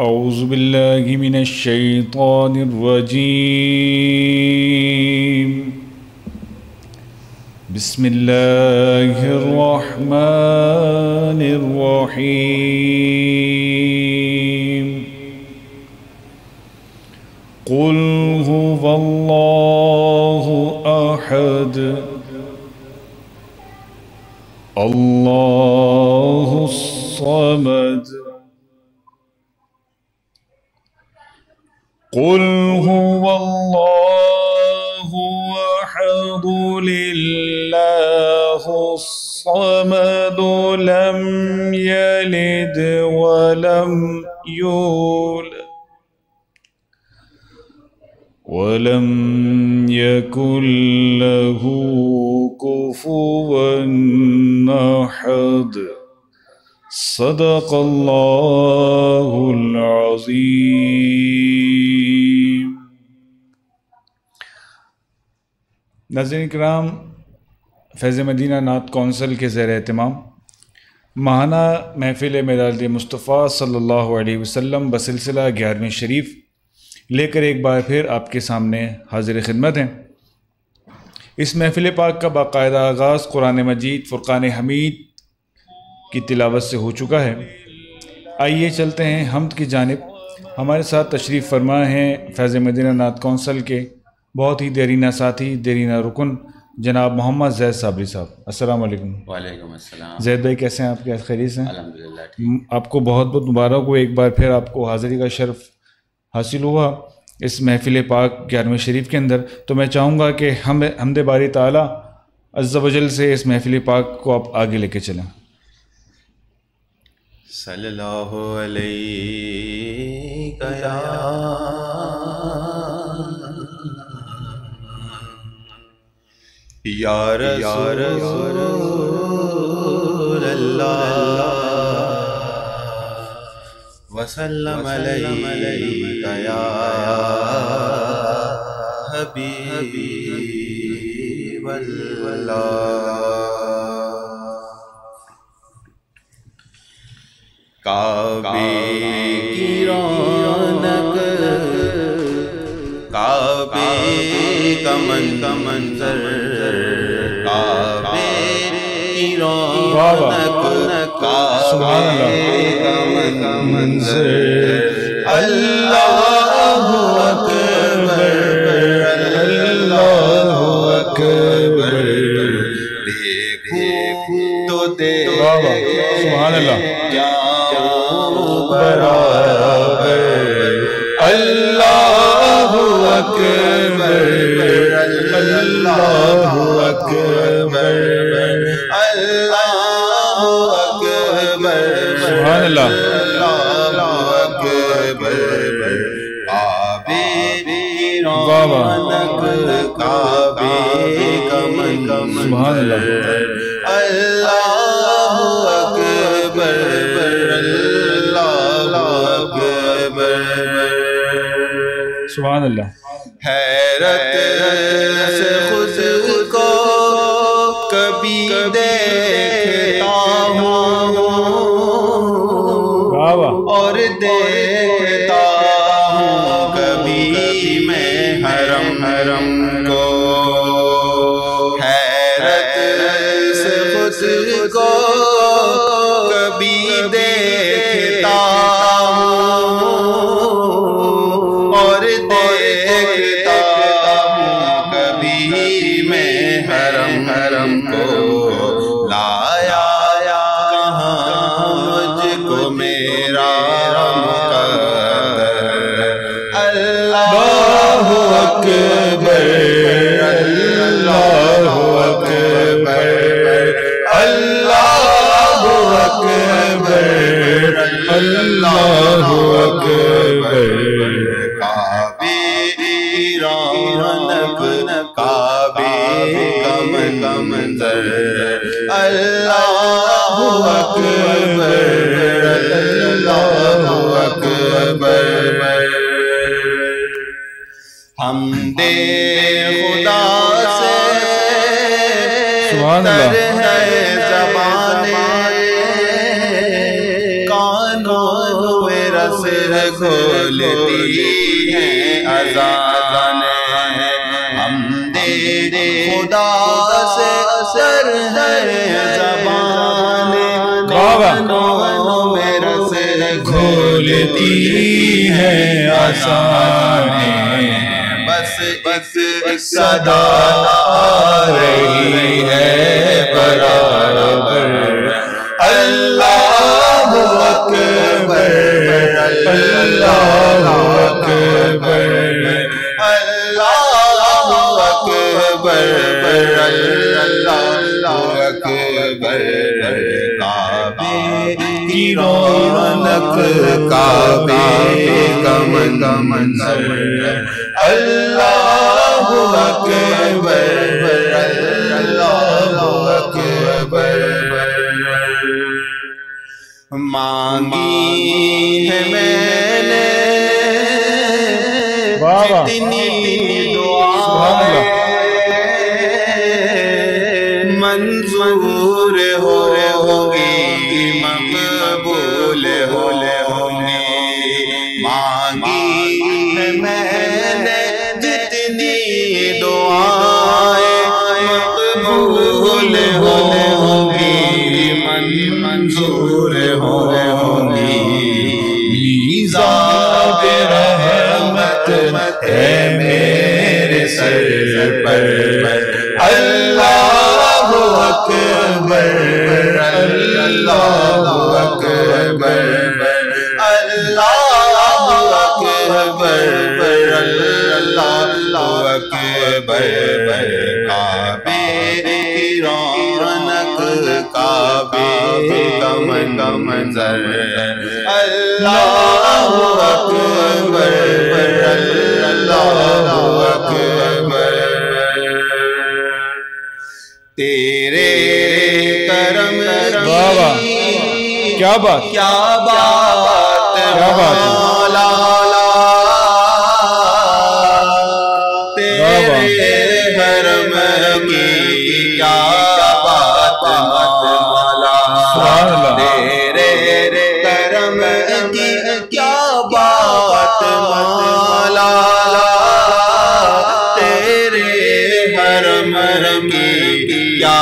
أعوذ بالله من الشيطان الرجيم. بسم الله الرحمن الرحيم. قل هو الله أحد الله الصمد قل هو الله أحد لله الصمد لم يلد ولم يولد ولم يكن له كفوا أحد. صدق اللہ العظیم. ناظرین کرام، فیض مدینہ نعت کونسل کے زیر اہتمام ماہانہ محفل میلاد مصطفیٰ صلی اللہ علیہ وسلم بسلسلہ 11ویں شریف لے کر ایک بار پھر آپ کے سامنے حاضر خدمت ہیں. اس محفل پاک کا باقاعدہ آغاز قرآن مجید فرقان حمید کی تلاوت سے ہو چکا ہے. آئیے چلتے ہیں حمد کی جانب. ہمارے ساتھ تشریف فرما ہیں فیض مدینہ نعت کونسل کے بہت ہی دیرینہ ساتھی، دیرینہ رکن جناب محمد زید صابری صاحب. السلام علیکم. وعلیکم السلام. زید بھائی کیسے ہیں؟ آپ کے خیریت سے؟ الحمدللہ. آپ کو بہت بہت مبارک ہو. ایک بار پھر آپ کو حاضری کا شرف حاصل ہوا اس محفل پاک 11ویں شریف کے اندر. تو میں چاہوں گا کہ حمد باری تعالیٰ عز و جل سے اس محفل پاک کو آپ آگے لے کے چلیں. صلی اللہ علیہ یا رسول اللہ وسلم علیہ یا حبیب اللہ. کعبے کی رونق، کعبے کا منظر، کعبے کی رونق، کعبے کا منظر. اللہ اکبر اللہ اکبر. دیکھو تو دیکھو سبحان اللہ برابر. اللہ اکبر اللہ اکبر اللہ اکبر. سبحان اللہ. اللہ اکبر. کعبے کی رونق، کعبے کا منظر. سبحان اللہ. اللہ اکبر سبحان اللہ. حیرت سے خود کو کبھی دیکھتا ہوں اور دیکھتا ہوں کبھی میں حرم کو. حیرت سے خود کو کبھی دیکھتا اور دیکھتا ہوں کبھی میں حرم کو. لایا کہاں مجھ کو میرا مقدر. اللہ اکبر اللہ اکبر اللہ اکبر اللہ اکبر. کعبے کی رونق، کعبے کا منظر. اللہ اکبر اللہ اکبر. حمد خدا سے سبحان اللہ. ہے زبان کانوں رس کھولتی ہیں اذان حمد خدا سے اثر ہے زبان کانوں میں رس کھولتی ہے اذان بس ایک صدا آ رہی ہے برابر اللہ اکبر اللہ اکبر اللہ اکبر اللہ اکبر کعبے کی رونق کعبے کا منظر اللہ اکبر اللہ اکبر مانگی ہے میں نے جتنی دعائیں منظور ہوں گی مقبول ہوں گی مانگی ہے میں نے جتنی دعائیں مقبول ہوں گی منظور ہوں گی میزاب رحمت ہے میرے سر پر اللہ اکبر اللہ اکبر اللہ اکبر اللہ اکبر کعبے کی رونق کعبے کا منظر اللہ اکبر اللہ اکبر تیرے کرم کیا بات مولا تیرے کرم کی کیا بات مولا تیرے کرم کی کیا بات مولا تیرے حرم کی کیا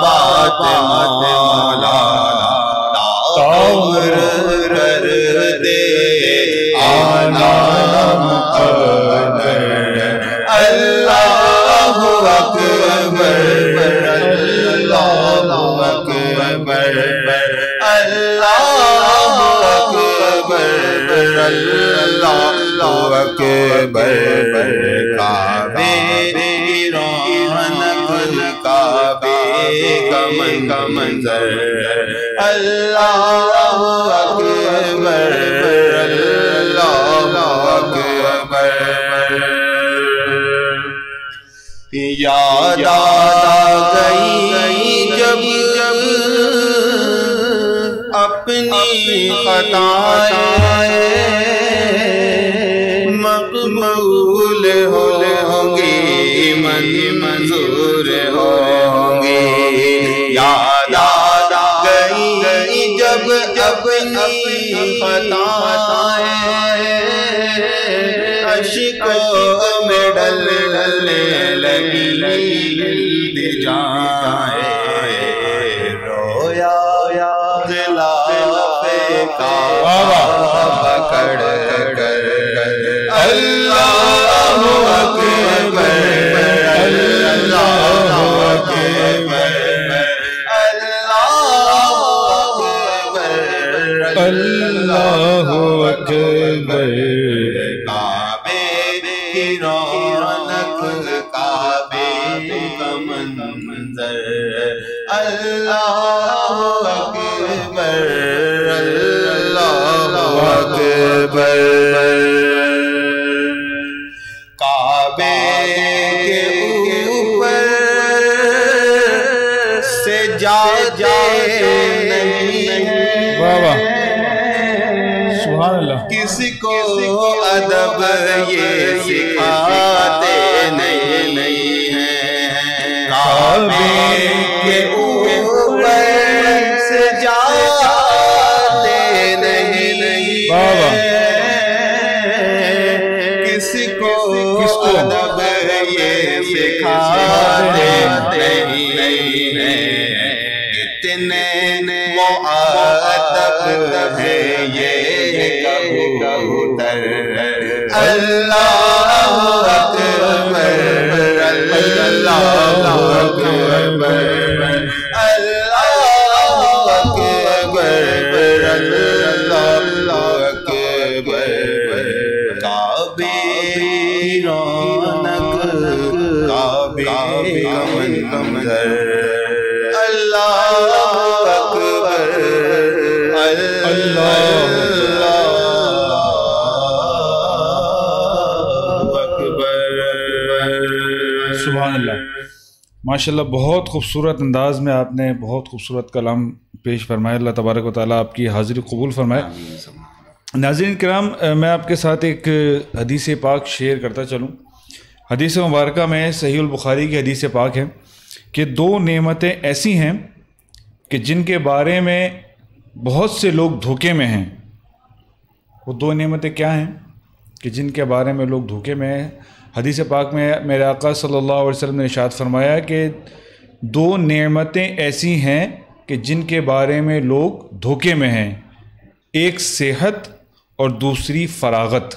بات مولا کر دے آنا مقدر اللہ اکبر اللہ اکبر اللہ اکبر اللہ اکبر کعبے کی رونق کعبے کا منظر اللہ اکبر اللہ اکبر یاد آ گئی جب اپنی خطائیں مقبول ہوں گی منظور ہوں گی یاد آ گئی جب اپنی خطائیں اشکوں میں ڈلنے لگی جائیں رویا غلاف کعبہ پکڑ کر اللہ اکبر اللہ اکبر اللہ اکبر کعبے کی رونق کعبے کا منظر اللہ اکبر اللہ اکبر کعبے کے اوپر سے جاتے نہیں سبحان اللہ کسی کو ادب یہ سکھاتے نہیں ہیں کعبے کے اوپر سے جاتے نہیں ہیں ادب ہے یہ کبوتر اللہ اکبر اللہ اکبر اللہ اکبر اللہ اکبر کعبے رونق کعبے کا منظر اللہ اکبر اللہ اکبر سبحان اللہ. ماشاءاللہ بہت خوبصورت انداز میں آپ نے بہت خوبصورت کلام پیش فرمایا. اللہ تبارک و تعالیٰ آپ کی حاضری قبول فرمائے. ناظرین کرام، میں آپ کے ساتھ ایک حدیث پاک شیئر کرتا چلوں. حدیث مبارکہ میں صحیح البخاری کی حدیث پاک ہے کہ دو نعمتیں ایسی ہیں کہ جن کے بارے میں بہت سے لوگ دھوکے میں ہیں. وہ دو نعمتیں کیا ہیں کہ جن کے بارے میں لوگ دھوکے میں ہیں؟ حدیث پاک میں میرے آقا صلی اللہ علیہ وسلم نے ارشاد فرمایا کہ دو نعمتیں ایسی ہیں کہ جن کے بارے میں لوگ دھوکے میں ہیں. ایک صحت اور دوسری فراغت.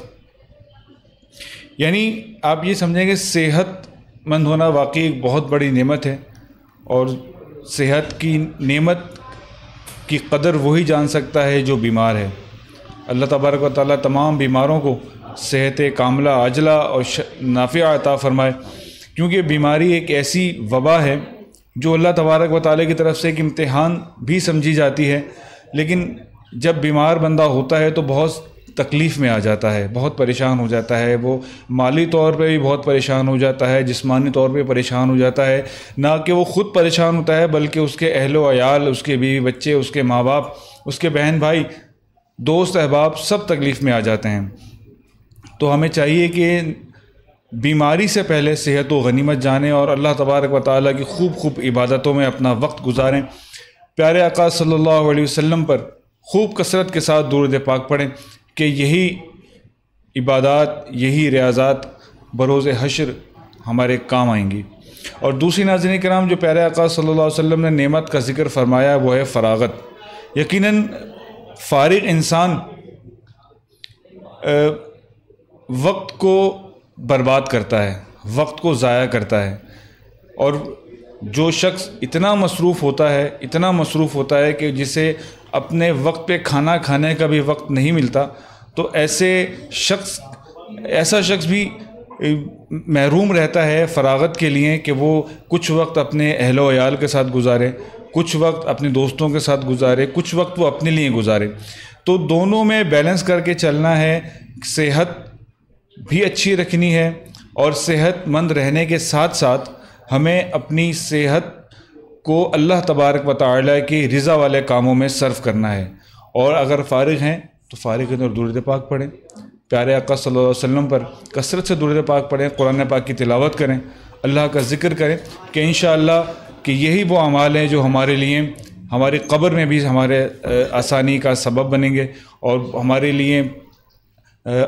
یعنی آپ یہ سمجھیں کہ صحت مند ہونا واقعی ایک بہت بڑی نعمت ہے، اور صحت کی نعمت کی قدر وہی جان سکتا ہے جو بیمار ہے. اللہ تبارک و تعالیٰ تمام بیماروں کو صحت کاملہ عاجلہ اور نافعہ عطا فرمائے، کیونکہ بیماری ایک ایسی وبا ہے جو اللہ تبارک و تعالیٰ کی طرف سے ایک امتحان بھی سمجھی جاتی ہے، لیکن جب بیمار بندہ ہوتا ہے تو بہت تکلیف میں آ جاتا ہے، بہت پریشان ہو جاتا ہے. وہ مالی طور پہ بھی بہت پریشان ہو جاتا ہے، جسمانی طور پہ پریشان ہو جاتا ہے. نہ کہ وہ خود پریشان ہوتا ہے بلکہ اس کے اہل و عیال، اس کے بیوی بچے، اس کے ماں باپ، اس کے بہن بھائی، دوست احباب سب تکلیف میں آ جاتے ہیں. تو ہمیں چاہیے کہ بیماری سے پہلے صحت و غنیمت جانیں اور اللہ تبارک و تعالیٰ کی خوب خوب عبادتوں میں اپنا وقت گزاریں. پیارے آقا صلی اللہ علیہ وسلم پر خوب کثرت کے ساتھ درود پاک پڑھیں کہ یہی عبادات، یہی ریاضات بروز حشر ہمارے کام آئیں گی. اور دوسری ناظرین کرام، جو پیارے آقا صلی اللہ علیہ وسلم نے نعمت کا ذکر فرمایا وہ ہے فراغت. یقیناً فارغ انسان وقت کو برباد کرتا ہے، وقت کو ضائع کرتا ہے. اور جو شخص اتنا مصروف ہوتا ہے کہ جسے اپنے وقت پہ کھانا کھانے کا بھی وقت نہیں ملتا، تو ایسا شخص بھی محروم رہتا ہے فراغت کے لیے کہ وہ کچھ وقت اپنے اہل و عیال کے ساتھ گزارے، کچھ وقت اپنے دوستوں کے ساتھ گزارے، کچھ وقت وہ اپنے لیے گزارے. تو دونوں میں بیلنس کر کے چلنا ہے. صحت بھی اچھی رکھنی ہے اور صحت مند رہنے کے ساتھ ساتھ ہمیں اپنی صحت کو اللہ تبارک و تعالیٰ کی رضا والے کاموں میں صرف کرنا ہے. اور اگر فارغ ہیں تو فارغ کے اندر درود پاک پڑھیں، پیارے آقا صلی اللہ علیہ وسلم پر کثرت سے درود پاک پڑھیں، قرآن پاک کی تلاوت کریں، اللہ کا ذکر کریں، کہ انشاءاللہ کہ یہی وہ اعمال ہیں جو ہمارے لیے ہماری قبر میں بھی ہمارے آسانی کا سبب بنیں گے اور ہمارے لیے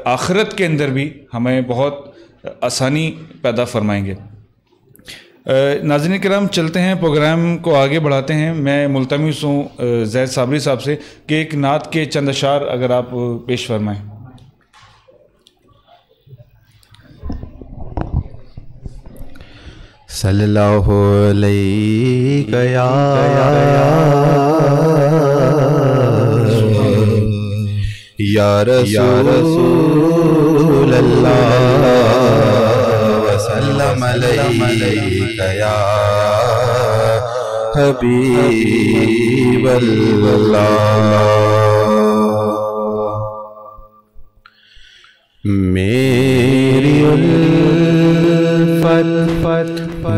آخرت کے اندر بھی ہمیں بہت آسانی پیدا فرمائیں گے. ناظرین کرام، چلتے ہیں، پروگرام کو آگے بڑھاتے ہیں. میں ملتمس ہوں زید صابری صاحب سے کہ ایک نعت کے چند اشعار اگر آپ پیش فرمائیں. صلی اللہ علیہ یا رسول اللہ وسلم علیہ یا حبیب اللہ. میری الفت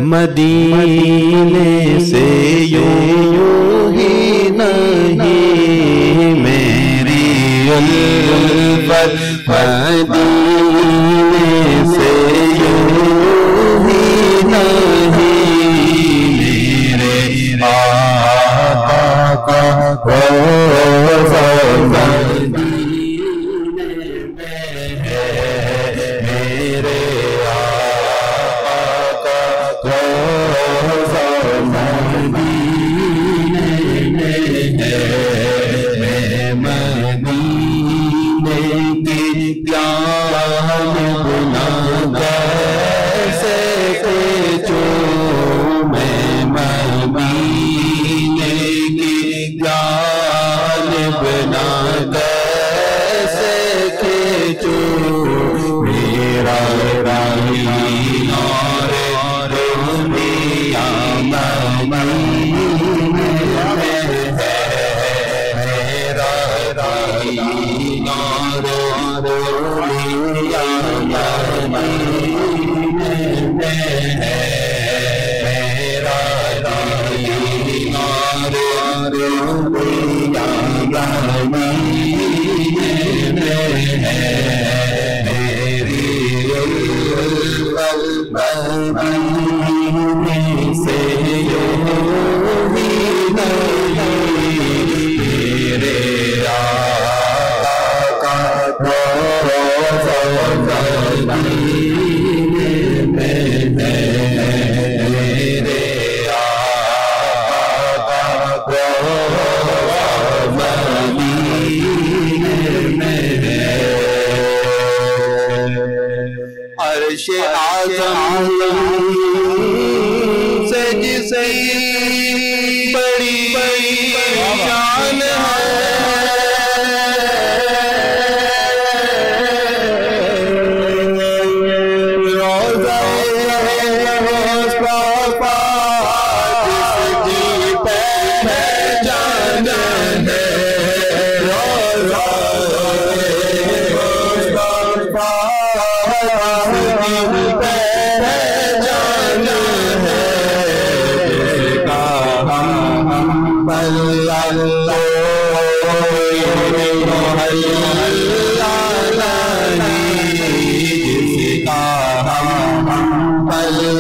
مدینے سے یوں ہی نہیں، میری الفت مدینے سے یوں ہی نہیں، میرے آقا کا روضہ بنا کیسے کھینچوں میرا راہی نور دنیا مدینے میں ہے میرا راہی نور دنیا مدینے میں ہے میرا راہی نور دنیا مدینے میں ہے میری مدینے سے یوں ہی نہیں میرے آقا کا روضہ مدینے میں ہے میرے آقا کا روضہ مدینے میں ہے عرش اعظم سے جسی بڑی شان ہے روضہ مصطفیٰ جس کی پہچان ہے روضہ پہچان ہے جس کا ہم اللہ جس کا ہم اللہ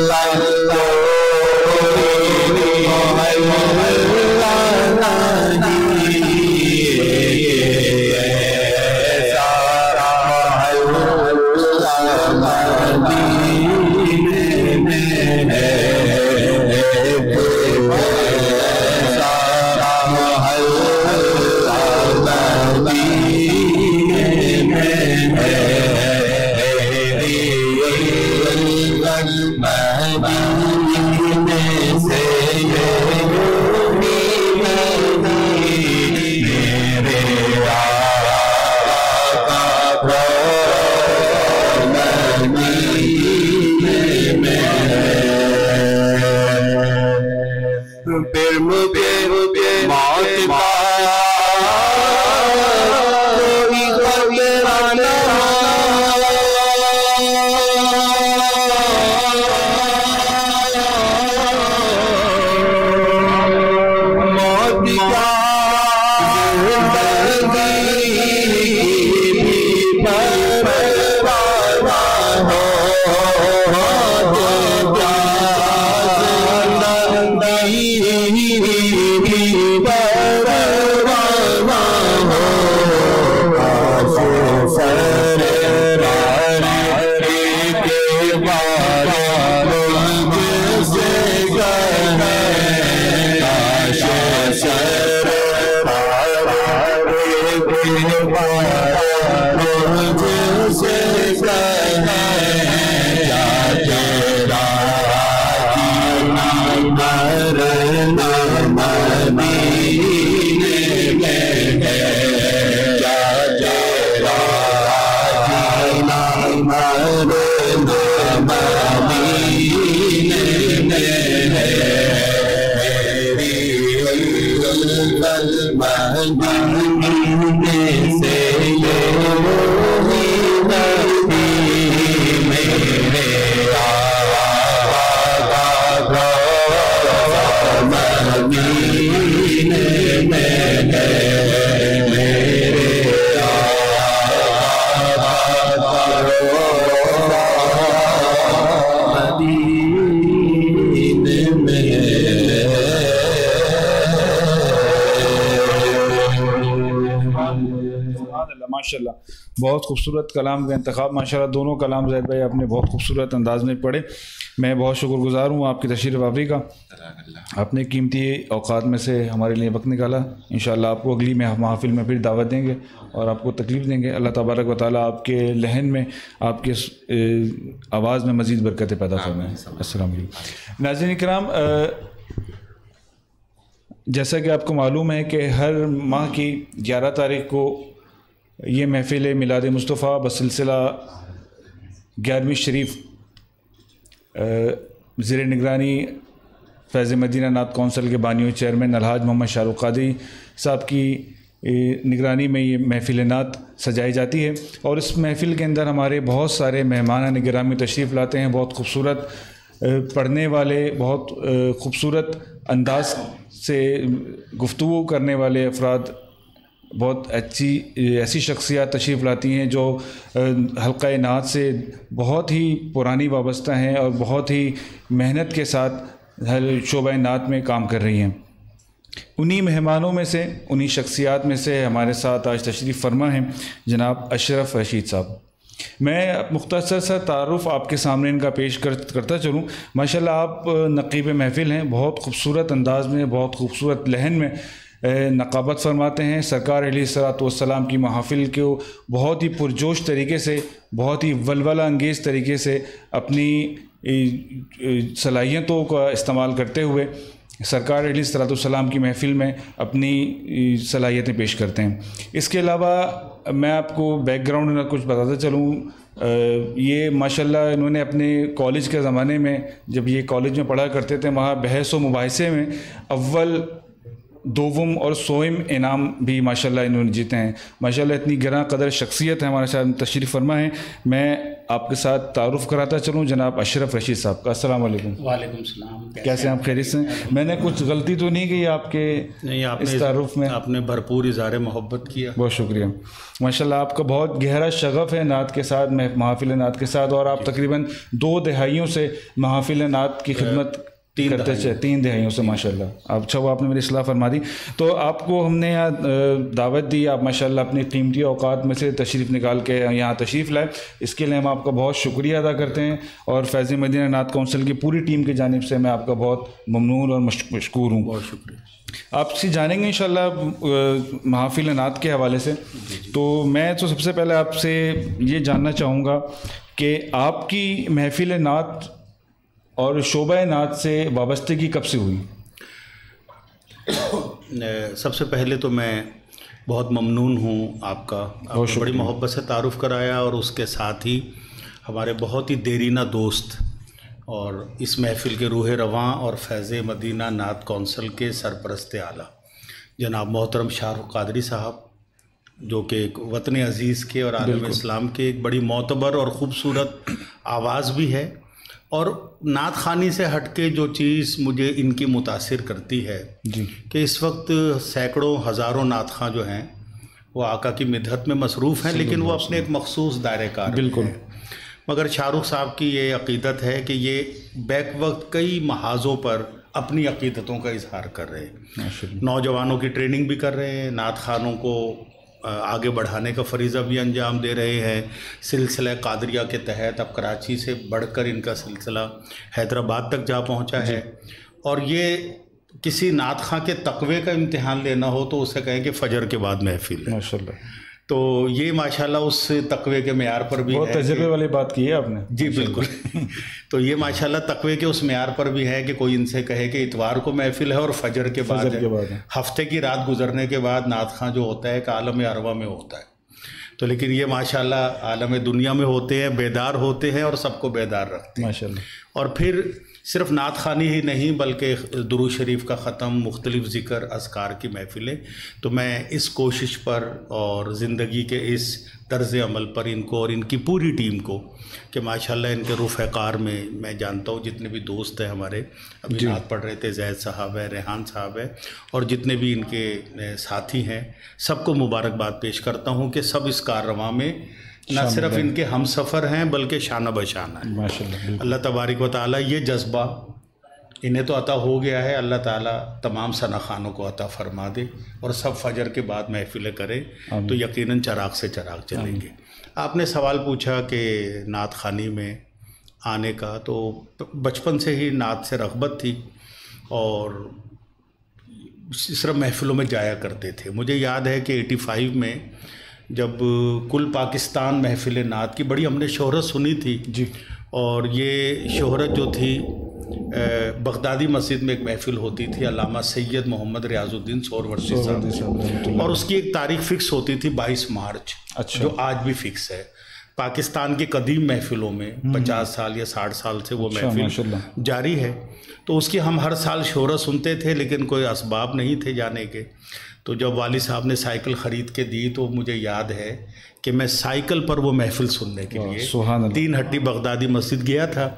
پھر مجھے موت کا کوئی خطرہ نہ موت کا زندگی بھی پرواہ ہو ماشاءاللہ بہت خوبصورت کلام کا انتخاب ماشاءاللہ دونوں کلام زید بھائی آپ نے بہت خوبصورت انداز میں پڑھے. میں بہت شکر گزار ہوں آپ کی تشریف آوری کا. آپ نے قیمتی اوقات میں سے ہمارے لیے وقت نکالا. انشاءاللہ آپ کو اگلی محفل میں پھر دعوت دیں گے اور آپ کو تکلیف دیں گے. اللہ تبارک و تعالیٰ آپ کے لہن میں آپ کے آواز میں مزید برکتیں پیدا فرمائیں. السلام علیکم. ناظرین کرام جیسا کہ آپ کو معلوم ہے کہ ہر ماہ کی 11 تاریخ کو یہ محفل میلاد مصطفیٰ بسلسلہ 11ویں شریف زیر نگرانی فیض مدینہ نعت کونسل کے بانی و چیئرمین الحاج محمد شاہ رخ قادری صاحب کی نگرانی میں یہ محفل نعت سجائی جاتی ہے، اور اس محفل کے اندر ہمارے بہت سارے مہمان گرامی تشریف لاتے ہیں، بہت خوبصورت پڑھنے والے، بہت خوبصورت انداز سے گفتگو کرنے والے افراد، بہت ایسی شخصیات تشریف لاتی ہیں جو حلقہ نعت سے بہت ہی پرانی وابستہ ہیں اور بہت ہی محنت کے ساتھ شعبہ نعت میں کام کر رہی ہیں۔ انہی مہمانوں میں سے، انہی شخصیات میں سے ہمارے ساتھ آج تشریف فرما ہیں جناب اشرف رشید صاحب۔ میں مختصر سا تعارف آپ کے سامنے ان کا پیش کرتا چلوں۔ ماشاءاللہ آپ نقیب محفل ہیں، بہت خوبصورت انداز میں، بہت خوبصورت لحن میں نقابت فرماتے ہیں۔ سرکار علیہ الصلوۃ والسلام کی محافل کو بہت ہی پرجوش طریقے سے، بہت ہی ولولہ انگیز طریقے سے اپنی صلاحیتوں کا استعمال کرتے ہوئے سرکار علیہ الصلوۃ والسلام کی محفل میں اپنی صلاحیتیں پیش کرتے ہیں۔ اس کے علاوہ میں آپ کو بیک گراؤنڈ میں کچھ بتاتا چلوں، یہ ماشاءاللہ انہوں نے اپنے کالج کے زمانے میں، جب یہ کالج میں پڑھا کرتے تھے، وہاں بحث و مباحثے میں اول، دوم اور سوم انعام بھی ماشاءاللہ انہوں نے جیتے ہیں۔ ماشاءاللہ اتنی گراں قدر شخصیت ہے، ہمارے ساتھ تشریف فرما ہیں۔ میں آپ کے ساتھ تعارف کراتا چلوں جناب اشرف رشید صاحب کا۔ السلام علیکم۔ وعلیکم السلام۔ کیسے آپ خیریت سے ہیں؟ میں نے کچھ غلطی تو نہیں کی آپ کے اس تعارف میں؟ آپ نے بھرپور اظہار محبت کیا، بہت شکریہ۔ ماشاءاللہ آپ کا بہت گہرا شغف ہے نعت کے ساتھ، محافل نعت کے ساتھ، اور آپ تقریباً 2 دہائیوں سے محافل نعت کی خدمت کرتے تھے، 3 دہائیوں سے ماشاءاللہ۔ اچھا وہ آپ نے میری اصلاح فرما دی۔ تو آپ کو ہم نے یہاں دعوت دی، آپ ماشاءاللہ اپنی قیمتی اوقات میں سے تشریف نکال کے یہاں تشریف لائے، اس کے لیے ہم آپ کا بہت شکریہ ادا کرتے ہیں، اور فیض مدینہ نعت کونسل کی پوری ٹیم کی جانب سے میں آپ کا بہت ممنون اور مشکور ہوں۔ بہت شکریہ۔ آپ سے جانیں گے انشاءاللہ محافل نعت کے حوالے سے۔ تو میں تو سب سے پہلے آپ سے یہ جاننا چاہوں گا کہ آپ کی محفل نعت اور شعبہ نعت سے وابستگی کب سے ہوئی؟ سب سے پہلے تو میں بہت ممنون ہوں آپ کا، آپ نے بڑی محبت سے تعارف کرایا، اور اس کے ساتھ ہی ہمارے بہت ہی دیرینہ دوست اور اس محفل کے روح رواں اور فیض مدینہ نعت کونسل کے سرپرست اعلیٰ جناب محترم شاہ رخ قادری صاحب، جو کہ ایک وطن عزیز کے اور عالم اسلام کے ایک بڑی معتبر اور خوبصورت آواز بھی ہے۔ اور نعت خوانی سے ہٹ کے جو چیز مجھے ان کی متاثر کرتی ہے کہ اس وقت سینکڑوں ہزاروں نعت خواں جو ہیں وہ آقا کی مدحت میں مصروف ہیں، لیکن وہ اپنے ایک مخصوص دائرے کار میں ہیں۔ مگر شاہ رخ صاحب کی یہ عقیدت ہے کہ یہ بیک وقت کئی محاذوں پر اپنی عقیدتوں کا اظہار کر رہے ہیں، نوجوانوں کی ٹریننگ بھی کر رہے ہیں، نعت خوانوں کو آگے بڑھانے کا فریضہ بھی انجام دے رہے ہیں۔ سلسلہ قادریہ کے تحت اب کراچی سے بڑھ کر ان کا سلسلہ حیدرآباد تک جا پہنچا ہے، اور یہ کسی نعت خواں کے تقوی کا امتحان لینا ہو تو اسے کہیں کہ فجر کے بعد محفل ہے ماشاءاللہ۔ تو یہ ماشاءاللہ اس تقوی کے معیار پر بھی بہت ہے، تجربے والی بات کی ہے آپ نے۔ جی بالکل۔ تو یہ ماشاءاللہ تقوی کے اس معیار پر بھی ہے کہ کوئی ان سے کہے کہ اتوار کو محفل ہے اور فجر کے بعد ہے، ہفتے کی رات گزرنے کے بعد نعت خواں جو ہوتا ہے کہ عالم ارواح میں ہوتا ہے۔ تو لیکن یہ ماشاءاللہ عالم دنیا میں ہوتے ہیں، بیدار ہوتے ہیں اور سب کو بیدار رکھتے ہیں ماشاءاللہ۔ اور پھر صرف نعت خوانی ہی نہیں بلکہ درود شریف کا ختم، مختلف ذکر اذکار کی محفلیں۔ تو میں اس کوشش پر اور زندگی کے اس طرز عمل پر ان کو اور ان کی پوری ٹیم کو کہ ماشاءاللہ ان کے رفقار میں جانتا ہوں جتنے بھی دوست ہیں ہمارے، ابھی نعت پڑھ رہے تھے، زید صاحب ہے، ریحان صاحب ہے، اور جتنے بھی ان کے ساتھی ہیں، سب کو مبارکباد پیش کرتا ہوں کہ سب اس کاررواں میں نہ صرف ان کے ہم سفر ہیں بلکہ شانہ بشانہ ہیں ماشاءاللہ۔ اللہ تبارک و تعالیٰ یہ جذبہ انہیں تو عطا ہو گیا ہے، اللہ تعالیٰ تمام ثنا خانوں کو عطا فرما دے اور سب فجر کے بعد محفلیں کرے تو یقیناً چراغ سے چراغ چلیں گے۔ آپ نے سوال پوچھا کہ نعت خوانی میں آنے کا، تو بچپن سے ہی نعت سے رغبت تھی اور صرف محفلوں میں جایا کرتے تھے۔ مجھے یاد ہے کہ 85 میں جب کل پاکستان محفل نعت کی بڑی ہم نے شہرت سنی تھی، اور یہ شہرت جو تھی بغدادی مسجد میں ایک محفل ہوتی تھی علامہ سید محمد ریاض الدین سہروردی صاحب، اور اس کی ایک تاریخ فکس ہوتی تھی 22 مارچ، جو آج بھی فکس ہے۔ پاکستان کی قدیم محفلوں میں 50 سال یا 60 سال سے وہ محفل جاری ہے، تو اس کی ہم ہر سال شہرت سنتے تھے، لیکن کوئی اسباب نہیں تھے جانے کے۔ تو جب والد صاحب نے سائیکل خرید کے دی تو مجھے یاد ہے کہ میں سائیکل پر وہ محفل سننے کے لیے 3 ہٹی بغدادی مسجد گیا تھا،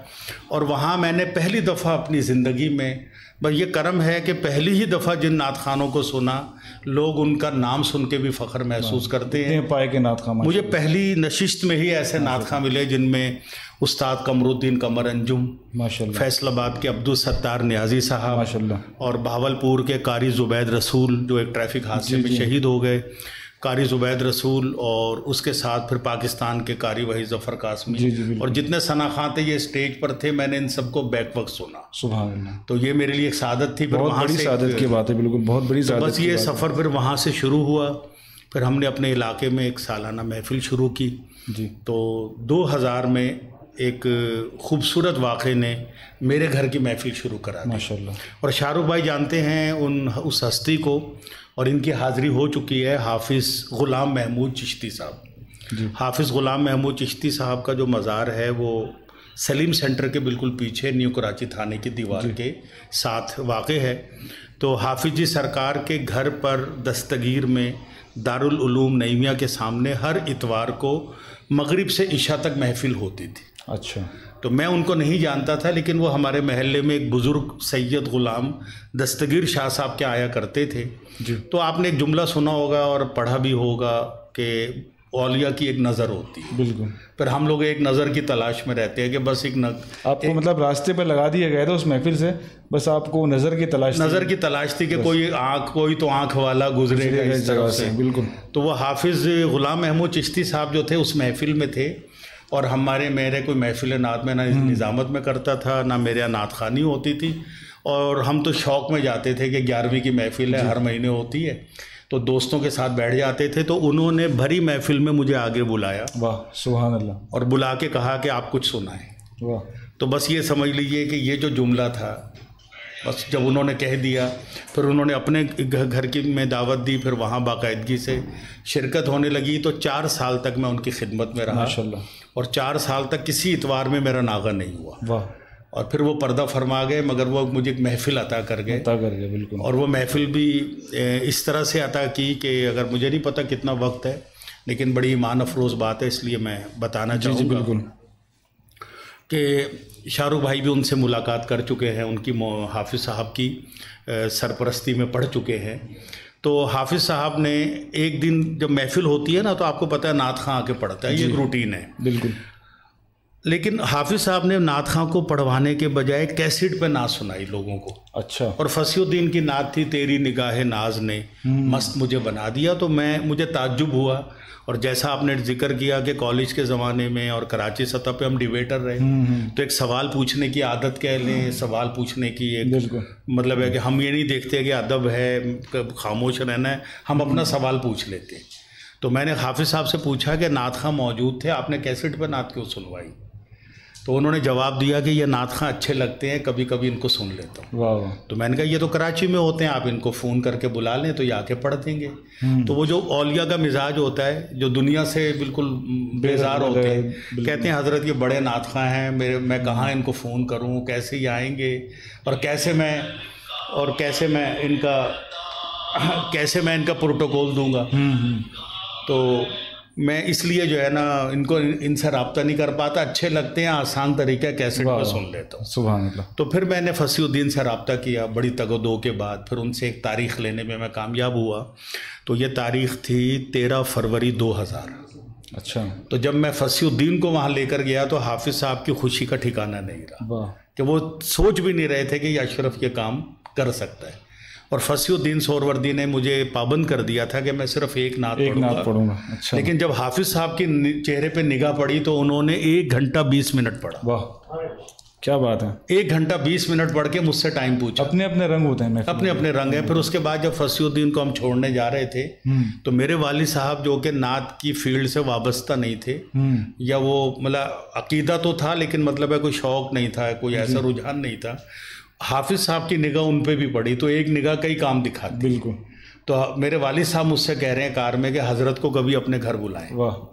اور وہاں میں نے پہلی دفعہ اپنی زندگی میں، بس یہ کرم ہے کہ پہلی ہی دفعہ جن نعت خانوں کو سنا، لوگ ان کا نام سن کے بھی فخر محسوس کرتے ہیں۔ پائے کے نعت خان مجھے پہلی نشست میں ہی ایسے نعت خان ملے جن میں استاد قمر الدین قمر انجم، فیصل آباد کے عبدالستار نیازی صاحب، اور بہاولپور کے قاری زبید رسول جو ایک ٹریفک حادثے میں شہید ہو گئے، قاری زبید رسول، اور اس کے ساتھ پھر پاکستان کے قاری وحید ظفر قاسمی، اور جتنے ثنا خان تھے یہ اسٹیج پر تھے، میں نے ان سب کو بیک وقت سنا۔ سبحان اللہ۔ تو یہ میرے لیے ایک سعادت تھی۔ بہت بڑی سعادت کی بات ہے، بالکل بہت بڑی سعادت۔ بس یہ سفر پھر وہاں سے شروع ہوا، پھر ہم نے اپنے علاقے میں ایک سالانہ محفل شروع کی۔ تو 2000 میں ایک خوبصورت واقعے نے میرے گھر کی محفل شروع کرا دی، ماشاءاللہ۔ اور شاہ رخ بھائی جانتے ہیں اس ہستی کو، اور ان کی حاضری ہو چکی ہے، حافظ غلام محمود چشتی صاحب۔ حافظ غلام محمود چشتی صاحب کا جو مزار ہے وہ سلیم سینٹر کے بالکل پیچھے نیو کراچی تھانے کی دیوار کے ساتھ واقع ہے۔ تو حافظ جی سرکار کے گھر پر دستگیر میں دارالعلوم نعیمیہ کے سامنے ہر اتوار کو مغرب سے عشاء تک محفل ہوتی تھی۔ اچھا۔ تو میں ان کو نہیں جانتا تھا، لیکن وہ ہمارے محلے میں ایک بزرگ سید غلام دستگیر شاہ صاحب کے آیا کرتے تھے۔ تو آپ نے ایک جملہ سنا ہوگا اور پڑھا بھی ہوگا کہ اولیاء کی ایک نظر ہوتی ہے۔ بالکل۔ پھر ہم لوگ ایک نظر کی تلاش میں رہتے ہیں کہ بس ایک آپ کو مطلب راستے پہ لگا دیا گیا تھا اس محفل سے، بس آپ کو نظر کی تلاش تھی کہ کوئی تو آنکھ والا گزرے گا اس طرف سے۔ بالکل۔ تو وہ حافظ غلام محمود چشتی صاحب جو تھے اس محفل میں تھے، اور میرے کوئی محفل نعت میں نہ نظامت میں کرتا تھا، نہ میرے یہاں نعت خوانی ہوتی تھی، اور ہم تو شوق میں جاتے تھے کہ 11ویں کی محفل ہے، ہر مہینے ہوتی ہے، تو دوستوں کے ساتھ بیٹھ جاتے تھے۔ تو انہوں نے بھری محفل میں مجھے آگے بلایا، واہ سبحان اللہ، اور بلا کے کہا کہ آپ کچھ سنائیں۔ واہ۔ تو بس یہ سمجھ لیجئے کہ یہ جو جملہ تھا، بس جب انہوں نے کہہ دیا، پھر انہوں نے اپنے گھر کی میں دعوت دی، پھر وہاں باقاعدگی سے شرکت ہونے لگی۔ تو 4 سال تک میں ان کی خدمت میں رہا، ماشاءاللہ، اور 4 سال تک کسی اتوار میں میرا ناغہ نہیں ہوا۔ واہ۔ اور پھر وہ پردہ فرما گئے، مگر وہ مجھے ایک محفل عطا کر گئے۔ بالکل۔ اور وہ محفل بھی اس طرح سے عطا کی کہ اگر مجھے نہیں پتہ کتنا وقت ہے، لیکن بڑی ایمان افروز بات ہے، اس لیے میں بتانا چاہوں گا کہ شاہ رخ بھائی بھی ان سے ملاقات کر چکے ہیں، ان کی حافظ صاحب کی سرپرستی میں پڑھ چکے ہیں۔ تو حافظ صاحب نے ایک دن جب محفل ہوتی ہے نا، تو آپ کو پتہ ہے نعت خواں آ کے پڑھتا ہے، یہ ایک روٹین ہے۔ بالکل۔ لیکن حافظ صاحب نے نعت خواں کو پڑھوانے کے بجائے کیسٹ پہ نعت سنائی لوگوں کو۔ اچھا۔ اور فصیح الدین کی نعت تھی، تیری نگاہ ناز نے مست مجھے بنا دیا۔ تو مجھے تعجب ہوا، اور جیسا آپ نے ذکر کیا کہ کالج کے زمانے میں اور کراچی سطح پہ ہم ڈیبیٹر رہے، تو ایک سوال پوچھنے کی عادت کہہ لیں، سوال پوچھنے کی ایک مطلب ہے کہ ہم یہ نہیں دیکھتے کہ ادب ہے خاموش رہنا ہے، ہم اپنا سوال پوچھ لیتے۔ تو میں نے حافظ صاحب سے پوچھا کہ نعت خواں موجود تھے، آپ نے کیسٹ پہ نعت کیوں سنوائی؟ تو انہوں نے جواب دیا کہ یہ نعت خواں اچھے لگتے ہیں، کبھی کبھی ان کو سن لیتا ہوں۔ واہ۔ تو میں نے کہا یہ تو کراچی میں ہوتے ہیں، آپ ان کو فون کر کے بلا لیں تو یہ آ کے پڑھ دیں گے۔ تو وہ جو اولیاء کا مزاج ہوتا ہے، جو دنیا سے بالکل بیزار ہوتے ہیں، کہتے ہیں حضرت یہ بڑے نعت خواں ہیں، میں کہاں ان کو فون کروں، کیسے یہ آئیں گے، اور کیسے میں ان کا پروٹوکول دوں گا۔ تو میں اس لیے جو ہے نا ان سے رابطہ نہیں کر پاتا، اچھے لگتے ہیں، آسان طریقہ کیسٹ پہ سن لیتا ہوں۔ سبحان اللہ۔ تو پھر میں نے فصیح الدین سے رابطہ کیا بڑی تگ و دو کے بعد، پھر ان سے ایک تاریخ لینے میں میں کامیاب ہوا۔ تو یہ تاریخ تھی 13 فروری 2000۔ اچھا۔ تو جب میں فصیح الدین کو وہاں لے کر گیا تو حافظ صاحب کی خوشی کا ٹھکانہ نہیں رہا، کہ وہ سوچ بھی نہیں رہے تھے کہ یہ اشرف یہ کام کر سکتا ہے۔ اور فصیح الدین سہروردی نے مجھے پابند کر دیا تھا کہ میں صرف ایک نعت پڑھوں گا۔ اچھا۔ لیکن جب حافظ صاحب کی چہرے پہ نگاہ پڑی تو انہوں نے 1 گھنٹہ 20 منٹ پڑھا۔ واہ کیا بات ہے. 1 گھنٹہ 20 منٹ پڑھ کے مجھ سے ٹائم پوچھا. اپنے اپنے رنگ ہوتے ہیں, اپنے اپنے رنگ ہیں. پھر اس کے بعد جب فصیح الدین کو ہم چھوڑنے جا رہے تھے تو میرے والد صاحب جو کہ نعت کی فیلڈ سے وابستہ نہیں تھے, یا وہ مطلب عقیدہ تو تھا لیکن مطلب ہے کوئی شوق نہیں تھا, کوئی ایسا رجحان نہیں تھا, حافظ صاحب کی نگاہ ان پہ بھی پڑی تو ایک نگاہ کئی کام دکھاتی. بالکل. تو میرے والد صاحب مجھ سے کہہ رہے ہیں کار میں کہ حضرت کو کبھی اپنے گھر بلائیں. واہ.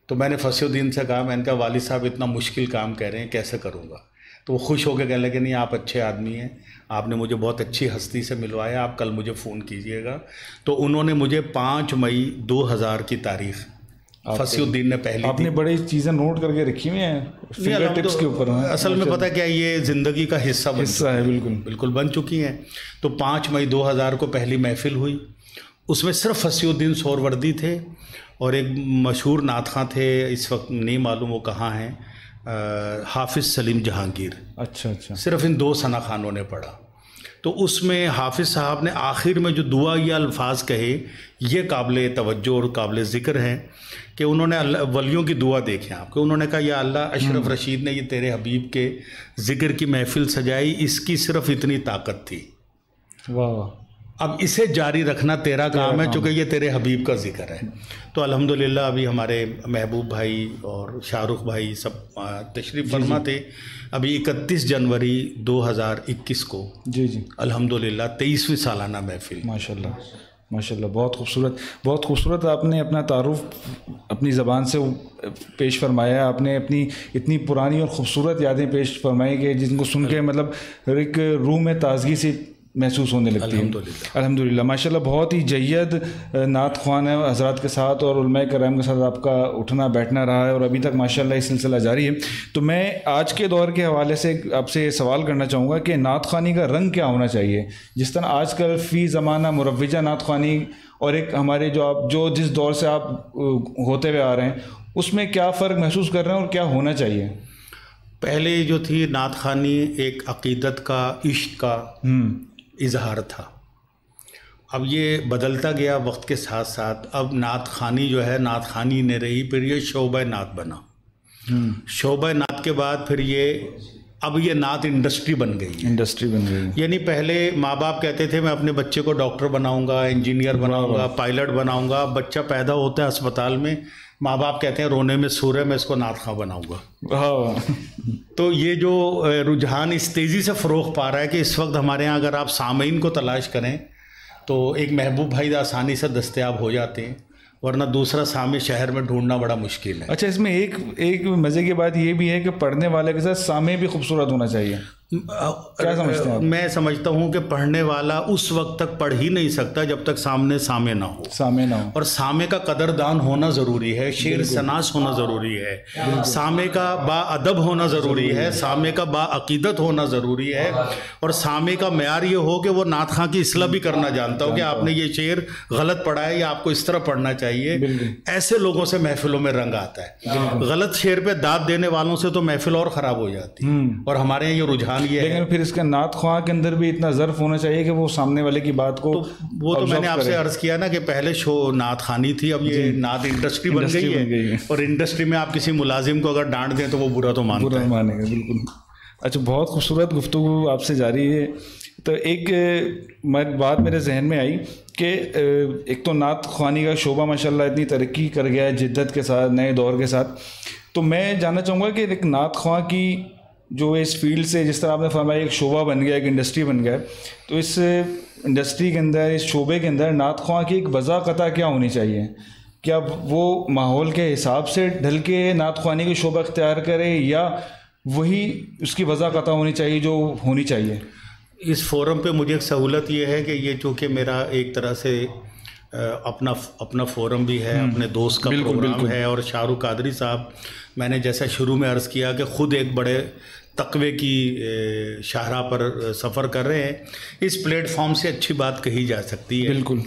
تو میں نے فصیح الدین سے کہا, میں نے کہا والد صاحب اتنا مشکل کام کہہ رہے ہیں کیسے کروں گا. تو وہ خوش ہو کے کہنے لگے نہیں آپ اچھے آدمی ہیں, آپ نے مجھے بہت اچھی ہستی سے ملوایا, آپ کل مجھے فون کیجئے گا. تو انہوں نے مجھے 5 مئی 2000 کی تاریخ فصیح الدین نے پہلی. آپ نے بڑی چیزیں نوٹ کر کے رکھی ہوئی ہیں فنگر ٹپس کے اوپر. اصل میں پتہ کیا یہ زندگی کا حصہ ہے, بالکل بن چکی ہیں. تو 5 مئی 2000 کو پہلی محفل ہوئی. اس میں صرف فصیح الدین سہروردی تھے اور ایک مشہور نعت خواں تھے, اس وقت نہیں معلوم وہ کہاں ہیں, حافظ سلیم جہانگیر. اچھا اچھا. صرف ان 2 ثنا خانوں نے پڑھا. تو اس میں حافظ صاحب نے آخر میں جو دعا یا الفاظ کہے یہ قابل توجہ اور قابل ذکر ہیں کہ انہوں نے ولیوں کی دعا دیکھیں آپ کہ انہوں نے کہا یا اللہ اشرف رشید نے یہ تیرے حبیب کے ذکر کی محفل سجائی, اس کی صرف اتنی طاقت تھی. واہ. اب اسے جاری رکھنا تیرا کام ہے چونکہ یہ تیرے حبیب کا ذکر ہے. تو الحمدللہ ابھی ہمارے محبوب بھائی اور شاہ رخ بھائی سب تشریف فرما تھے. ابھی 31 جنوری 2021 کو جی الحمدللہ 23ویں سالانہ محفل. ماشاءاللہ ماشاءاللہ. بہت خوبصورت, بہت خوبصورت. آپ نے اپنا تعارف اپنی زبان سے پیش فرمایا, آپ نے اپنی اتنی پرانی اور خوبصورت یادیں پیش فرمائی کہ جن کو سن کے مطلب ایک روح میں تازگی سی محسوس ہونے لگتی ہے. الحمدللہ ماشاءاللہ. بہت ہی جید نعت خوان ہے حضرات کے ساتھ اور علماء کرام کے ساتھ آپ کا اٹھنا بیٹھنا رہا ہے اور ابھی تک ماشاءاللہ یہ سلسلہ جاری ہے. تو میں آج کے دور کے حوالے سے آپ سے یہ سوال کرنا چاہوں گا کہ نعت خوانی کا رنگ کیا ہونا چاہیے؟ جس طرح آج کل فی زمانہ مروجہ نعت خوانی اور ایک ہمارے جو جس دور سے آپ ہوتے ہوئے آ رہے ہیں اس میں کیا فرق محسوس کر رہے ہیں اور کیا ہونا چاہیے؟ پہلے جو تھی نعت خوانی ایک عقیدت کا, عشق کا اظہار تھا. اب یہ بدلتا گیا وقت کے ساتھ ساتھ. اب نعت خوانی جو ہے نعت خوانی نہیں رہی, پھر یہ شعبہ نعت بنا. شعبہ نعت کے بعد پھر اب یہ نعت انڈسٹری بن گئی. یعنی پہلے ماں باپ کہتے تھے میں اپنے بچے کو ڈاکٹر بناؤں گا, انجینئر بناؤں گا, پائلٹ بناؤں گا. بچہ پیدا ہوتا ہے اسپتال میں, ماں باپ کہتے ہیں رونے میں سور ہے, میں اس کو نعت خواں بناؤں گا. تو یہ جو رجحان اس تیزی سے فروغ پا رہا ہے کہ اس وقت ہمارے ہاں اگر آپ سامعین کو تلاش کریں تو ایک محبوب بھائی آسانی سے دستیاب ہو جاتے ہیں, ورنہ دوسرا سامع شہر میں ڈھونڈنا بڑا مشکل ہے. اچھا, اس میں ایک مزے کی بات یہ بھی ہے کہ پڑھنے والے کے ساتھ سامع بھی خوبصورت ہونا چاہیے. کیا سمجھتے ہیں؟ میں سمجھتا ہوں کہ پڑھنے والا اس وقت تک پڑھ ہی نہیں سکتا جب تک سامنے سامع نہ ہو. اور سامع کا قدردان ہونا ضروری ہے, شعر سناس ہونا ضروری ہے, سامع کا با ادب ہونا ضروری ہے, سامع کا با عقیدت ہونا ضروری ہے, اور سامع کا معیار یہ ہو کہ وہ نعت خواں کی اصلاح بھی کرنا جانتا ہو کہ آپ نے یہ شعر غلط پڑھا ہے یا آپ کو اس طرح پڑھنا چاہیے. ایسے لوگوں سے محفلوں میں رنگ آتا ہے. غلط شعر پہ داد دینے والوں سے تو محفل اور خراب ہو جاتی ہے. اور ہمارے یہاں یہ رجحان لیکن پھر اس کا نعت خواں کے اندر بھی اتنا ظرف ہونا چاہیے کہ وہ سامنے والے کی بات کو وہ تو میں نے آپ سے عرض کیا نا کہ پہلے نعت خوانی تھی, اب یہ نعت انڈسٹری بن گئی ہے. اور انڈسٹری میں آپ کسی ملازم کو اگر ڈانٹ دیں تو وہ برا تو مانے گا. بالکل. اچھا, بہت خوبصورت گفتگو آپ سے جاری ہے. تو ایک بات میرے ذہن میں آئی کہ ایک تو نعت خوانی کا شعبہ ماشاءاللہ اتنی ترقی کر گیا ہے جدت کے ساتھ, نئے دور کے ساتھ. تو میں جاننا چاہوں گا کہ ایک نعت خواں کی جو اس فیلڈ سے جس طرح آپ نے فرمایا ایک شعبہ بن گیا, ایک انڈسٹری بن گیا, تو اس انڈسٹری کے اندر, اس شعبے کے اندر نعت خواں کی ایک وضاقتہ کیا ہونی چاہیے؟ کیا وہ ماحول کے حساب سے ڈھل کے نعت خوانی کی شعبہ اختیار کرے یا وہی اس کی وضاقتہ ہونی چاہیے جو ہونی چاہیے؟ اس فورم پہ مجھے ایک سہولت یہ ہے کہ یہ چونکہ میرا ایک طرح سے اپنا فورم بھی ہے, اپنے دوست کا پروگرام ہے, اور شاہ رخ قادری صاحب میں نے جیسا شروع میں عرض کیا کہ خود ایک بڑے تقوی کی شاہراہ پر سفر کر رہے ہیں, اس پلیٹ فارم سے اچھی بات کہی جا سکتی ہے. بالکل.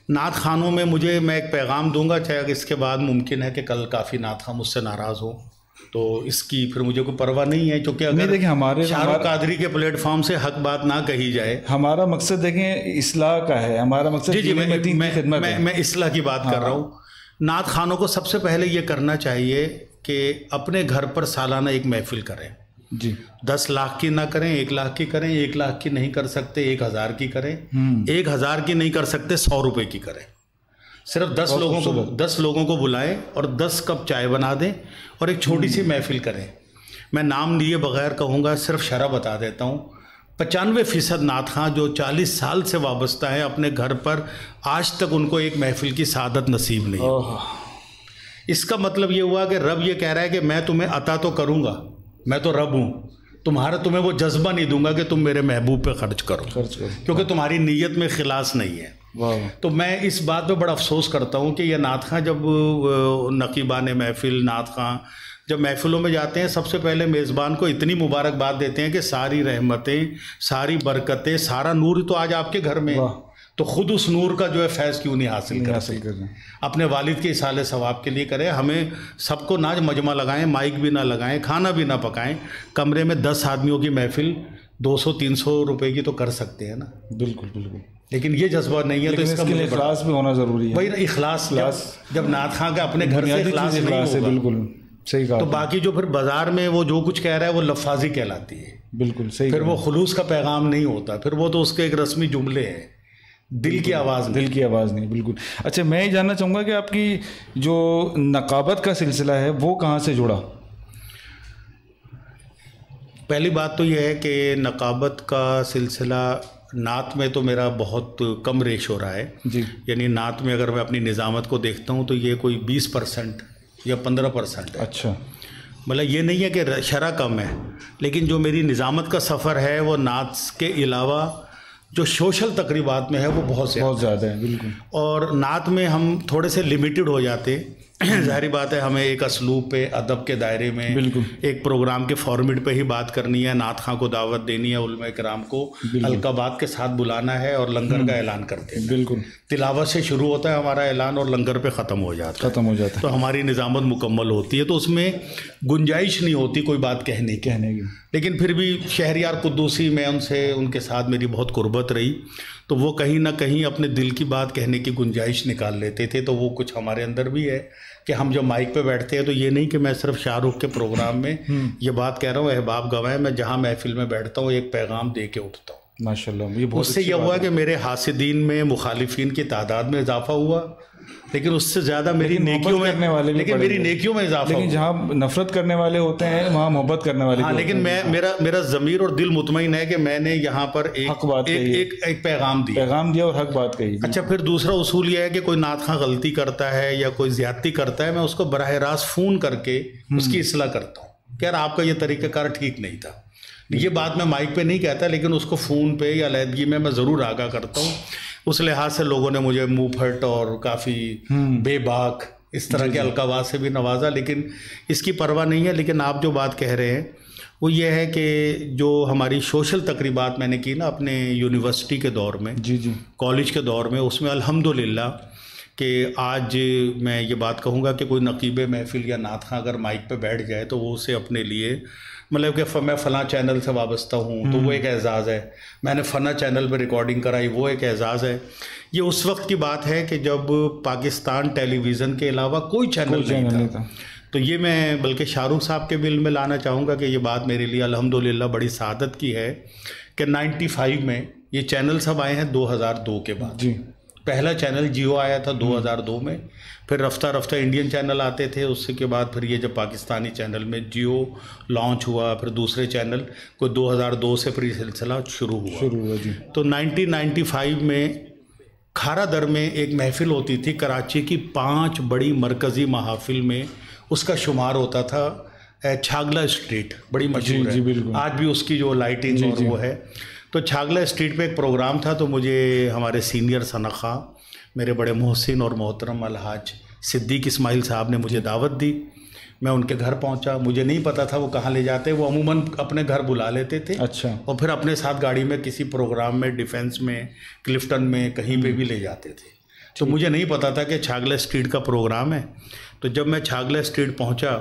نعت خوانوں میں میں ایک پیغام دوں گا, چاہے اس کے بعد ممکن ہے کہ کل کافی نعت خواں مجھ سے ناراض ہوں, تو اس کی پھر مجھے کوئی پرواہ نہیں ہے, کیونکہ اگر ہمارے شاہ رخ قادری کے پلیٹ فارم سے حق بات نہ کہی جائے. ہمارا مقصد دیکھیں اصلاح کا ہے, ہمارا مقصد میں اصلاح کی بات کر رہا ہوں. نعت خوانوں کو سب سے پہلے یہ کرنا چاہیے کہ اپنے گھر پر سالانہ ایک محفل کریں. جی 10 لاکھ کی نہ کریں، 1 لاکھ کی کریں، 1 لاکھ کی نہیں کر سکتے 1000 کی کریں، 1000 کی نہیں کر سکتے 100 روپے کی کریں، صرف 10 لوگوں کو بلائیں اور 10 کپ چائے بنا دیں اور ایک چھوٹی سی محفل کریں. میں نام لیے بغیر کہوں گا، صرف شرح بتا دیتا ہوں. 95% نعت خواں جو 40 سال سے وابستہ ہیں اپنے گھر پر آج تک ان کو ایک محفل کی سعادت نصیب نہیں. اس کا مطلب یہ ہوا کہ رب یہ کہہ رہا ہے کہ میں تمہیں عطا تو کروں گا، میں تو رب ہوں، تمہیں وہ جذبہ نہیں دوں گا کہ تم میرے محبوب پہ خرچ کرو کیونکہ تمہاری نیت میں خلاص نہیں ہے. تو میں اس بات پہ بڑا افسوس کرتا ہوں کہ یہ نعت خواں جب نقیبان محفل نعت خواں جب محفلوں میں جاتے ہیں سب سے پہلے میزبان کو اتنی مبارکباد دیتے ہیں کہ ساری رحمتیں، ساری برکتیں، سارا نور تو آج آپ کے گھر میں، تو خود اس نور کا جو ہے فیض کیوں نہیں حاصل کرتے؟ اپنے والد کے ایصال ثواب کے لیے کریں. ہمیں سب کو نہ مجمع لگائیں، مائک بھی نہ لگائیں، کھانا بھی نہ پکائیں، کمرے میں 10 آدمیوں کی محفل 200-300 روپے کی تو کر سکتے ہیں نا. بالکل بالکل. لیکن یہ جذبہ نہیں ہے تو اس کا اخلاص بھی ہونا ضروری ہے. وہی نا، اخلاص جب نعت خواں کا اپنے گھر سے اخلاص نہیں ہوگا، بالکل صحیح کہا. تو باقی جو پھر بازار میں وہ جو کچھ کہہ رہا ہے وہ لفاظی کہلاتی ہے. بالکل صحیح. پھر وہ خلوص کا پیغام نہیں ہوتا، پھر وہ تو اس کے ایک رسمی جملے ہیں، دل کی آواز نہیں. بالکل. اچھا میں یہ جاننا چاہوں گا کہ آپ کی جو نقابت کا سلسلہ ہے وہ کہاں سے جڑا؟ پہلی بات تو یہ ہے کہ نقابت کا سلسلہ نعت میں تو میرا بہت کم ریش ہو رہا ہے جی. یعنی نعت میں اگر میں اپنی نظامت کو دیکھتا ہوں تو یہ کوئی 20% یا 15% ہے. اچھا. مطلب یہ نہیں ہے کہ شرح کم ہے، لیکن جو میری نظامت کا سفر ہے وہ نعت کے علاوہ جو سوشل تقریبات میں ہے وہ بہت زیادہ ہے. بالکل. اور نعت میں ہم تھوڑے سے لمیٹڈ ہو جاتے. ظاہری بات ہے ہمیں ایک اسلوب پہ، ادب کے دائرے میں، ایک پروگرام کے فارمیٹ پہ ہی بات کرنی ہے، نعت خواں کو دعوت دینی ہے، علماء کرام کو القابات کے ساتھ بلانا ہے اور لنگر کا اعلان کرتے ہیں. بالکل. تلاوت سے شروع ہوتا ہے ہمارا اعلان اور لنگر پہ ختم ہو جاتا ہے. تو ہماری نظامت مکمل ہوتی ہے، تو اس میں گنجائش نہیں ہوتی کوئی بات کہنے کی. لیکن پھر بھی شہریار قدوسی میں ان کے ساتھ میری بہت قربت رہی، تو وہ کہیں نہ کہیں اپنے دل کی بات کہنے کی گنجائش نکال لیتے تھے. تو وہ کچھ ہمارے اندر بھی ہے کہ ہم جب مائک پہ بیٹھتے ہیں تو یہ نہیں کہ میں صرف شاہ رخ کے پروگرام میں یہ بات کہہ رہا ہوں، احباب گواہ، میں جہاں محفل میں بیٹھتا ہوں ایک پیغام دے کے اٹھتا ہوں. ماشاءاللہ. اس سے یہ ہوا کہ میرے حاسدین میں، مخالفین کی تعداد میں اضافہ ہوا، لیکن اس سے زیادہ میری نیکیوں میں اضافہ. لیکن جہاں نفرت کرنے والے ہوتے ہیں وہاں محبت کرنے والے. ہاں، لیکن میرا ضمیر اور دل مطمئن ہے کہ میں نے یہاں پر ایک پیغام دیا اور حق بات کہی. اچھا، پھر دوسرا اصول یہ ہے کہ کوئی نعت خواں غلطی کرتا ہے یا کوئی زیادتی کرتا ہے، میں اس کو براہ راست فون کر کے اس کی اصلاح کرتا ہوں کہ یار آپ کا یہ طریقہ کار ٹھیک نہیں تھا. یہ بات میں مائک پہ نہیں کہتا، لیکن اس کو فون پہ یا علیحدگی میں ضرور آگاہ کرتا ہوں. اس لحاظ سے لوگوں نے مجھے منہ پھٹ اور کافی بے باک اس طرح کے القابات سے بھی نوازا، لیکن اس کی پرواہ نہیں ہے. لیکن آپ جو بات کہہ رہے ہیں وہ یہ ہے کہ جو ہماری سوشل تقریبات میں نے کی نا اپنے یونیورسٹی کے دور میں، کالج کے دور میں، اس میں الحمدللہ کہ آج میں یہ بات کہوں گا کہ کوئی نقیب محفل یا نعت خواں اگر مائک پہ بیٹھ جائے تو وہ اسے اپنے لیے مطلب کہ میں فلاں چینل سے وابستہ ہوں تو وہ ایک اعزاز ہے، میں نے فلاں چینل پہ ریکارڈنگ کرائی وہ ایک اعزاز ہے. یہ اس وقت کی بات ہے کہ جب پاکستان ٹیلی ویژن کے علاوہ کوئی چینل نہیں تھا. تو یہ میں بلکہ شاہ رخ صاحب کے بل میں لانا چاہوں گا کہ یہ بات میرے لیے الحمدللہ بڑی سعادت کی ہے کہ 95 میں یہ چینل سب آئے ہیں 2002 کے بعد. پہلا چینل جیو آیا تھا 2002 میں، پھر رفتہ رفتہ انڈین چینل آتے تھے، اس کے بعد پھر یہ جب پاکستانی چینل میں جیو لانچ ہوا، پھر دوسرے چینل کوئی 2002 سے پھر یہ سلسلہ شروع ہوا. تو 1995 میں کھارا در میں ایک محفل ہوتی تھی کراچی کی 5 بڑی مرکزی محافل میں، اس کا شمار ہوتا تھا چھاگلا اسٹریٹ، بڑی مشہور ہے آج بھی اس کی جو لائٹنگ اور وہ ہے. تو چھاگلا اسٹریٹ پہ ایک پروگرام تھا، تو مجھے ہمارے سینئر ثناء میرے بڑے محسن اور محترم الحاج صدیق اسماعیل صاحب نے مجھے دعوت دی. میں ان کے گھر پہنچا، مجھے نہیں پتا تھا وہ کہاں لے جاتے، وہ عموماً اپنے گھر بلا لیتے تھے. اچھا. اور پھر اپنے ساتھ گاڑی میں کسی پروگرام میں، ڈیفینس میں، کلفٹن میں، کہیں پہ بھی لے جاتے تھے. تو مجھے نہیں پتا تھا کہ چھاگلا اسٹریٹ کا پروگرام ہے. تو جب میں چھاگلا اسٹریٹ پہنچا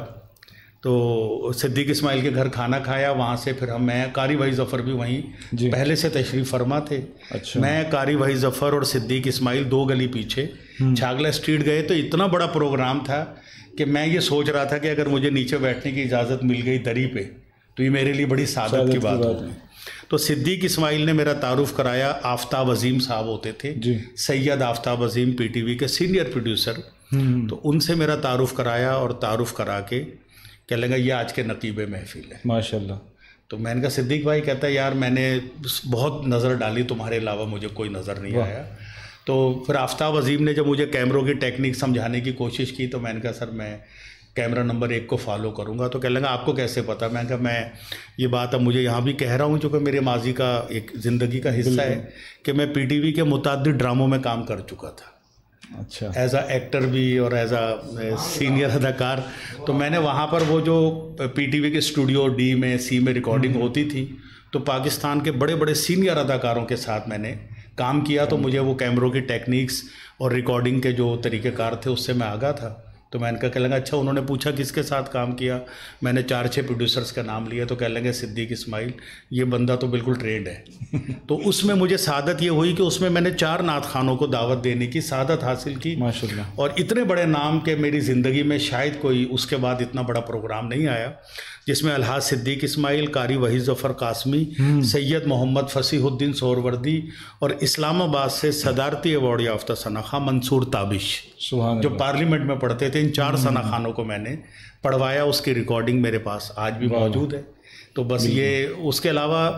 تو صدیق اسماعیل کے گھر کھانا کھایا، وہاں سے پھر میں قاری وحید ظفر بھی وہیں پہلے سے تشریف فرما تھے. میں قاری وحید ظفر اور صدیق اسماعیل 2 گلی پیچھے چھاگلا اسٹریٹ گئے. تو اتنا بڑا پروگرام تھا کہ میں یہ سوچ رہا تھا کہ اگر مجھے نیچے بیٹھنے کی اجازت مل گئی دری پہ تو یہ میرے لیے بڑی سعادت کی بات ہوگی. تو صدیق اسماعیل نے میرا تعارف کرایا. آفتاب عظیم صاحب ہوتے تھے جی. سید آفتاب عظیم پی ٹی وی کے سینئر پروڈیوسر. تو ان سے میرا تعارف کرایا اور تعارف کرا کے کہنے لگا یہ آج کے نقیب محفل ہے. ماشاء اللہ. تو میں نے کہا صدیق بھائی. کہتا ہے یار میں نے بہت نظر ڈالی, تمہارے علاوہ مجھے کوئی نظر نہیں آیا. تو پھر آفتاب عظیم نے جب مجھے کیمروں کی ٹیکنیک سمجھانے کی کوشش کی تو میں نے کہا سر میں کیمرہ نمبر 1 کو فالو کروں گا. تو کہنے لگا آپ کو کیسے پتہ؟ میں نے کہا میں یہ بات اب مجھے یہاں بھی کہہ رہا ہوں چونکہ میرے ماضی کا ایک زندگی کا حصہ ہے کہ میں پی ٹی وی کے متعدد ڈراموں میں کام کر چکا تھا. اچھا. ایز اے ایکٹر بھی اور ایز اے سینئر اداکار. تو میں نے وہاں پر وہ جو پی ٹی وی کے اسٹوڈیو ڈی میں سی میں ریکارڈنگ ہوتی تھی تو پاکستان کے بڑے بڑے سینئر اداکاروں کے ساتھ میں نے کام کیا. تو مجھے وہ کیمروں کی ٹیکنیکس اور ریکارڈنگ کے جو طریقہ کار تھے اس سے میں آگاہ تھا. تو میں نے کہا لگا اچھا انہوں نے پوچھا کس کے ساتھ کام کیا. میں نے 4-6 پروڈیوسرز کا نام لیا تو کہنے لگے صدیق اسماعیل یہ بندہ تو بالکل ٹرینڈ ہے. تو اس میں مجھے سعادت یہ ہوئی کہ اس میں نے 4 نعت خوانوں کو دعوت دینے کی سعادت حاصل کی. ماشاءاللہ. اور اتنے بڑے نام کہ میری زندگی میں شاید کوئی اس کے بعد اتنا بڑا پروگرام نہیں آیا جس میں الحاج صدیق اسماعیل, قاری وحید ظفر قاسمی, سید محمد فصیح الدین سہروردی اور اسلام آباد سے صدارتی ایوارڈ یافتہ ثنا خواں منصور تابش جو پارلیمنٹ میں پڑھتے تھے. ان 4 ثنا خانوں کو میں نے پڑھوایا. اس کی ریکارڈنگ میرے پاس آج بھی موجود ہے. تو بس یہ اس کے علاوہ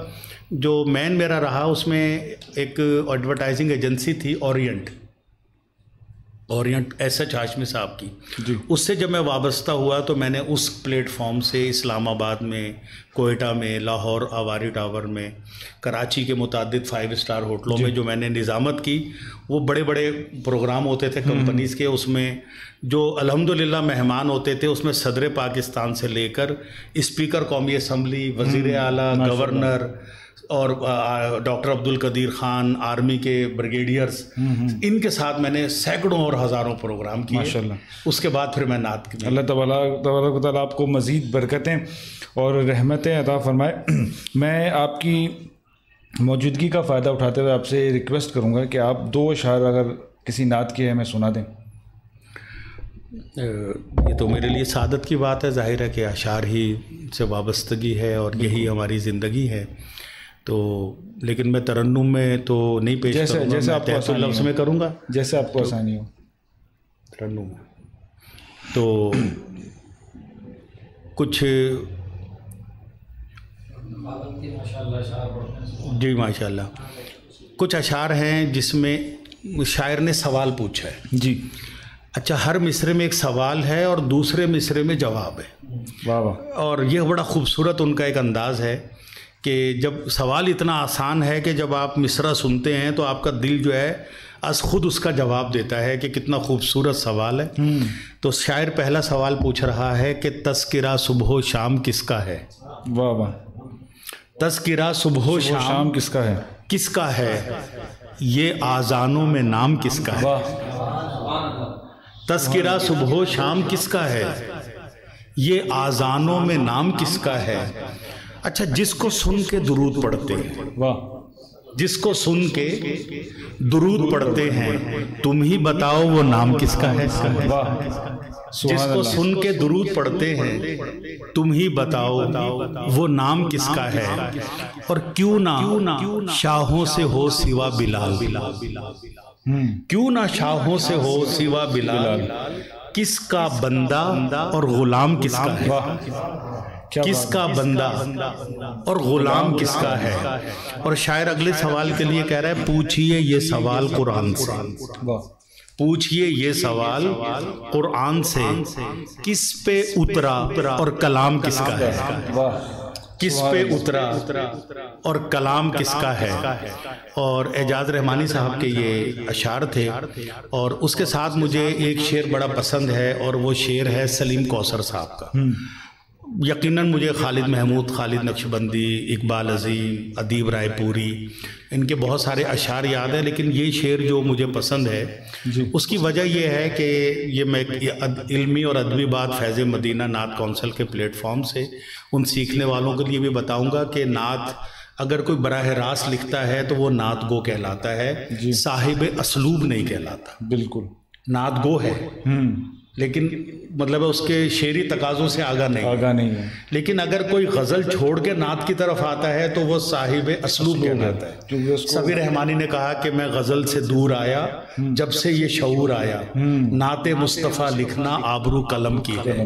جو مین میرا رہا اس میں ایک ایڈورٹائزنگ ایجنسی تھی اورینٹ ایس ایچ ہاشمی صاحب کی. اس سے جب میں وابستہ ہوا تو میں نے اس پلیٹ فارم سے اسلام آباد میں, کوئٹہ میں, لاہور آواری ٹاور میں, کراچی کے متعدد 5 اسٹار ہوٹلوں میں جو میں نے نظامت کی, وہ بڑے بڑے پروگرام ہوتے تھے کمپنیز کے. اس میں جو الحمدللہ مہمان ہوتے تھے اس میں صدر پاکستان سے لے کر اسپیکر قومی اسمبلی, وزیر اعلیٰ, گورنر اور ڈاکٹر عبدالقدیر خان, آرمی کے بریگیڈیئرز, ان کے ساتھ میں نے سینکڑوں اور ہزاروں پروگرام کیے. ماشاءاللہ. اس کے بعد پھر میں نعت کی. اللہ تبارک و تعالیٰ آپ کو مزید برکتیں اور رحمتیں عطا فرمائے. میں آپ کی موجودگی کا فائدہ اٹھاتے ہوئے آپ سے ریکویسٹ کروں گا کہ آپ 2 اشعار اگر کسی نعت کے ہمیں سنا دیں. یہ تو میرے لیے سعادت کی بات ہے. ظاہر ہے کہ اشعار ہی سے وابستگی ہے اور یہی ہماری زندگی ہے. تو لیکن میں ترنم میں تو نہیں پیش کروں گا, جیسے آپ کو لفظ میں کروں گا جیسے آپ کو آسانی ہو. ترنم میں تو کچھ جی ماشاء اللہ کچھ اشعار ہیں جس میں شاعر نے سوال پوچھا ہے. جی. اچھا, ہر مصرے میں ایک سوال ہے اور دوسرے مصرے میں جواب ہے. واہ واہ. اور یہ بڑا خوبصورت ان کا ایک انداز ہے کہ جب سوال اتنا آسان ہے کہ جب آپ مصرع سنتے ہیں تو آپ کا دل جو ہے از خود اس کا جواب دیتا ہے کہ کتنا خوبصورت سوال ہے. تو شاعر پہلا سوال پوچھ رہا ہے کہ تذکرہ صبح و شام کس کا ہے. واہ واہ. تذکرہ صبح و شام کس کا ہے, کس کا ہے, یہ آذانوں میں نام کس کا ہے. تذکرہ صبح و شام کس کا ہے, یہ آذانوں میں نام کس کا ہے. اچھا, جس کو سن کے درود پڑھتے ہیں, واہ, جس کو سن کے درود پڑھتے ہیں, تم ہی بتاؤ وہ نام کس کا ہے. واہ, جس کو سن کے درود پڑھتے ہیں, تم ہی بتاؤ وہ نام کس کا ہے. اور کیوں نہ شاہوں سے ہو سوا بلال, کیوں نہ شاہوں سے ہو سوا بلال, کس کا بندہ اور غلام کس کا ہے. کس کا بندہ اور غلام کس کا ہے. اور شاعر اگلے سوال کے لیے کہہ رہا ہے پوچھئے یہ سوال قرآن سے, پوچھئے یہ سوال قرآن سے, کس پہ اترا اور کلام کس کا ہے. کس پہ اترا اور کلام کس کا ہے. اور اعجاز رحمانی صاحب کے یہ اشعار تھے. اور اس کے ساتھ مجھے ایک شعر بڑا پسند ہے اور وہ شعر ہے سلیم کوثر صاحب کا. یقیناً مجھے خالد محمود, خالد نقشبندی, اقبال عظیم, ادیب رائے پوری, ان کے بہت سارے اشعار یاد ہیں, لیکن یہ شعر جو مجھے پسند ہے اس کی وجہ یہ ہے کہ یہ میں علمی اور ادبی بات فیض مدینہ نعت کونسل کے پلیٹ فارم سے ان سیکھنے والوں کے لیے بھی بتاؤں گا کہ نعت اگر کوئی براہ راست لکھتا ہے تو وہ نعت گو کہلاتا ہے, صاحب اسلوب نہیں کہلاتا. بالکل, نعت گو ہے لیکن مطلب ہے اس کے شعری تقاضوں سے آگاہ نہیں ہے، لیکن اگر کوئی غزل چھوڑ کے نعت کی طرف آتا ہے تو وہ صاحب اسلوب کہلاتا ہے۔ سبی رحمانی نے کہا کہ میں غزل سے دور آیا جب سے یہ شعور آیا، نعت مصطفیٰ لکھنا آبرو قلم کی ہے۔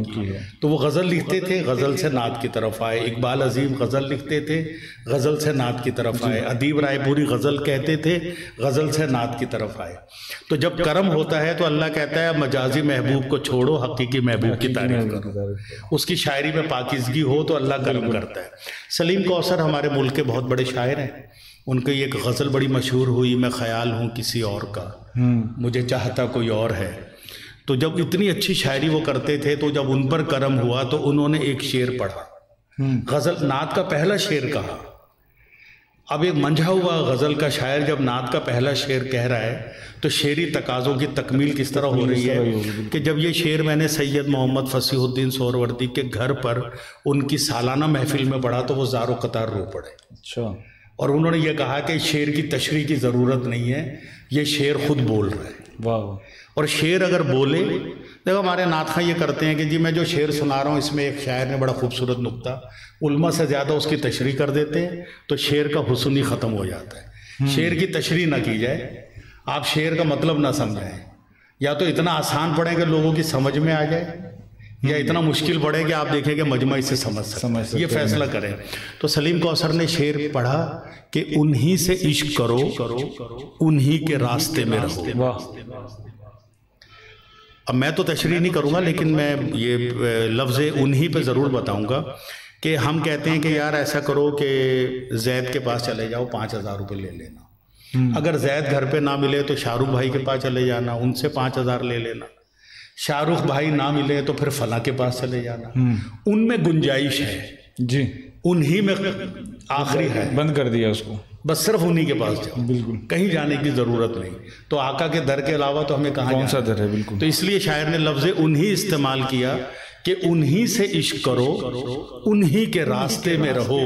تو وہ غزل لکھتے تھے، غزل سے نعت کی طرف آئے۔ اقبال عظیم غزل لکھتے تھے، غزل سے نعت کی طرف آئے۔ ادیب رائے پوری غزل کہتے تھے، غزل سے نعت کی طرف آئے۔ تو جب کرم ہوتا ہے تو اللہ کہتا ہے مجازی محبوب کو چھوڑو، حقیقی محبوب کی تعریف کرو۔ اس کی شاعری میں پاکیزگی ہو تو اللہ کرم کرتا ہے۔ سلیم کوثر ہمارے ملک کے بہت بڑے شاعر ہیں، ان کی ایک غزل بڑی مشہور ہوئی، میں خیال ہوں کسی اور کا، مجھے چاہتا کوئی اور ہے۔ تو جب اتنی اچھی شاعری وہ کرتے تھے تو جب ان پر کرم ہوا تو انہوں نے ایک شعر پڑھا، غزل نعت کا پہلا شعر کہا۔ اب ایک منجھا ہوا غزل کا شاعر جب نعت کا پہلا شعر کہہ رہا ہے تو شعری تقاضوں کی تکمیل کس طرح ہو رہی ہے کہ جب یہ شعر میں نے سید محمد فصیح الدین سہروردی کے گھر پر ان کی سالانہ محفل میں پڑھا تو وہ زار و قطار رو پڑے۔ اچھا۔ اور انہوں نے یہ کہا کہ شعر کی تشریح کی ضرورت نہیں ہے، یہ شعر خود بول رہا ہے۔ واہ۔ اور شعر اگر بولے، دیکھو ہمارے نعت خواں یہ کرتے ہیں کہ جی میں جو شعر سنا رہا ہوں اس میں ایک شاعر نے بڑا خوبصورت نکتہ، علماء سے زیادہ اس کی تشریح کر دیتے ہیں تو شعر کا حسن ہی ختم ہو جاتا ہے۔ شعر کی تشریح نہ کی جائے، آپ شعر کا مطلب نہ سمجھائیں، یا تو اتنا آسان پڑھیں کہ لوگوں کی سمجھ میں آ جائے، یا اتنا مشکل پڑھے کہ آپ دیکھیں کہ مجمع اسے سمجھ سکتے، یہ فیصلہ کریں۔ تو سلیم کوثر نے شعر پڑھا کہ انہی سے عشق کرو، انہی کے راستے میں رہو۔ اب میں تو تشریح نہیں کروں گا لیکن میں یہ لفظ انہی پہ ضرور بتاؤں گا کہ ہم کہتے ہیں کہ یار ایسا کرو کہ زید کے پاس چلے جاؤ، 5,000 روپے لے لینا۔ اگر زید گھر پہ نہ ملے تو شاہ رخ بھائی کے پاس چلے جانا، ان سے 5,000 لے لینا۔ شاہ رخ بھائی نہ ملے تو پھر فلاں کے پاس چلے جانا۔ ان میں گنجائش ہے جی، انہی میں آخری ہے، بند کر دیا اس کو، بس صرف انہی کے پاس جاؤ، بالکل کہیں جانے کی ضرورت نہیں۔ تو آقا کے در کے علاوہ تو ہمیں کہاں کون سا در ہے؟ بالکل۔ تو اس لیے شاعر نے لفظ انہی استعمال کیا کہ انہی سے عشق کرو، انہی کے راستے میں رہو،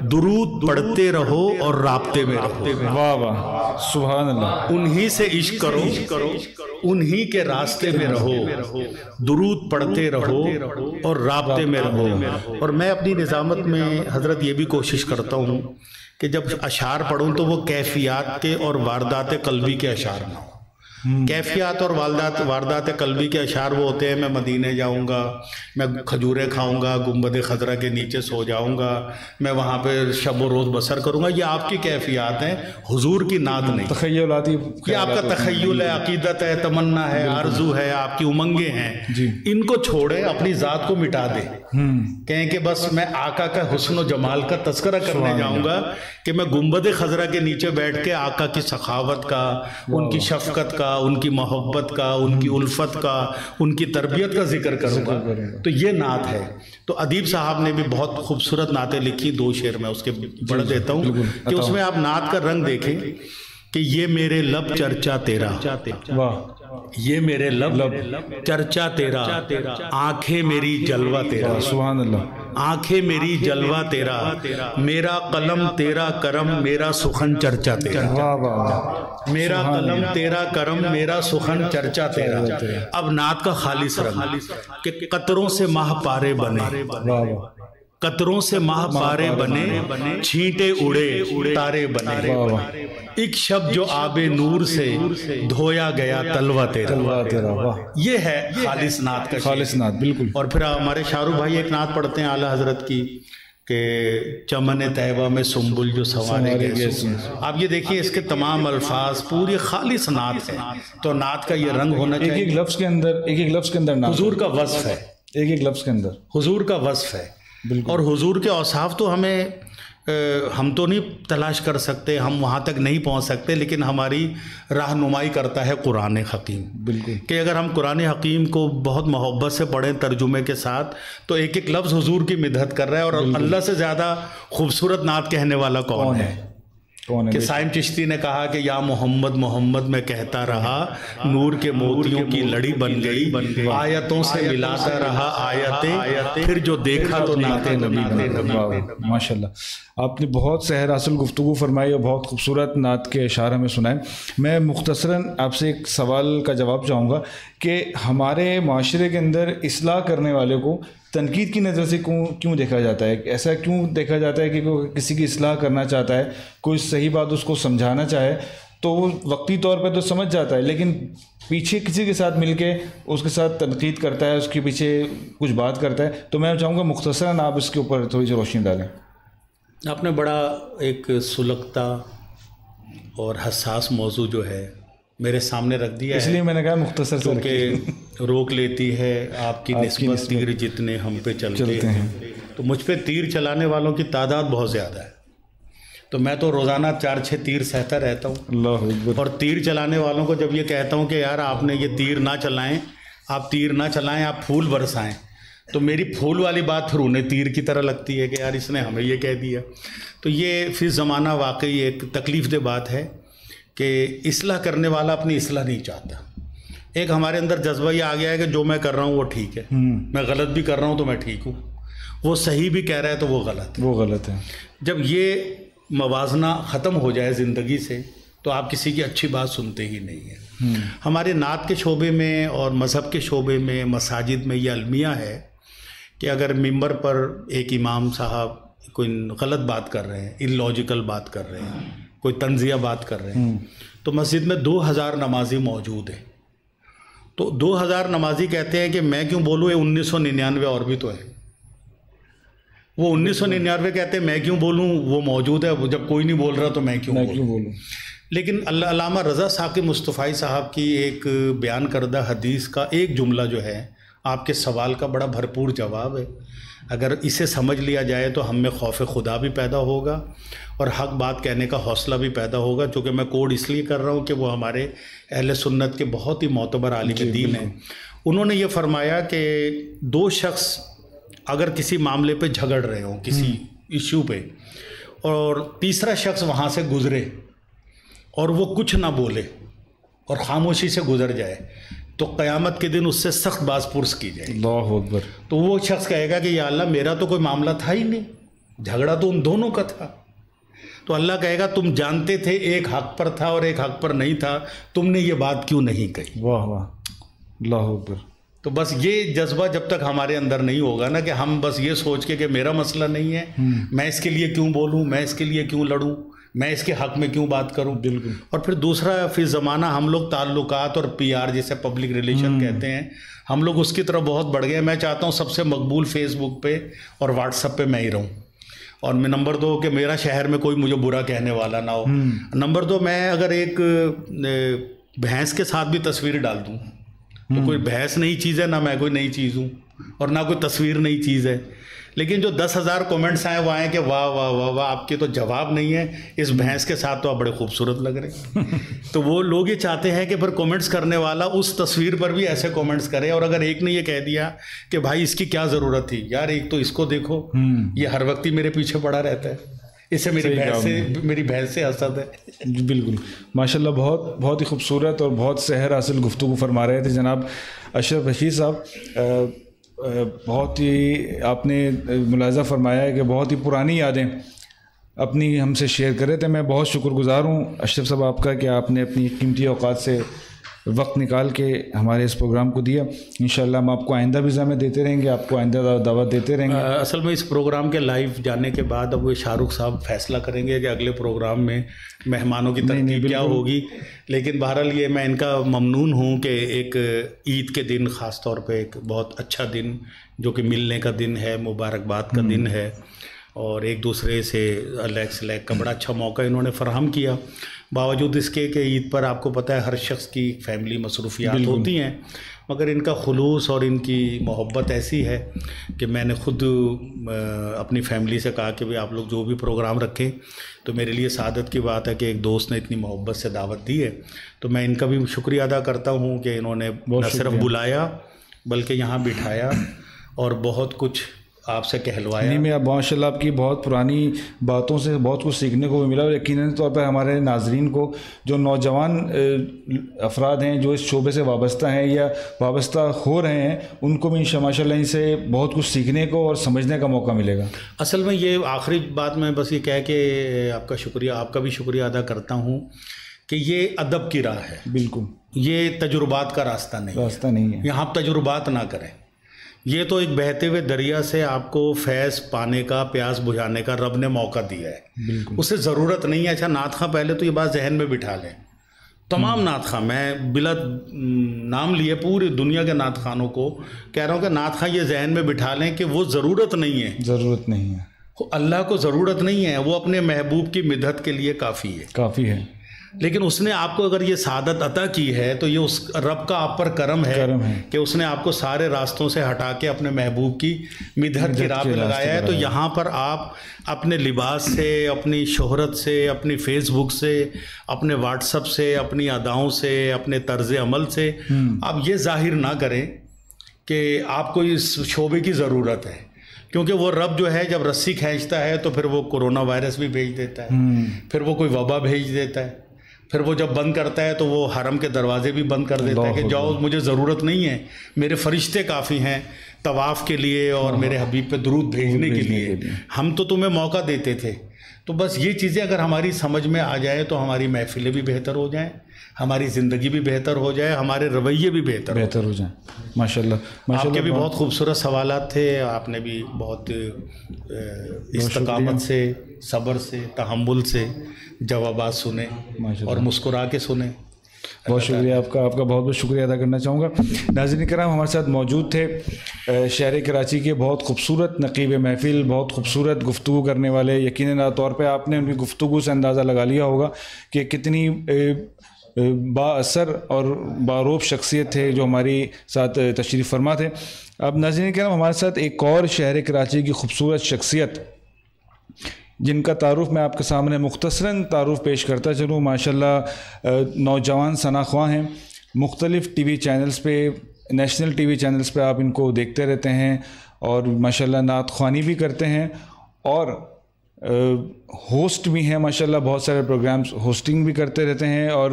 درود پڑھتے رہو اور رابطے میں رہو۔ واہ واہ، سبحان اللہ۔ انہی سے عشق کرو، انہی کے راستے میں رہو، درود پڑھتے رہو اور رابطے میں رہو۔ اور میں اپنی نظامت میں حضرت یہ بھی کوشش کرتا ہوں کہ جب اشعار پڑھوں تو وہ کیفیات کے اور واردات قلبی کے اشعار نہ ہوں۔ کیفیات اور واردات قلبی کے اشعار وہ ہوتے ہیں، میں مدینے جاؤں گا، میں کھجوریں کھاؤں گا، گنبد خضرا کے نیچے سو جاؤں گا، میں وہاں پہ شب و روز بسر کروں گا، یہ آپ کی کیفیات ہیں، حضور کی نعت نہیں۔ تخیلاتی، یہ آپ کا تخیل ہے، عقیدت ہے، تمنا ہے، آرزو ہے، آپ کی امنگیں ہیں، ان کو چھوڑے، اپنی ذات کو مٹا دے، کہیں کہ بس میں آقا کا حسن و جمال کا تذکرہ کرنے جاؤں گا کہ میں گنبد خضرا کے نیچے بیٹھ کے آقا کی سخاوت کا، ان کی شفقت کا، ان کی محبت کا، ان کی الفت کا، ان کی تربیت کا ذکر کروں گا۔ تو یہ نعت ہے۔ تو ادیب صاحب نے بھی بہت خوبصورت نعتیں لکھی، 2 شعر میں اس کے پڑھ دیتا ہوں کہ اس میں آپ نعت کا رنگ دیکھیں کہ یہ میرے لب چرچا تیرا، یہ میرے لب چرچا تیرا، آنکھیں میری جلوہ تیرا، سبحان اللہ، آنکھیں میری جلوہ تیرا، میرا قلم تیرا کرم، میرا سخن چرچا تیرا، میرا قلم تیرا کرم، میرا سخن چرچا تیرا۔ اب نعت کا خالص رنگ کہ قطروں سے ماہ پارے بنے، قطروں سے ماہ پارے بنے، چھینٹے اڑے تارے بنے، ایک شب جو آب نور سے دھویا گیا تلوہ تیرا۔ یہ ہے خالص نعت کا، خالص نعت، بالکل۔ اور پھر ہمارے شاہ رخ بھائی ایک نعت پڑھتے ہیں اعلیٰ حضرت کی کہ چمن طیبہ میں سنبل جو سنوارے گئے۔ آپ یہ دیکھیے اس کے تمام الفاظ پوری خالص نعت ہے۔ تو نعت کا یہ رنگ ہونا چاہیے، ایک ایک لفظ کے اندر حضور کا وصف ہے، ایک ایک لفظ کے اندر حضور کا وصف ہے۔ اور حضور کے اوصاف تو ہم تو نہیں تلاش کر سکتے، ہم وہاں تک نہیں پہنچ سکتے، لیکن ہماری رہنمائی کرتا ہے قرآن حکیم۔ بالکل، کہ اگر ہم قرآن حکیم کو بہت محبت سے پڑھیں ترجمے کے ساتھ تو ایک ایک لفظ حضور کی مدحت کر رہا ہے۔ اور اللہ سے زیادہ خوبصورت نعت کہنے والا کون ہے؟ کہ سائم چشتی نے کہا کہ یا محمد محمد میں کہتا رہا، نور کے موتیوں کی لڑی بن گئی، آیتوں سے ملاتا رہا آیتیں، پھر جو دیکھا تو نعت نبی بن گئی۔ ماشاء اللہ، آپ نے بہت سحر حاصل گفتگو فرمائی اور بہت خوبصورت نعت کے اشعار ہمیں سنائے۔ میں مختصراً آپ سے ایک سوال کا جواب چاہوں گا کہ ہمارے معاشرے کے اندر اصلاح کرنے والے کو تنقید کی نظر سے کیوں دیکھا جاتا ہے؟ ایسا کیوں دیکھا جاتا ہے کہ کوئی کسی کی اصلاح کرنا چاہتا ہے، کوئی صحیح بات اس کو سمجھانا چاہے تو وہ وقتی طور پہ تو سمجھ جاتا ہے، لیکن پیچھے کسی کے ساتھ مل کے اس کے ساتھ تنقید کرتا ہے، اس کے پیچھے کچھ بات کرتا ہے؟ تو میں چاہوں گا مختصراً آپ اس کے اوپر تھوڑی سی روشنی ڈالیں۔ آپ نے بڑا ایک سلگتا اور حساس موضوع جو ہے میرے سامنے رکھ دیا ہے، اس لیے میں نے کہا مختصر سے، کیونکہ روک لیتی ہے آپ کی نسبت تیر جتنے ہم پہ چلتے ہیں، تو مجھ پہ تیر چلانے والوں کی تعداد بہت زیادہ ہے، تو میں تو روزانہ 4-6 تیر سہتا رہتا ہوں۔ اللہ اکبر۔ اور تیر چلانے والوں کو جب یہ کہتا ہوں کہ یار آپ نے یہ تیر نہ چلائیں، آپ تیر نہ چلائیں، آپ پھول برسائیں، تو میری پھول والی بات پھر انہیں تیر کی طرح لگتی ہے کہ یار اس نے ہمیں یہ کہہ دیا۔ تو یہ فی زمانہ واقعی ایک تکلیف دہ بات ہے کہ اصلاح کرنے والا اپنی اصلاح نہیں چاہتا۔ ایک ہمارے اندر جذبہ یہ آ گیا ہے کہ جو میں کر رہا ہوں وہ ٹھیک ہے، میں غلط بھی کر رہا ہوں تو میں ٹھیک ہوں، وہ صحیح بھی کہہ رہا ہے تو وہ غلط ہے۔ جب یہ موازنہ ختم ہو جائے زندگی سے تو آپ کسی کی اچھی بات سنتے ہی نہیں ہیں۔ ہمارے نعت کے شعبے میں اور مذہب کے شعبے میں مساجد میں یہ المیہ ہے کہ اگر ممبر پر ایک امام صاحب کوئی غلط بات کر رہے ہیں، اللاجیکل بات کر رہے ہیں، کوئی تنزیہ بات کر رہے ہیں، تو مسجد میں 2000 نمازی موجود ہیں، تو 2000 نمازی کہتے ہیں کہ میں کیوں بولوں، یہ 1999 اور بھی تو ہے، وہ 1999 کہتے ہیں میں کیوں بولوں، وہ موجود ہے، جب کوئی نہیں بول رہا تو میں کیوں بولوں۔ لیکن علامہ رضا ثاقب مصطفائی صاحب کی ایک بیان کردہ حدیث کا ایک جملہ جو ہے آپ کے سوال کا بڑا بھرپور جواب ہے، اگر اسے سمجھ لیا جائے تو ہم میں خوف خدا بھی پیدا ہوگا اور حق بات کہنے کا حوصلہ بھی پیدا ہوگا، چونکہ میں کوڈ اس لیے کر رہا ہوں کہ وہ ہمارے اہل سنت کے بہت ہی معتبر عالم دین ہیں۔ انہوں نے یہ فرمایا کہ 2 شخص اگر کسی معاملے پہ جھگڑ رہے ہوں، کسی ایشو پہ، اور تیسرا شخص وہاں سے گزرے اور وہ کچھ نہ بولے اور خاموشی سے گزر جائے، تو قیامت کے دن اس سے سخت باز پرس کی جائے گی۔ اللہ اکبر۔ تو وہ شخص کہے گا کہ یا اللہ میرا تو کوئی معاملہ تھا ہی نہیں، جھگڑا تو ان دونوں کا تھا۔ تو اللہ کہے گا تم جانتے تھے ایک حق پر تھا اور ایک حق پر نہیں تھا، تم نے یہ بات کیوں نہیں کہی؟ واہ واہ، اللہ اکبر۔ تو بس یہ جذبہ جب تک ہمارے اندر نہیں ہوگا نا کہ ہم بس یہ سوچ کے کہ میرا مسئلہ نہیں ہے، میں اس کے لیے کیوں بولوں، میں اس کے لیے کیوں لڑوں، میں اس کے حق میں کیوں بات کروں۔ بالکل۔ اور پھر دوسرا فی زمانہ ہم لوگ تعلقات اور PR جیسے پبلک ریلیشن کہتے ہیں، ہم لوگ اس کی طرف بہت بڑھ گئے۔ میں چاہتا ہوں سب سے مقبول فیس بک پہ اور واٹس ایپ پہ میں ہی رہوں، اور میں نمبر 2 کہ میرا شہر میں کوئی مجھے برا کہنے والا نہ ہو۔ نمبر 2 میں اگر ایک بھینس کے ساتھ بھی تصویر ڈال دوں تو کوئی بحث نئی چیز ہے، نہ میں کوئی نئی چیز ہوں اور نہ کوئی تصویر نئی چیز ہے، لیکن جو 10,000 کومنٹس آئے وہ آئیں کہ واہ واہ واہ واہ آپ کے تو جواب نہیں ہے، اس بھینس کے ساتھ تو آپ بڑے خوبصورت لگ رہے ہیں۔ تو وہ لوگ یہ چاہتے ہیں کہ پھر کومنٹس کرنے والا اس تصویر پر بھی ایسے کومنٹس کرے، اور اگر ایک نے یہ کہہ دیا کہ بھائی اس کی کیا ضرورت تھی، یار ایک تو اس کو دیکھو، یہ ہر وقت ہی میرے پیچھے پڑا رہتا ہے، اس سے میری بحث سے حسد ہے۔ بالکل، ماشاء اللہ، بہت ہی خوبصورت اور بہت سحر حاصل گفتگو فرما رہے تھے جناب اشرف رشید صاحب۔ بہت ہی آپ نے ملاحظہ فرمایا ہے کہ بہت ہی پرانی یادیں اپنی ہم سے شیئر کر رہے تھے۔ میں بہت شکر گزار ہوں اشرف صاحب آپ کا کہ آپ نے اپنی قیمتی اوقات سے وقت نکال کے ہمارے اس پروگرام کو دیا۔ انشاءاللہ ہم آپ کو آئندہ بھی زحمت دیتے رہیں گے، آپ کو آئندہ دعوت دیتے رہیں گے۔ اصل میں اس پروگرام کے لائیو جانے کے بعد اب وہ شاہ رخ صاحب فیصلہ کریں گے کہ اگلے پروگرام میں مہمانوں کی ترتیب کیا ہوگی، لیکن بہرحال یہ میں ان کا ممنون ہوں کہ ایک عید کے دن خاص طور پہ ایک بہت اچھا دن جو کہ ملنے کا دن ہے، مبارکباد کا دن ہے، اور ایک دوسرے سے لیگ سے لیگ کا بڑا اچھا موقع انہوں نے فراہم کیا، باوجود اس کے کہ عید پر آپ کو پتہ ہے ہر شخص کی فیملی مصروفیات ہوتی ہیں، مگر ان کا خلوص اور ان کی محبت ایسی ہے کہ میں نے خود اپنی فیملی سے کہا کہ آپ لوگ جو بھی پروگرام رکھیں، تو میرے لیے سعادت کی بات ہے کہ ایک دوست نے اتنی محبت سے دعوت دی ہے، تو میں ان کا بھی شکریہ ادا کرتا ہوں کہ انہوں نے نہ صرف بلایا بلکہ یہاں بٹھایا اور بہت کچھ آپ سے کہلوایا. نہیں، میں ماشاء اللہ آپ کی بہت پرانی باتوں سے بہت کچھ سیکھنے کو بھی ملا، اور یقیناً طور پر ہمارے ناظرین کو جو نوجوان افراد ہیں جو اس شعبے سے وابستہ ہیں یا وابستہ ہو رہے ہیں، ان کو بھی ماشاء اللہ ان سے بہت کچھ سیکھنے کو اور سمجھنے کا موقع ملے گا. اصل میں یہ آخری بات میں بس یہ کہہ کے آپ کا بھی شکریہ ادا کرتا ہوں کہ یہ ادب کی راہ ہے. بالکل، یہ تجربات کا راستہ نہیں ہے. یہاں آپ تجربات نہ کریں. یہ تو ایک بہتے ہوئے دریا سے آپ کو فیض پانے کا، پیاس بجھانے کا رب نے موقع دیا ہے. بالکل، اسے ضرورت نہیں ہے. اچھا نعت خواں پہلے تو یہ بات ذہن میں بٹھا لیں، تمام نعت خواں، میں بلا نام لیے پوری دنیا کے نعت خوانوں کو کہہ رہا ہوں کہ نعت خواں یہ ذہن میں بٹھا لیں کہ وہ ضرورت نہیں ہے. اللہ کو ضرورت نہیں ہے، وہ اپنے محبوب کی مدحت کے لیے کافی ہے. لیکن اس نے آپ کو اگر یہ سعادت عطا کی ہے تو یہ اس رب کا آپ پر کرم ہے کہ اس نے آپ کو سارے راستوں سے ہٹا کے اپنے محبوب کی مدحت کی راہ پہ لگایا ہے. تو یہاں پر آپ اپنے لباس سے، اپنی شہرت سے، اپنی فیس بک سے، اپنے واٹس اپ سے، اپنی اداؤں سے، اپنے طرز عمل سے آپ یہ ظاہر نہ کریں کہ آپ کو اس شعبے کی ضرورت ہے. کیونکہ وہ رب جو ہے جب رسی کھینچتا ہے تو پھر وہ کورونا وائرس بھی بھیج دیتا ہے، پھر وہ کوئی وبا بھیج دیتا ہے، پھر وہ جب بند کرتا ہے تو وہ حرم کے دروازے بھی بند کر دیتا ہے کہ جاؤ، مجھے ضرورت نہیں ہے، میرے فرشتے کافی ہیں طواف کے لیے اور میرے حبیب پہ درود بھیجنے کے لیے. ہم تو تمہیں موقع دیتے تھے. تو بس یہ چیزیں اگر ہماری سمجھ میں آ جائے تو ہماری محفلیں بھی بہتر ہو جائیں، ہماری زندگی بھی بہتر ہو جائے، ہمارے رویے بھی بہتر ہو جائیں. ماشاءاللہ. آپ کے بھی بہت خوبصورت سوالات تھے، آپ نے بھی بہت استقامت سے، صبر سے، تحمل سے جوابات سنے اور مسکرا کے سنے. بہت شکریہ آپ کا بہت بہت شکریہ ادا کرنا چاہوں گا. ناظرین کرام، ہمارے ساتھ موجود تھے شہر کراچی کے بہت خوبصورت نقیب محفل، بہت خوبصورت گفتگو کرنے والے. یقیناً طور پہ آپ نے ان کی گفتگو سے اندازہ لگا لیا ہوگا کہ کتنی با اثر اور باروب شخصیت ہے جو ہماری ساتھ تشریف فرما تھے. اب ناظرین کرام، ہمارے ساتھ ایک اور شہر کراچی کی خوبصورت شخصیت جن کا تعارف میں آپ کے سامنے مختصراً تعارف پیش کرتا چلوں. ماشاءاللہ نوجوان ثنا خواں ہیں، مختلف ٹی وی چینلز پہ، نیشنل ٹی وی چینلز پہ آپ ان کو دیکھتے رہتے ہیں، اور ماشاءاللہ نعت خوانی بھی کرتے ہیں اور ہوسٹ بھی ہیں. ماشاءاللہ بہت سارے پروگرامز ہوسٹنگ بھی کرتے رہتے ہیں، اور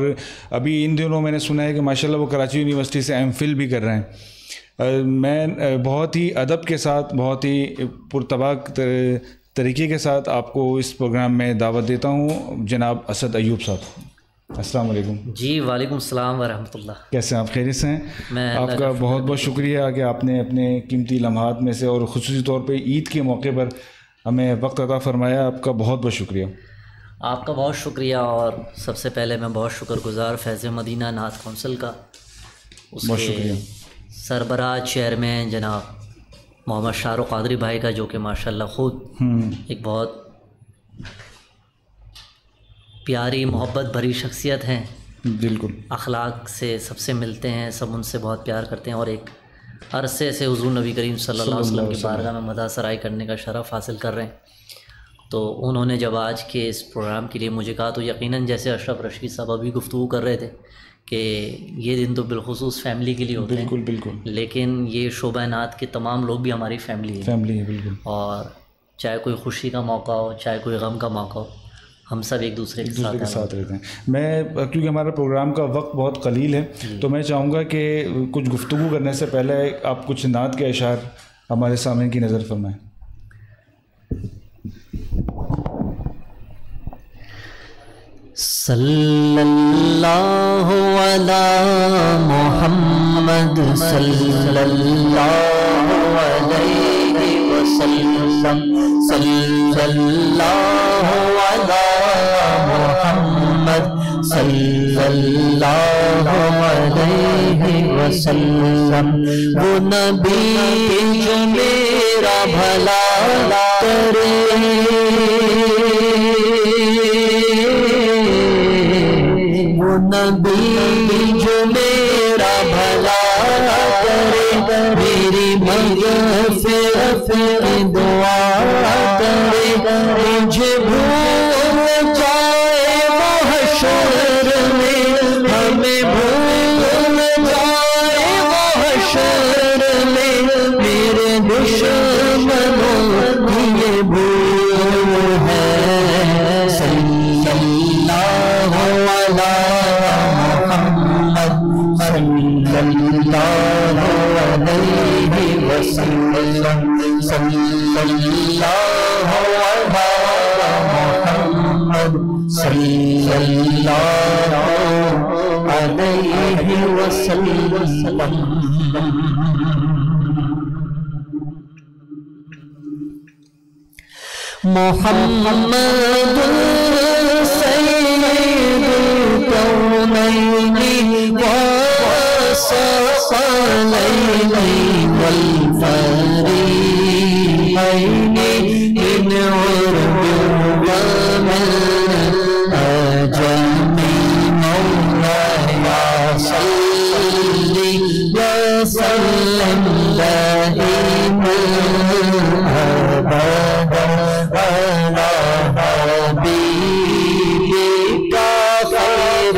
ابھی ان دنوں میں نے سنا ہے کہ ماشاءاللہ وہ کراچی یونیورسٹی سے ایم فل بھی کر رہے ہیں. میں بہت ہی ادب کے ساتھ، بہت ہی پرطباق طریقے کے ساتھ آپ کو اس پروگرام میں دعوت دیتا ہوں. جناب اسد ایوب صاحب، السلام علیکم. جی وعلیکم السلام ورحمۃ اللہ. کیسے ہیں آپ؟ خیریت سے ہیں؟ آپ کا بہت بہت شکریہ کہ آپ نے اپنے قیمتی لمحات میں سے اور خصوصی طور پہ عید کے موقع پر ہمیں وقت عطا فرمایا. آپ کا بہت بہت شکریہ. آپ کا بہت شکریہ. اور سب سے پہلے میں بہت شکر گزار فیض مدینہ نعت کونسل کا، اس بہت کے شکریہ. سربراہ چیئرمین جناب محمد شاہ رخ قادری بھائی کا، جو کہ ماشاءاللہ خود ایک بہت پیاری محبت بھری شخصیت ہیں. بالکل اخلاق سے سب سے ملتے ہیں، سب ان سے بہت پیار کرتے ہیں، اور ایک عرصے سے حضور نبی کریم صلی اللہ علیہ وسلم کی بارگاہ میں مدح سرائی کرنے کا شرف حاصل کر رہے ہیں. تو انہوں نے جب آج کے اس پروگرام کے لیے مجھے کہا تو یقیناً جیسے اشرف رشید صاحب ابھی گفتگو کر رہے تھے کہ یہ دن تو بالخصوص فیملی کے لیے ہوتے ہیں. بالکل. لیکن یہ شعبہ نعت کے تمام لوگ بھی ہماری فیملی ہے. بالکل. اور چاہے کوئی خوشی کا موقع ہو، چاہے کوئی غم کا موقع ہو، ہم سب ایک دوسرے کے ساتھ رہتے ہیں. میں کیونکہ ہمارا پروگرام کا وقت بہت قلیل ہے تو میں چاہوں گا کہ کچھ گفتگو کرنے سے پہلے آپ کچھ نعت کے اشعار ہمارے سامنے کی نظر فرمائیں. صلی اللہ علی محمد صلی اللہ علیہ وسلم، صلی اللہ علی محمد صلی اللہ علیہ وسلم. وہ نبی جو میرا بھلا کرے، وہ نبی جو میرا بھلا کرے، میری مغفرت دعا کرے، مجھے بھول جائے وہ حشر میں، ہمیں بھول جائے وہ حشر میں، میرے دشمنوں وسلم صلی اللہ علی محمد صلی اللہ علیہ وسلم. محمد سید الکونین والثقلین والفریقین من عرب ومن عجم مولاي صلی وسلم دائما ابدا على حبيبك خير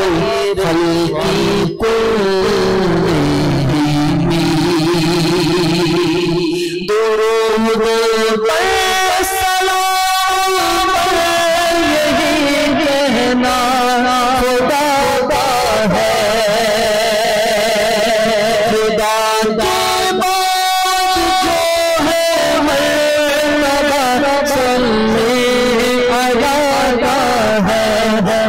الخلق كلهم. درود والسلام یہی کہنا خدا کا ہے. خدا کی بات جو ہے مرتبہ صلی علیہ ہے.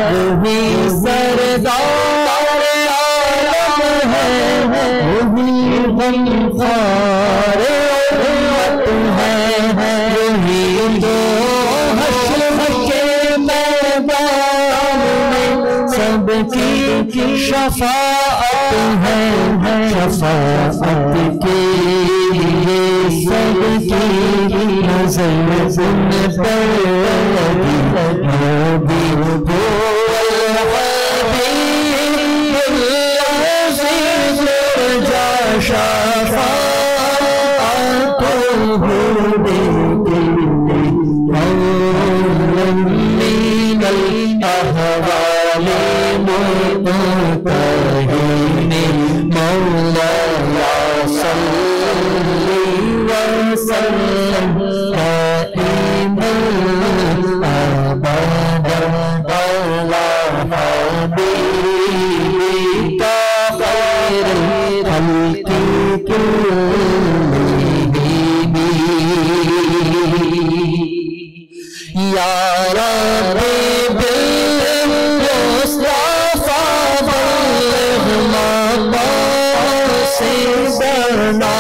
وہی سردار عالم ہے. وہی غمخوار امت ہے. وہی تو حشر کے میدان میں سب کی شفاعت ہے. شفاعت کے لیے سب کی نظر ان پر لگی. نبی ہو الحبیب العزیز جا شفاعتہ مولا من الاحوال مطمئن. مولاي صلی وسلم دائما ابدا على حبيبك خير الخلق كلهم. يا ربي بالمصطفى بلغ مقاصدنا.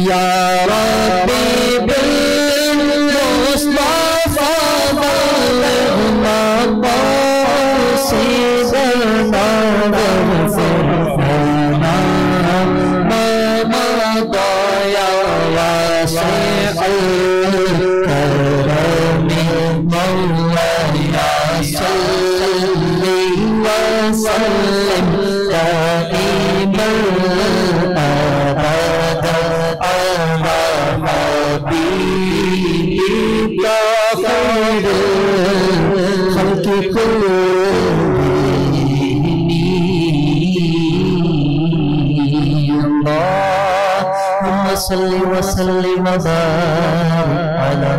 يا ربي بالمصطفى بلغ مقاصدنا. واغفر لنا ما مضى يا واسع الكرم. مولاي صلي وسلم دائما ابدا على حبيبك خير الخلق كلهم. اللهم صل وسلم وبارك على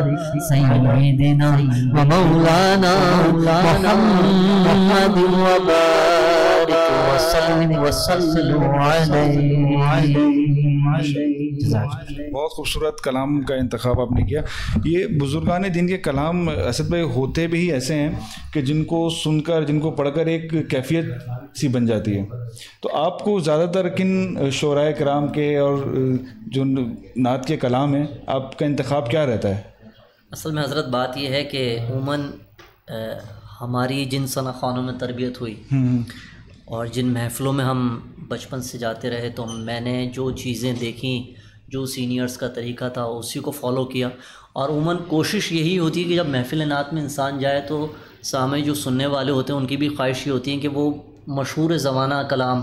سيدنا ومولانا محمد وبارك وسلم عليه. بہت خوبصورت کلام کا انتخاب آپ نے کیا. یہ بزرگان دین کے کلام اسد بھائی ہوتے بھی ہی ایسے ہیں کہ جن کو سن کر جن کو پڑھ کر ایک کیفیت سی بن جاتی ہے. تو آپ کو زیادہ تر کن شعرائے کرام کے اور جو نعت کے کلام ہیں آپ کا انتخاب کیا رہتا ہے؟ اصل میں حضرت بات یہ ہے کہ عموماً ہماری جن ثنا خانوں میں تربیت ہوئی اور جن محفلوں میں ہم بچپن سے جاتے رہے تو میں نے جو چیزیں دیکھیں جو سینئرز کا طریقہ تھا اسی کو فالو کیا. اور عموماً کوشش یہی ہوتی ہے کہ جب محفل نعت میں انسان جائے تو سامع جو سننے والے ہوتے ہیں ان کی بھی خواہش یہ ہوتی ہے کہ وہ مشہور زمانہ کلام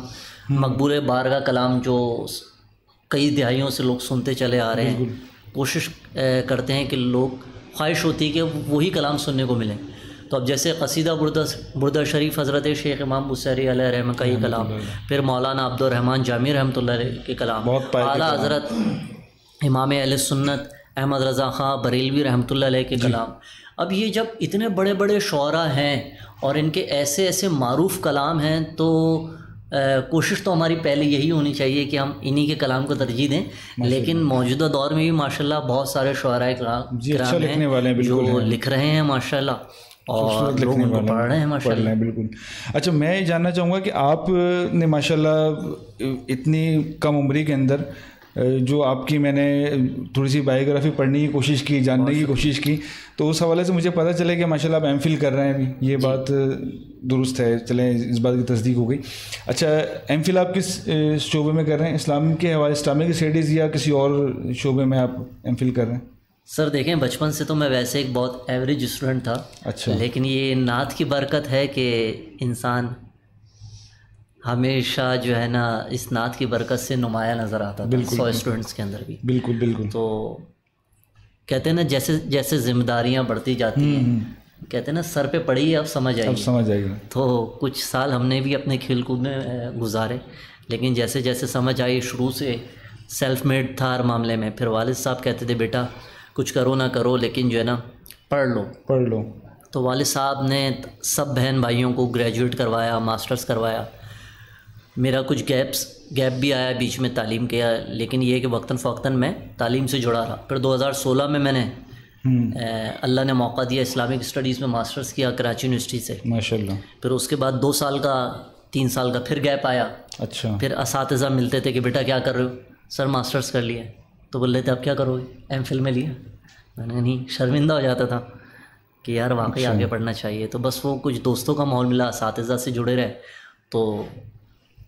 مقبول بارگاہ کلام جو کئی دہائیوں سے لوگ سنتے چلے آ رہے ہیں کوشش کرتے ہیں کہ لوگ خواہش ہوتی ہے کہ وہی کلام سننے کو ملیں. تو اب جیسے قصیدہ بردہ شریف حضرت شیخ امام بصیری علیہ رحمہ کا یہ کلام، پھر مولانا عبد الرحمن جامی رحمۃ اللہ علیہ کے کلام، اعلیٰ حضرت امام اہل سنت احمد رضا خان بریلوی رحمۃ اللہ علیہ کے کلام. اب یہ جب اتنے بڑے بڑے شعراء ہیں اور ان کے ایسے ایسے معروف کلام ہیں تو کوشش تو ہماری پہلے یہی ہونی چاہیے کہ ہم انہی کے کلام کو ترجیح دیں، لیکن موجودہ دور میں بھی ماشاءاللہ بہت سارے شعراء کرام ہیں جو لکھ رہے ہیں ماشاءاللہ، اور لوگ ان کو پڑھ رہے ہیں ماشاءاللہ. بالکل. اچھا میں یہ جاننا چاہوں گا کہ آپ نے ماشاءاللہ اتنی کم عمری کے اندر جو آپ کی میں نے تھوڑی سی بایوگرافی پڑھنے کی کوشش کی، جاننے کی کوشش کی، تو اس حوالے سے مجھے پتہ چلے کہ ماشاءاللہ آپ ایم فل کر رہے ہیں ابھی. یہ بات درست ہے، چلیں اس بات کی تصدیق ہو گئی. اچھا ایم فل آپ کس شعبے میں کر رہے ہیں؟ اسلام کے حوالے اسلامک اسٹڈیز یا کسی اور شعبے میں آپ ایم فل کر رہے ہیں؟ سر دیکھیں بچپن سے تو میں ویسے ایک بہت ایوریج اسٹوڈنٹ تھا. اچھا. لیکن یہ نعت کی برکت ہے کہ انسان ہمیشہ جو ہے نا اس نعت کی برکت سے نمایاں نظر آتا تھا 100 اسٹوڈنٹس کے اندر بھی. بالکل بالکل. تو کہتے ہیں نا جیسے جیسے ذمہ داریاں بڑھتی جاتی ہیں، کہتے ہیں نا سر پہ پڑی اب سمجھ آئے گی. تو کچھ سال ہم نے بھی اپنے کھیل کود میں گزارے، لیکن جیسے جیسے سمجھ آئی، شروع سے سیلف میڈ تھا ہر معاملے میں. پھر والد صاحب کہتے تھے بیٹا کچھ کرو نہ کرو لیکن جو ہے نا پڑھ لو. تو والد صاحب نے سب بہن بھائیوں کو گریجویٹ کروایا، ماسٹرز کروایا. میرا کچھ گیپ بھی آیا بیچ میں تعلیم کیا، لیکن یہ کہ وقتاً فوقتاً میں تعلیم سے جڑا رہا. پھر 2016 میں نے اللہ نے موقع دیا اسلامک اسٹڈیز میں ماسٹرز کیا کراچی یونیورسٹی سے ماشاءاللہ. پھر اس کے بعد 2 سال کا 3 سال کا پھر گیپ آیا. اچھا. پھر اساتذہ ملتے تھے کہ بیٹا کیا کر رہے ہو؟ سر ماسٹرز کر لیے. تو بول رہے تھے اب کیا کرو گے؟ ایم فل میں لیا. میں نے نہیں، شرمندہ ہو جاتا تھا کہ یار واقعی آگے پڑھنا چاہیے. تو بس وہ کچھ دوستوں کا ماحول ملا، اساتذہ سے جڑے رہے. تو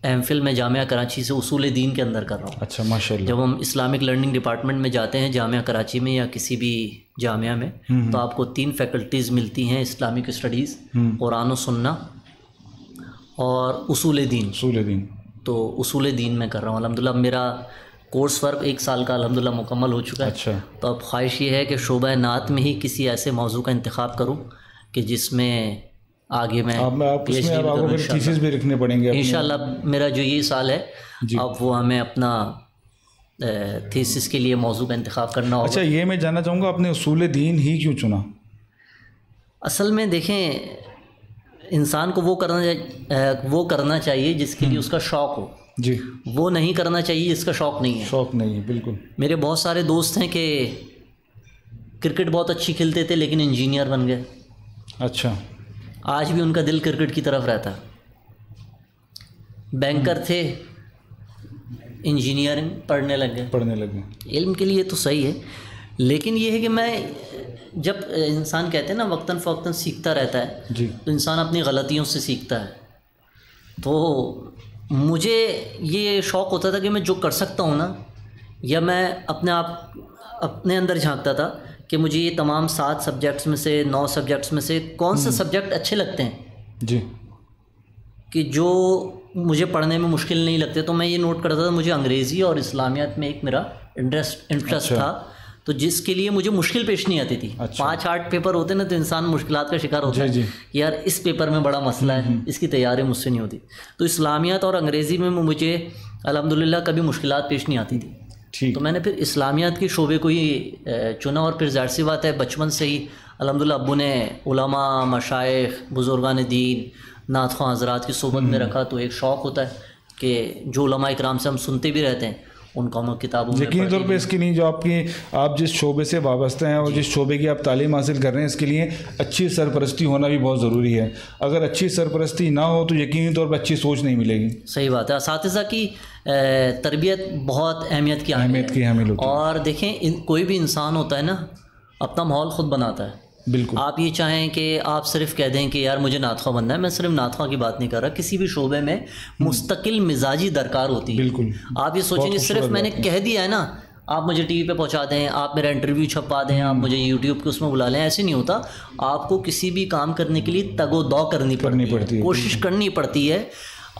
ایم فل میں جامعہ کراچی سے اصول دین کے اندر کر رہا ہوں. اچھا ماشاءاللہ. جب ہم اسلامک لرننگ ڈپارٹمنٹ میں جاتے ہیں جامعہ کراچی میں یا کسی بھی جامعہ میں، تو آپ کو 3 فیکلٹیز ملتی ہیں: اسلامک اسٹڈیز، قرآن و سنہ اور اصول دین. تو اصول دین میں کر رہا ہوں الحمدللہ. میرا کورس ورک 1 سال کا الحمدللہ مکمل ہو چکا ہے. اچھا. تو اب خواہش یہ ہے کہ شعبہ نعت میں ہی کسی ایسے موضوع کا انتخاب کروں کہ جس میں آگے میں پی ایچ ڈی بھی رکھنے پڑیں گے انشاءاللہ. میرا جو یہ سال ہے اب وہ ہمیں اپنا تھیسس کے لیے موضوع کا انتخاب کرنا ہوگا. اچھا یہ میں جاننا چاہوں گا آپ نے اصول دین ہی کیوں چنا؟ اصل میں دیکھیں انسان کو وہ کرنا چاہیے جس کے لیے اس کا شوق ہو. جی. وہ نہیں کرنا چاہیے جس کا شوق نہیں ہے. شوق نہیں ہے بالکل. میرے بہت سارے دوست ہیں کہ کرکٹ بہت اچھی کھیلتے تھے لیکن انجینئر بن گئے. اچھا. آج بھی ان کا دل کرکٹ کی طرف رہتا. بینکر تھے انجینئرنگ پڑھنے لگے. علم کے لیے تو صحیح ہے، لیکن یہ ہے کہ میں جب انسان کہتے ہیں نا وقتاً فوقتاً سیکھتا رہتا ہے جی، تو انسان اپنی غلطیوں سے سیکھتا ہے. تو مجھے یہ شوق ہوتا تھا کہ میں جو کر سکتا ہوں نا، یا میں اپنے اندر جھانکتا تھا کہ مجھے یہ تمام 7 سبجیکٹس میں سے 9 سبجیکٹس میں سے کون سے سبجیکٹ اچھے لگتے ہیں جی، کہ جو مجھے پڑھنے میں مشکل نہیں لگتے. تو میں یہ نوٹ کرتا تھا مجھے انگریزی اور اسلامیات میں ایک میرا انٹرسٹ تھا، تو جس کے لیے مجھے مشکل پیش نہیں آتی تھی. 5-8 پیپر ہوتے نا تو انسان مشکلات کا شکار ہوتا ہے. یار اس پیپر میں بڑا مسئلہ ہے، اس کی تیاری مجھ سے نہیں ہوتی. تو اسلامیات اور انگریزی میں مجھے الحمدللہ کبھی مشکلات پیش نہیں آتی تھی. تو میں نے پھر اسلامیات کے شعبے کو ہی چنا. اور پھر ظاہر سی بات ہے بچپن سے ہی الحمدللہ ابو نے علماء، مشائخ، بزرگان دین، نعت خواں حضرات کی صحبت میں رکھا. تو ایک شوق ہوتا ہے کہ جو علماء اکرام سے ہم سنتے بھی رہتے ہیں ان کو ہم کتابوں میں یقینی طور پہ اس کے لیے جو آپ جس شعبے سے وابستہ ہیں اور جس شعبے کی آپ تعلیم حاصل کر رہے ہیں اس کے لیے اچھی سرپرستی ہونا بھی بہت ضروری ہے. اگر اچھی سرپرستی نہ ہو تو یقینی طور پہ اچھی سوچ نہیں ملے گی. صحیح بات ہے. اساتذہ کی تربیت بہت اہمیت کی حامل ہوتی ہے. اور دیکھیں کوئی بھی انسان ہوتا ہے نا اپنا ماحول خود بناتا ہے. بالکل. آپ یہ چاہیں کہ آپ صرف کہہ دیں کہ یار مجھے نعت خواں بننا ہے، میں صرف نعت خواں کی بات نہیں کر رہا. کسی بھی شعبے میں مستقل مزاجی درکار ہوتی ہے. بالکل. آپ یہ سوچیں کہ صرف میں نے کہہ دیا ہے نا آپ مجھے ٹی وی پہ پہنچا دیں، آپ میرا انٹرویو چھپا دیں، آپ مجھے یوٹیوب کے اس میں بلا لیں، ایسے نہیں ہوتا. آپ کو کسی بھی کام کرنے کے لیے تگ و دو کرنی پڑتی ہے، کوشش کرنی پڑتی ہے.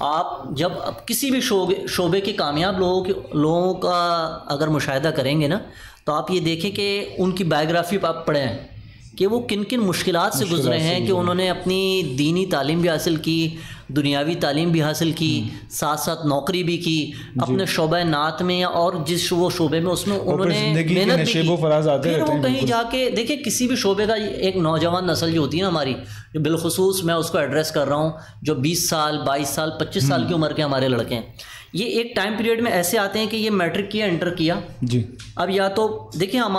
آپ جب کسی بھی شعبے کے کامیاب لوگوں کا اگر مشاہدہ کریں گے نا تو آپ یہ دیکھیں کہ ان کی بایوگرافی آپ پڑھیں کہ کہ وہ کن کن مشکلات سے گزرے ہیں کہ انہوں نے اپنی دینی تعلیم بھی حاصل کی، دنیاوی تعلیم بھی حاصل کی، ساتھ ساتھ نوکری بھی کی اپنے شعبہ نعت میں یا اور جس وہ شعبے میں اس میں انہوں نے محنت بھی کی، پھر وہ کہیں جا کے دیکھیں کسی بھی شعبے کا ایک نوجوان نسل جو ہوتی ہے نا ہماری، جو بالخصوص میں اس کو ایڈریس کر رہا ہوں، جو 20 سال 22 سال 25 سال کی عمر کے ہمارے لڑکے ہیں، یہ ایک ٹائم پیریڈ میں ایسے آتے ہیں کہ یہ میٹرک کیا انٹر کیا جی، اب یا تو دیکھیں ہم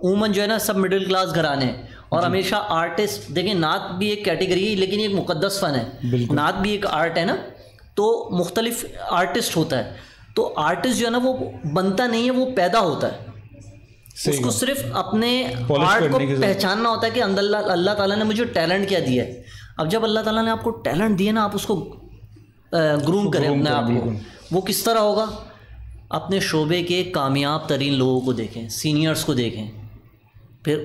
عموماً جو ہے نا سب مڈل کلاس گھرانے ہیں اور ہمیشہ آرٹسٹ، دیکھیں نعت بھی ایک کیٹیگری ہے لیکن ایک مقدس فن ہے، نعت بھی ایک آرٹ ہے نا، تو مختلف آرٹسٹ ہوتا ہے، تو آرٹسٹ جو ہے نا وہ بنتا نہیں ہے، وہ پیدا ہوتا ہے، اس کو صرف اپنے آرٹ کو پہچاننا ہوتا ہے کہ اللہ تعالیٰ نے مجھے ٹیلنٹ کیا دیا ہے۔ اب جب اللہ تعالیٰ نے آپ کو ٹیلنٹ دیا نا، آپ اس کو گروم کریں اپنے آپ کو، وہ کس طرح ہوگا؟ اپنے شعبے کے کامیاب ترین لوگوں کو دیکھیں، سینئرز کو دیکھیں، پھر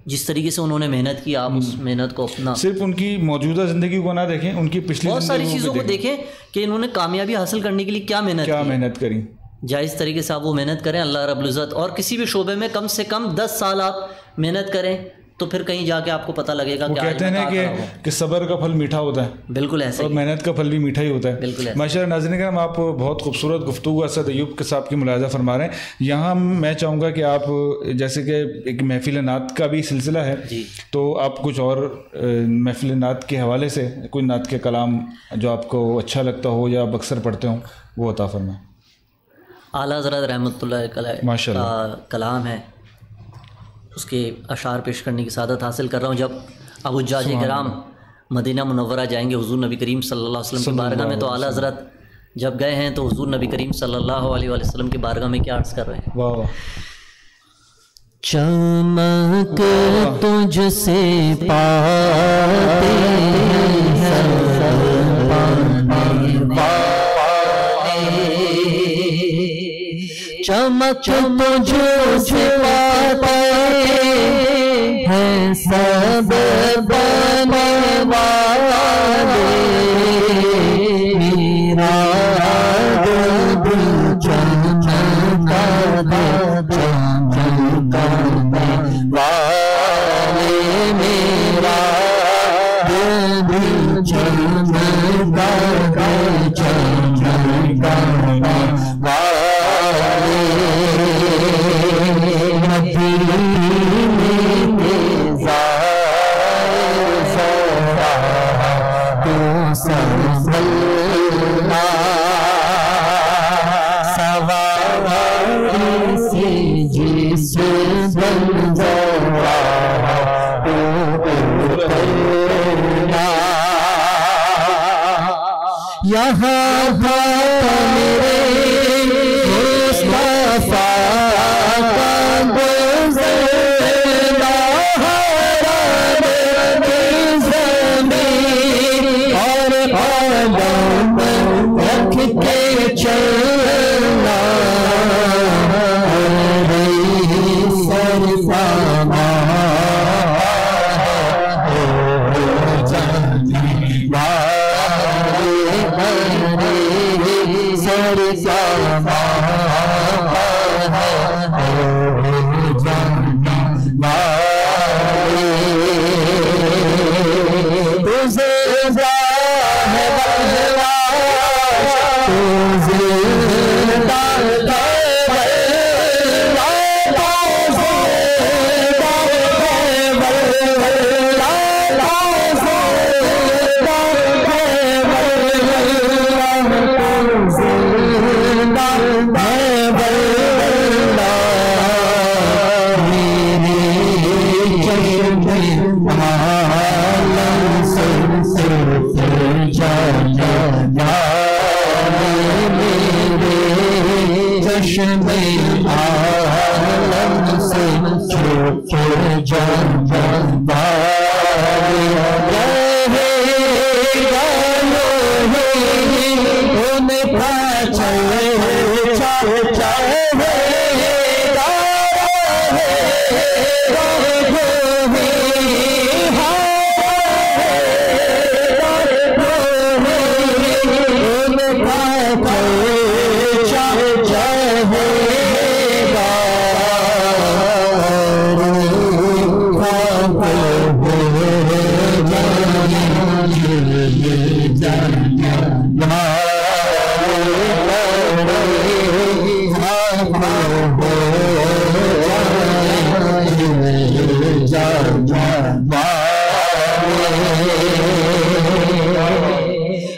جس طریقے سے انہوں نے محنت کی آپ اس محنت کو اپنا، صرف ان کی موجودہ زندگی کو نہ دیکھیں، ان کی پچھلی بہت ساری چیزوں کو دیکھیں کہ انہوں نے کامیابی حاصل کرنے کے لیے کیا محنت کری، جائز طریقے سے آپ وہ محنت کریں اللہ رب العزت، اور کسی بھی شعبے میں کم سے کم 10 سال آپ محنت کریں تو پھر کہیں جا کے آپ کو پتہ لگے گا کہ کہتے ہیں کہ صبر کا پھل میٹھا ہوتا ہے، بالکل ایسے، اور محنت کا پھل بھی میٹھا ہی ہوتا ہے، بالکل ایسے۔ ماشاء اللہ ناظرین کرام، آپ بہت خوبصورت گفتگو اسد ایوب کے صاحب کی ملاحظہ فرما رہے ہیں۔ یہاں میں چاہوں گا کہ آپ جیسے کہ ایک محفل نعت کا بھی سلسلہ ہے، تو آپ کچھ اور محفل نعت کے حوالے سے کوئی نعت کے کلام جو آپ کو اچھا لگتا ہو یا آپ اکثر پڑھتے ہوں وہ عطا فرمائیں۔ اعلیٰ حضرت رحمۃ اللہ علیہ کا کلام ہے، اس کے اشعار پیش کرنے کی سعادت حاصل کر رہا ہوں۔ جب ابو حجاج کرام مدینہ منورہ جائیں گے حضور نبی کریم صلی اللہ علیہ وسلم کی بارگاہ میں، تو اعلیٰ حضرت جب گئے ہیں تو حضور نبی کریم صلی اللہ علیہ وسلم کی بارگاہ میں کیا عرض کر رہے ہیں؟ واہ چمک تجھ سے پاتے چمک تجھ سے پاتے ہیں سب بننے والے، میرا دل چمکا دے والے، میرا دل چمکا یہاں میرے مصطفیٰ کا گزرنا ہے زمین اور قدم رکھ کے چلنا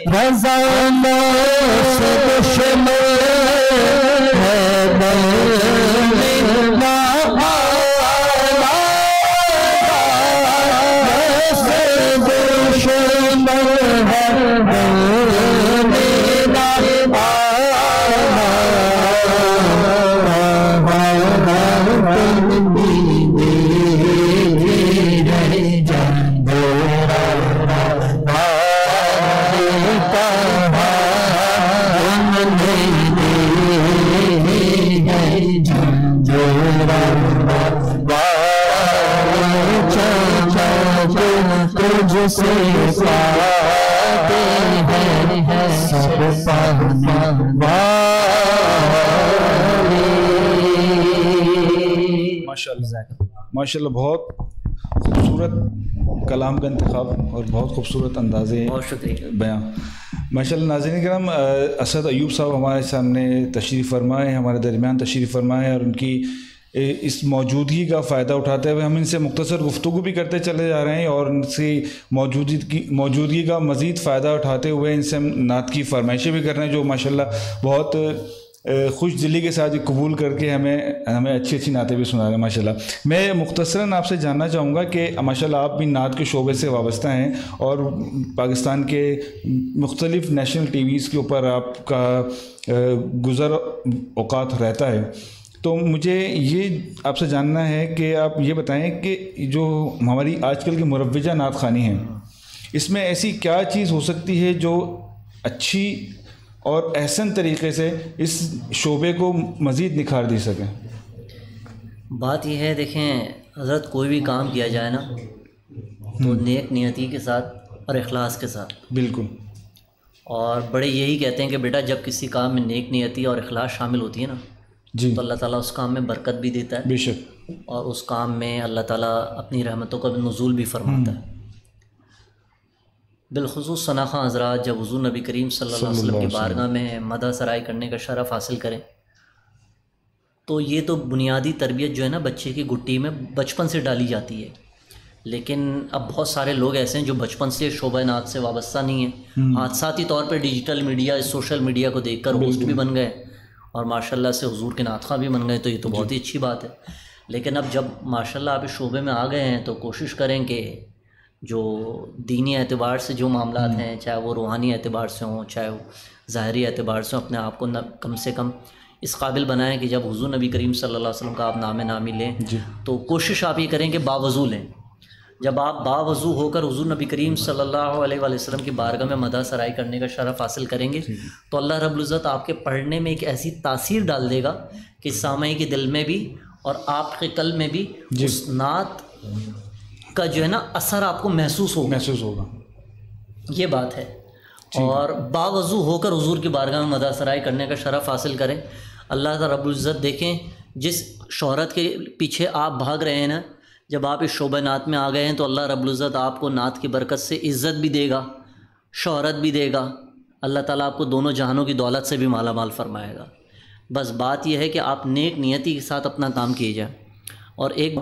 رضانا سے دشمن ہے بلنا سے دشمن ہے ماشاء اللہ بہت خوبصورت کلام کا انتخاب اور بہت خوبصورت انداز بیان. ماشاء اللہ. ناظرین کرام، اسد ایوب صاحب ہمارے سامنے تشریف فرمائے، ہمارے درمیان تشریف فرمائے، اور ان کی اس موجودگی کا فائدہ اٹھاتے ہوئے ہم ان سے مختصر گفتگو بھی کرتے چلے جا رہے ہیں، اور ان سے موجودگی کا مزید فائدہ اٹھاتے ہوئے ان سے ہم نعت کی فرمائشیں بھی کر رہے ہیں، جو ماشاءاللہ بہت خوش دلی کے ساتھ قبول کر کے ہمیں اچھی اچھی نعتیں بھی سنا رہے ہیں ماشاءاللہ. میں مختصراً آپ سے جاننا چاہوں گا کہ ماشاءاللہ آپ بھی نعت کے شعبے سے وابستہ ہیں، اور پاکستان کے مختلف نیشنل ٹی ویز کے اوپر آپ کا گزر اوقات رہتا ہے. تو مجھے یہ آپ سے جاننا ہے کہ آپ یہ بتائیں کہ جو ہماری آج کل کی مروجہ نعت خوانی ہیں، اس میں ایسی کیا چیز ہو سکتی ہے جو اچھی اور احسن طریقے سے اس شعبے کو مزید نکھار دی سکیں؟ بات یہ ہے، دیکھیں حضرت، کوئی بھی کام کیا جائے نا تو نیک نیتی کے ساتھ اور اخلاص کے ساتھ. بالکل. اور بڑے یہی کہتے ہیں کہ بیٹا جب کسی کام میں نیک نیتی اور اخلاص شامل ہوتی ہے نا جی، تو اللہ تعالیٰ اس کام میں برکت بھی دیتا ہے، بے شک، اور اس کام میں اللہ تعالیٰ اپنی رحمتوں کا نزول بھی فرماتا ہے. بالخصوص ثناخواں حضرات جب حضور نبی کریم صلی اللہ علیہ وسلم کی بارگاہ میں مدح سرائی کرنے کا شرف حاصل کریں تو یہ تو بنیادی تربیت جو ہے نا بچے کی گٹی میں بچپن سے ڈالی جاتی ہے. لیکن اب بہت سارے لوگ ایسے ہیں جو بچپن سے شعبہ نعت سے وابستہ نہیں ہیں، حادثاتی طور پہ ڈیجیٹل میڈیا، سوشل میڈیا کو دیکھ کر ہوسٹ بھی بن گئے اور ماشاءاللہ سے حضور کے نعت خواں بھی بن گئے، تو یہ تو بہت ہی اچھی بات ہے. لیکن اب جب ماشاءاللہ آپ اس شعبے میں آ گئے ہیں تو کوشش کریں کہ جو دینی اعتبار سے جو معاملات ہیں، چاہے وہ روحانی اعتبار سے ہوں، چاہے وہ ظاہری اعتبار سے ہوں، اپنے آپ کو کم سے کم اس قابل بنائیں کہ جب حضور نبی کریم صلی اللہ علیہ وسلم کا آپ نام نامی لیں تو کوشش آپ یہ کریں کہ باوضو لیں. جب آپ باوضو ہو کر حضور نبی کریم صلی اللہ علیہ وآلہ وسلم کی بارگاہ میں مدح سرائی کرنے کا شرف حاصل کریں گے تو اللہ رب العزت آپ کے پڑھنے میں ایک ایسی تاثیر ڈال دے گا کہ سامعی کے دل میں بھی اور آپ کے قلب میں بھی اس نعت کا جو ہے نا اثر آپ کو محسوس ہوگا. یہ بات ہے. اور باوضو ہو کر حضور کی بارگاہ میں مدح سرائی کرنے کا شرف حاصل کریں. اللہ رب العزت دیکھیں جس شہرت کے پیچھے آپ بھاگ رہے ہیں نا، جب آپ اس شعبہ نعت میں آ گئے ہیں تو اللہ رب العزت آپ کو نعت کی برکت سے عزت بھی دے گا، شہرت بھی دے گا. اللہ تعالیٰ آپ کو دونوں جہانوں کی دولت سے بھی مالا مال فرمائے گا. بس بات یہ ہے کہ آپ نیک نیتی کے ساتھ اپنا کام کیے جائیں. اور ایک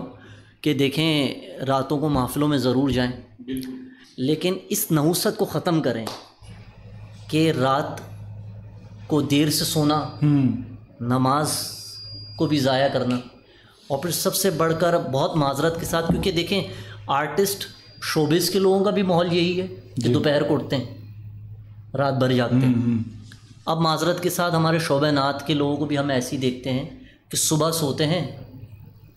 کہ دیکھیں راتوں کو محفلوں میں ضرور جائیں، لیکن اس نحوست کو ختم کریں کہ رات کو دیر سے سونا، نماز کو بھی ضائع کرنا، اور پھر سب سے بڑھ کر بہت معذرت کے ساتھ، کیونکہ دیکھیں آرٹسٹ شوبز کے لوگوں کا بھی ماحول یہی ہے کہ دوپہر کو اٹھتے ہیں، رات بھر جاگتے ہیں. اب معذرت کے ساتھ ہمارے شعبہ نعت کے لوگوں کو بھی ہم ایسی دیکھتے ہیں کہ صبح سوتے ہیں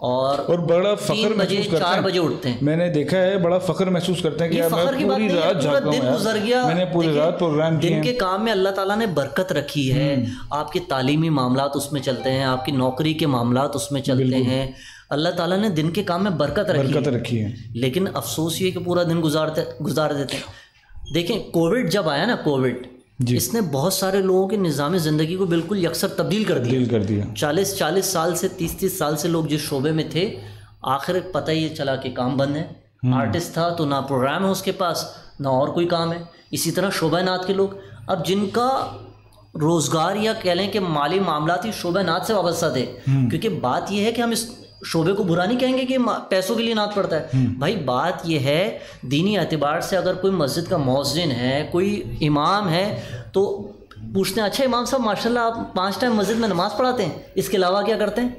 اور بڑا فخر 3 بجے 4 بجے اٹھتے ہیں. میں نے دیکھا ہے بڑا فخر محسوس کرتے ہیں کہ میں پوری رات جاگا ہوں، میں نے پوری رات پروگرام کیے. دن کے کام میں اللہ تعالیٰ نے برکت رکھی ہے، آپ کے تعلیمی معاملات اس میں چلتے ہیں، آپ کی نوکری کے معاملات اس میں چلتے ہیں. اللہ تعالیٰ نے دن کے کام میں برکت رکھی ہے. لیکن افسوس یہ کہ پورا دن گزار دیتے ہیں. دیکھیں کووڈ جب آیا نا، کووڈ اس نے بہت سارے لوگوں کے نظام زندگی کو بالکل یکسر تبدیل کر دیا. 40 سال سے 30 سال سے لوگ جس شعبے میں تھے، آخر پتہ یہ چلا کہ کام بند ہے. آرٹسٹ تھا تو نہ پروگرام ہے اس کے پاس، نہ اور کوئی کام ہے. اسی طرح شعبہ نعت کے لوگ اب جن کا روزگار یا کہہ لیں کہ مالی معاملاتی شعبہ نعت سے وابستہ تھے. کیونکہ بات یہ ہے کہ ہم اس شعبے کو برا نہیں کہیں گے کہ پیسوں کے لیے نعت پڑھتا ہے. بھائی بات یہ ہے دینی اعتبار سے اگر کوئی مسجد کا مؤذن ہے, کوئی امام ہے, تو پوچھتے ہیں اچھا امام صاحب ماشاءاللہ آپ 5 ٹائم مسجد میں نماز پڑھاتے ہیں, اس کے علاوہ کیا کرتے ہیں؟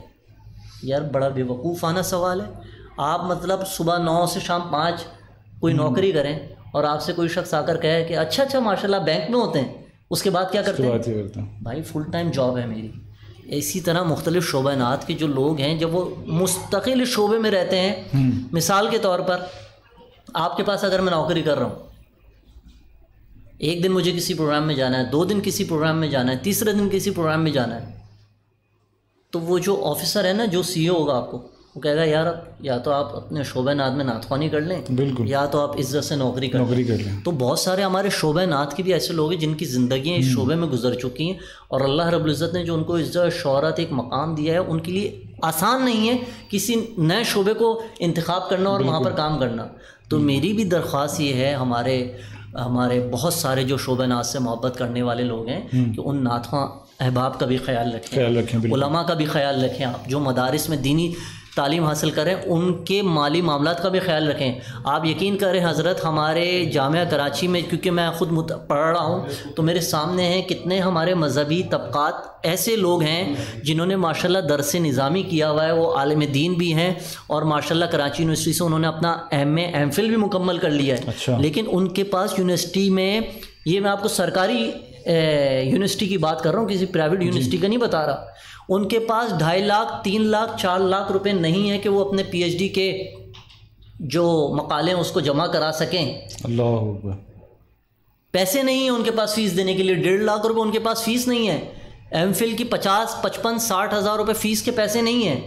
یار بڑا بے وقوفانہ سوال ہے. آپ مطلب صبح 9 سے شام 5 کوئی نوکری کریں اور آپ سے کوئی شخص آ کر کہے کہ اچھا ماشاءاللہ بینک میں ہوتے ہیں, اس کے بعد کیا کرتے ہیں؟ بھائی فل ٹائم جاب ہے میری. اسی طرح مختلف شعبہ نعت کے جو لوگ ہیں جب وہ مستقل شعبے میں رہتے ہیں, مثال کے طور پر آپ کے پاس اگر میں نوکری کر رہا ہوں, ایک دن مجھے کسی پروگرام میں جانا ہے, 2 دن کسی پروگرام میں جانا ہے, تیسرے دن کسی پروگرام میں جانا ہے, تو وہ جو آفیسر ہے نا, جو سی او ہوگا آپ کو, وہ کہے گا یار یا تو آپ اپنے شعبہ نعت میں نعت خوانی کر لیں, بالکل, یا تو آپ عزت سے نوکری کر لیں. تو بہت سارے ہمارے شعبہ نعت کے بھی ایسے لوگ ہیں جن کی زندگیاں اس شعبے میں گزر چکی ہیں, اور اللہ رب العزت نے جو ان کو عزت شہرت ایک مقام دیا ہے, ان کے لیے آسان نہیں ہے کسی نئے شعبے کو انتخاب کرنا اور وہاں پر کام کرنا. تو میری بھی درخواست یہ ہے ہمارے بہت سارے جو شعبہ نعت سے محبت کرنے والے لوگ ہیں کہ ان نعت خواں احباب کا بھی خیال رکھیں, علماء کا بھی خیال رکھیں, آپ جو مدارس میں دینی تعلیم حاصل کریں ان کے مالی معاملات کا بھی خیال رکھیں. آپ یقین کریں حضرت, ہمارے جامعہ کراچی میں, کیونکہ میں خود پڑھ رہا ہوں, تو میرے سامنے ہیں کتنے ہمارے مذہبی طبقات ایسے لوگ ہیں جنہوں نے ماشاءاللہ درس نظامی کیا ہوا ہے, وہ عالم دین بھی ہیں, اور ماشاءاللہ کراچی یونیورسٹی سے انہوں نے اپنا ایم فل بھی مکمل کر لیا ہے. لیکن ان کے پاس یونیورسٹی میں, یہ میں آپ کو سرکاری یونیورسٹی کی بات کر رہا ہوں, کسی پرائیویٹ یونیورسٹی کا نہیں بتا رہا, ان کے پاس 2.5 لاکھ 3 لاکھ 4 لاکھ روپے نہیں ہے کہ وہ اپنے پی ایچ ڈی کے جو مقالے ہیں اس کو جمع کرا سکیں. اللہ اکبر. پیسے نہیں ہیں ان کے پاس فیس دینے کے لیے, 1.5 لاکھ روپے ان کے پاس فیس نہیں ہے. ایم فل کی 50 55 60 ہزار روپے فیس کے پیسے نہیں ہیں.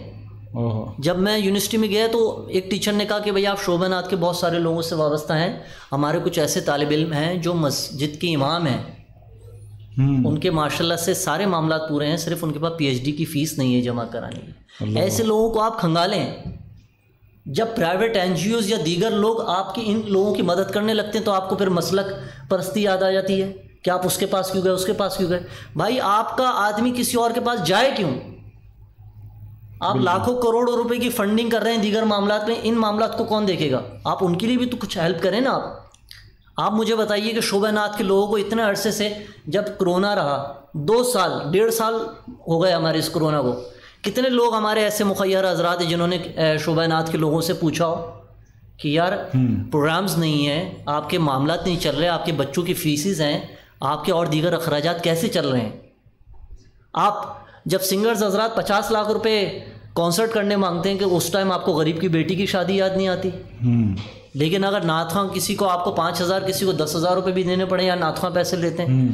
جب میں یونیورسٹی میں گیا تو ایک ٹیچر نے کہا کہ بھئی آپ شعبہ نعت کے بہت سارے لوگوں سے وابستہ ہیں, ہمارے کچھ ایسے طالب علم ہیں جو مسجد کے امام ہیں, ان کے ماشاءاللہ سے سارے معاملات پورے ہیں, صرف ان کے پاس پی ایچ ڈی کی فیس نہیں ہے جمع کرانے کی. ایسے لوگوں کو آپ کھنگالیں. جب پرائیویٹ این جی اوز یا دیگر لوگ آپ کی ان لوگوں کی مدد کرنے لگتے ہیں تو آپ کو پھر مسلک پرستی یاد آ جاتی ہے کہ آپ اس کے پاس کیوں گئے, اس کے پاس کیوں گئے. بھائی آپ کا آدمی کسی اور کے پاس جائے کیوں؟ آپ لاکھوں کروڑوں روپے کی فنڈنگ کر رہے ہیں دیگر معاملات میں, ان معاملات کو کون دیکھے گا؟ آپ ان کے لیے بھی تو کچھ ہیلپ کریں نا. آپ مجھے بتائیے کہ شعبہ نعت کے لوگوں کو اتنے عرصے سے, جب کرونا رہا 2 سال 1.5 سال ہو گئے ہمارے اس کرونا کو, کتنے لوگ ہمارے ایسے مخیر حضرات ہیں جنہوں نے شعبہ نعت کے لوگوں سے پوچھا ہو کہ یار پروگرامز نہیں ہیں, آپ کے معاملات نہیں چل رہے, آپ کے بچوں کی فیسز ہیں, آپ کے اور دیگر اخراجات کیسے چل رہے ہیں؟ آپ جب سنگرز حضرات 50 لاکھ روپے کانسرٹ کرنے مانگتے ہیں کہ اس ٹائم آپ کو غریب کی بیٹی کی شادی یاد نہیں آتی. لیکن اگر نعت خواں کسی کو آپ کو 5,000 کسی کو 10,000 روپے بھی دینے پڑے یا نعت خواں پیسے لیتے ہیں,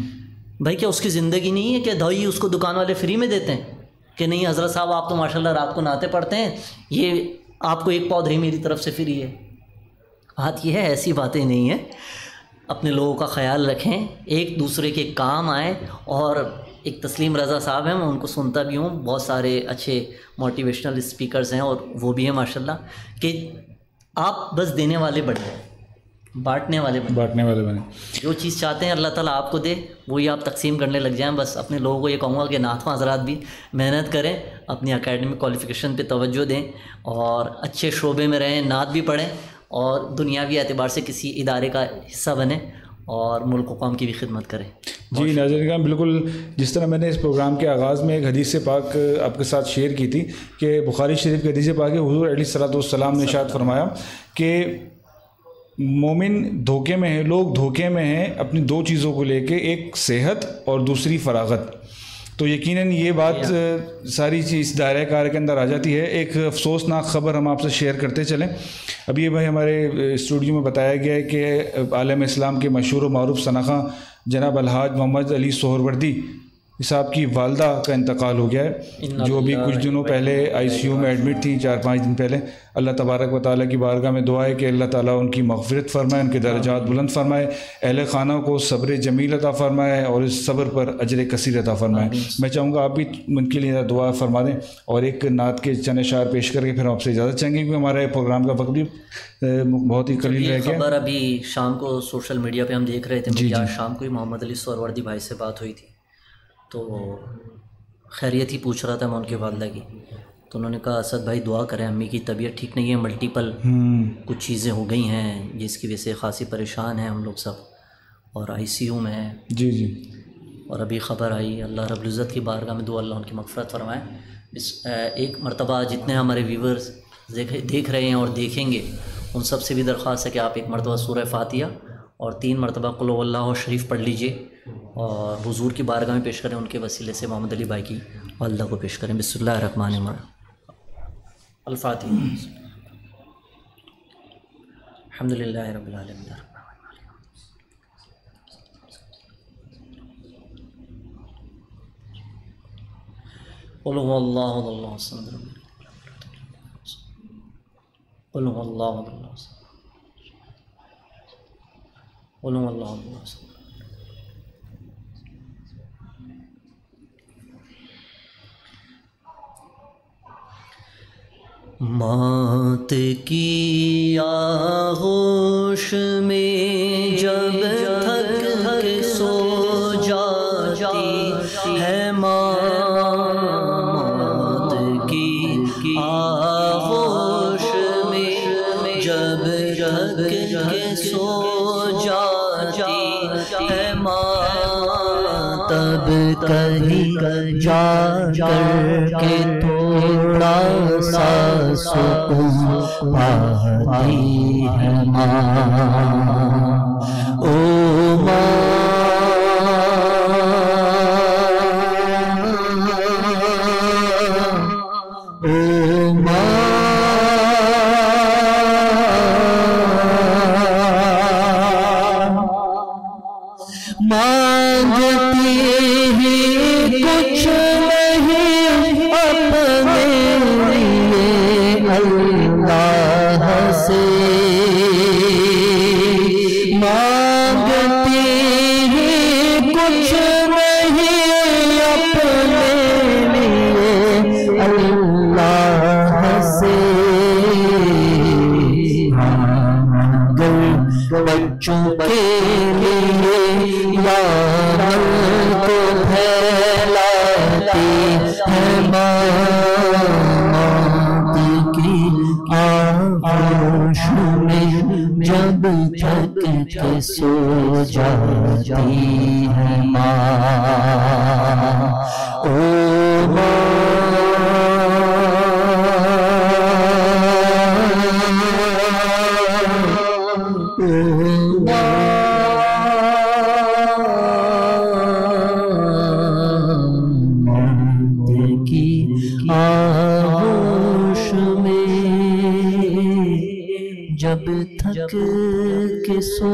بھائی کیا اس کی زندگی نہیں ہے کہ دوائی اس کو دکان والے فری میں دیتے ہیں کہ نہیں حضرت صاحب آپ تو ماشاءاللہ رات کو نعتیں پڑھتے ہیں, یہ آپ کو 1 پودری میری طرف سے فری ہے. بات یہ ہے ایسی باتیں نہیں ہیں. اپنے لوگوں کا خیال رکھیں, ایک دوسرے کے کام آئیں. اور ایک تسلیم رضا صاحب ہیں, میں ان کو سنتا بھی ہوں, بہت سارے اچھے موٹیویشنل اسپیکرز ہیں اور وہ بھی ہیں ماشاءاللہ, کہ آپ بس دینے والے بنے, بانٹنے والے بنے. جو چیز چاہتے ہیں اللہ تعالیٰ آپ کو دے, وہی آپ تقسیم کرنے لگ جائیں. بس اپنے لوگوں کو یہ کہوں گا کہ نعت خواں حضرات بھی محنت کریں, اپنی اکیڈمک کوالیفیکیشن پہ توجہ دیں اور اچھے شعبے میں رہیں, نعت بھی پڑھیں اور دنیاوی اعتبار سے کسی ادارے کا حصہ بنیں اور ملک و قوم کی بھی خدمت کریں. جی ناظرین کرام, بالکل جس طرح میں نے اس پروگرام کے آغاز میں ایک حدیث پاک آپ کے ساتھ شیئر کی تھی کہ بخاری شریف کی حدیث پاک ہے, حضور علیہ الصلوۃ والسلام نے ارشاد فرمایا کہ مومن دھوکے میں ہے, لوگ دھوکے میں ہیں اپنی 2 چیزوں کو لے کے, ایک صحت اور دوسری فراغت. تو یقیناً یہ بات ساری چیز دائرۂ کار کے اندر آ جاتی ہے. ایک افسوسناک خبر ہم آپ سے شیئر کرتے چلیں. ابھی بھائی ہمارے اسٹوڈیو میں بتایا گیا ہے کہ عالم اسلام کے مشہور و معروف ثناخواں جناب الحاج محمد علی سہروردی صاحب کی والدہ کا انتقال ہو گیا ہے, جو ابھی کچھ دنوں پہلے آئی سی یو میں ایڈمٹ تھیں, 4-5 دن پہلے. اللہ تبارک و تعالیٰ کی بارگاہ میں دعا ہے کہ اللہ تعالیٰ ان کی مغفرت فرمائے, ان کے درجات بلند فرمائے, اہل خانہ کو صبر جمیل عطا فرمائے اور اس صبر پر اجر کثیر عطا فرمائے. میں چاہوں گا آپ بھی ان کے لیے دعا فرما دیں اور ایک نعت کے چند اشعار پیش کر کے پھر آپ سے اجازت چاہیں گے, کیونکہ ہمارے پروگرام کا وقت بھی بہت ہی قلیل رہ گیا. خبر ابھی شام کو سوشل میڈیا پہ ہم دیکھ رہے تھے, آج شام کو ہی محمد علی سہروردی بھائی سے بات ہوئی تھی تو خیریت ہی پوچھ رہا تھا میں ان کی والدہ کی، تو انہوں نے کہا اسد بھائی دعا کریں، امی کی طبیعت ٹھیک نہیں ہے، ملٹیپل کچھ چیزیں ہو گئی ہیں جس کی وجہ سے خاصی پریشان ہیں ہم لوگ سب، اور آئی سی یو میں ہیں۔ جی جی، اور ابھی خبر آئی، اللہ رب العزت کی بارگاہ میں دعا اللہ ان کی مغفرت فرمائے۔ ایک مرتبہ جتنے ہمارے ویورز دیکھ رہے ہیں اور دیکھیں گے ان سب سے بھی درخواست ہے کہ آپ ایک مرتبہ سورہ فاتحہ اور 3 مرتبہ قل هو اللہ شریف پڑھ لیجئے اور حضور کی بارگاہ میں پیش کریں، ان کے وسیلے سے محمد علی بھائی کی والدہ کو پیش کریں۔ بسم اللہ الرحمن الرحیم، الفاتحہ۔ الحمد للہ رب العالمین۔ قل هو اللہ احد اللہ الصمد قل هو اللہ احد اللہ الصمد قل هو اللہ احد اللہ الصمد۔ موت کی آغوش میں جب تھک کے سو جاتی ہے ماں، موت کی آغوش میں جب تھک کے سو جاتی ہے ماں، تب کہیں جا کر کے تھوڑا سا سکون پاتی ہے ماں، او ماں، او ماں، مانگتی ہی کچھ نہیں اپنے لیے اللہ سے، مانگتی ہی کچھ نہیں اپنے لیے اللہ سے، مگر بچوں کے لیے یار کو پھیلاتی ہے ماں، موت کی آغوش میں جب تھک کے سو جاتی ہے ماں، او ماں، آغوش میں جب تھک کے سو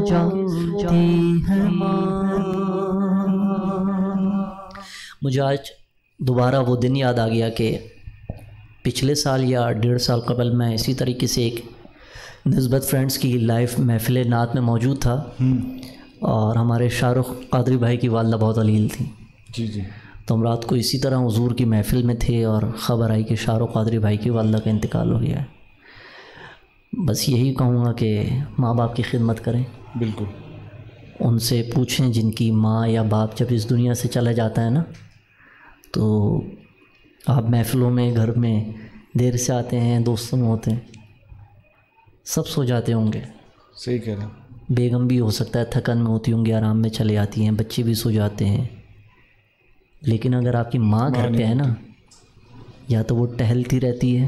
جاتی ہے ماں۔ مجھے آج دوبارہ وہ دن یاد آ گیا کہ پچھلے سال یا 1.5 سال قبل میں اسی طریقے سے ایک نسبت فرینڈز کی لائف محفل نعت میں موجود تھا، اور ہمارے شاہ رخ قادری بھائی کی والدہ بہت علیل تھیں۔ جی جی، تو ہم رات کو اسی طرح حضور کی محفل میں تھے اور خبر آئی کہ شاہ رخ قادری بھائی کی والدہ کا انتقال ہو گیا ہے۔ بس یہی کہوں گا کہ ماں باپ کی خدمت کریں، بالکل، ان سے پوچھیں جن کی ماں یا باپ جب اس دنیا سے چلا جاتا ہے نا، تو آپ محفلوں میں گھر میں دیر سے آتے ہیں، دوستوں میں ہوتے ہیں، سب سو جاتے ہوں گے، صحیح کہہ رہے ہیں، بیگم بھی ہو سکتا ہے تھکن میں ہوتی ہوں گی، آرام میں چلے آتی ہیں، بچے بھی سو جاتے ہیں، لیکن اگر آپ کی ماں گھر پہ ہے نا، یا تو وہ ٹہلتی رہتی ہے،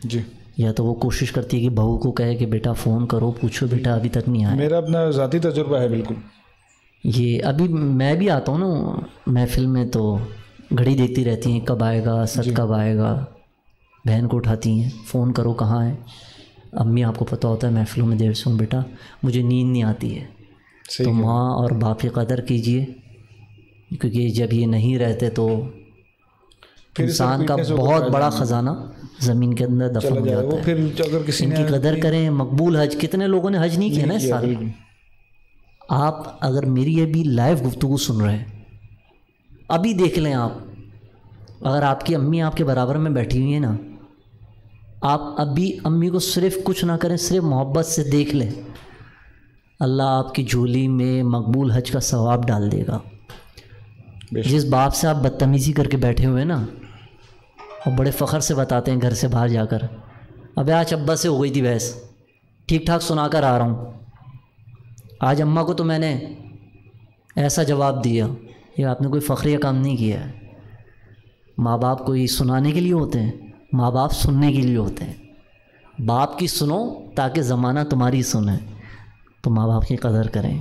جی، یا تو وہ کوشش کرتی ہے کہ بہو کو کہے کہ بیٹا فون کرو، پوچھو بیٹا ابھی تک نہیں آیا۔ میرا اپنا ذاتی تجربہ ہے بالکل، یہ ابھی میں بھی آتا ہوں نا محفل میں تو گھڑی دیکھتی رہتی ہیں کب آئے گا، سچ کب آئے گا، بہن کو اٹھاتی ہیں فون کرو کہاں ہے، امی آپ کو پتہ ہوتا ہے محفلوں میں دیر سے ہوں بیٹا مجھے نیند نہیں آتی ہے، تو ماں اور باپ کی قدر کیجئے، کیونکہ جب یہ نہیں رہتے تو انسان کا بہت بڑا خزانہ زمین کے اندر دفن ہو جاتا ہے۔ ان کی قدر کریں۔ مقبول حج، کتنے لوگوں نے حج نہیں کیا نا اس سال؟ آپ اگر میری ابھی لائیو گفتگو سن رہے ہیں، ابھی دیکھ لیں، آپ اگر آپ کی امی آپ کے برابر میں بیٹھی ہوئی ہیں نا، آپ ابھی امی کو صرف کچھ نہ کریں، صرف محبت سے دیکھ لیں، اللہ آپ کی جھولی میں مقبول حج کا ثواب ڈال دے گا۔ جس باپ سے آپ بدتمیزی کر کے بیٹھے ہوئے نا اور بڑے فخر سے بتاتے ہیں گھر سے باہر جا کر، ابے آج ابا سے ہو گئی تھی بحث، ٹھیک ٹھاک سنا کر آ رہا ہوں، آج اماں کو تو میں نے ایسا جواب دیا، یہ آپ نے کوئی فخریہ کام نہیں کیا ہے۔ ماں باپ کوئی سنانے کے لیے ہوتے ہیں، ماں باپ سننے کے لیے ہوتے ہیں۔ باپ کی سنو تاکہ زمانہ تمہاری سنے، تو ماں باپ کی قدر کریں،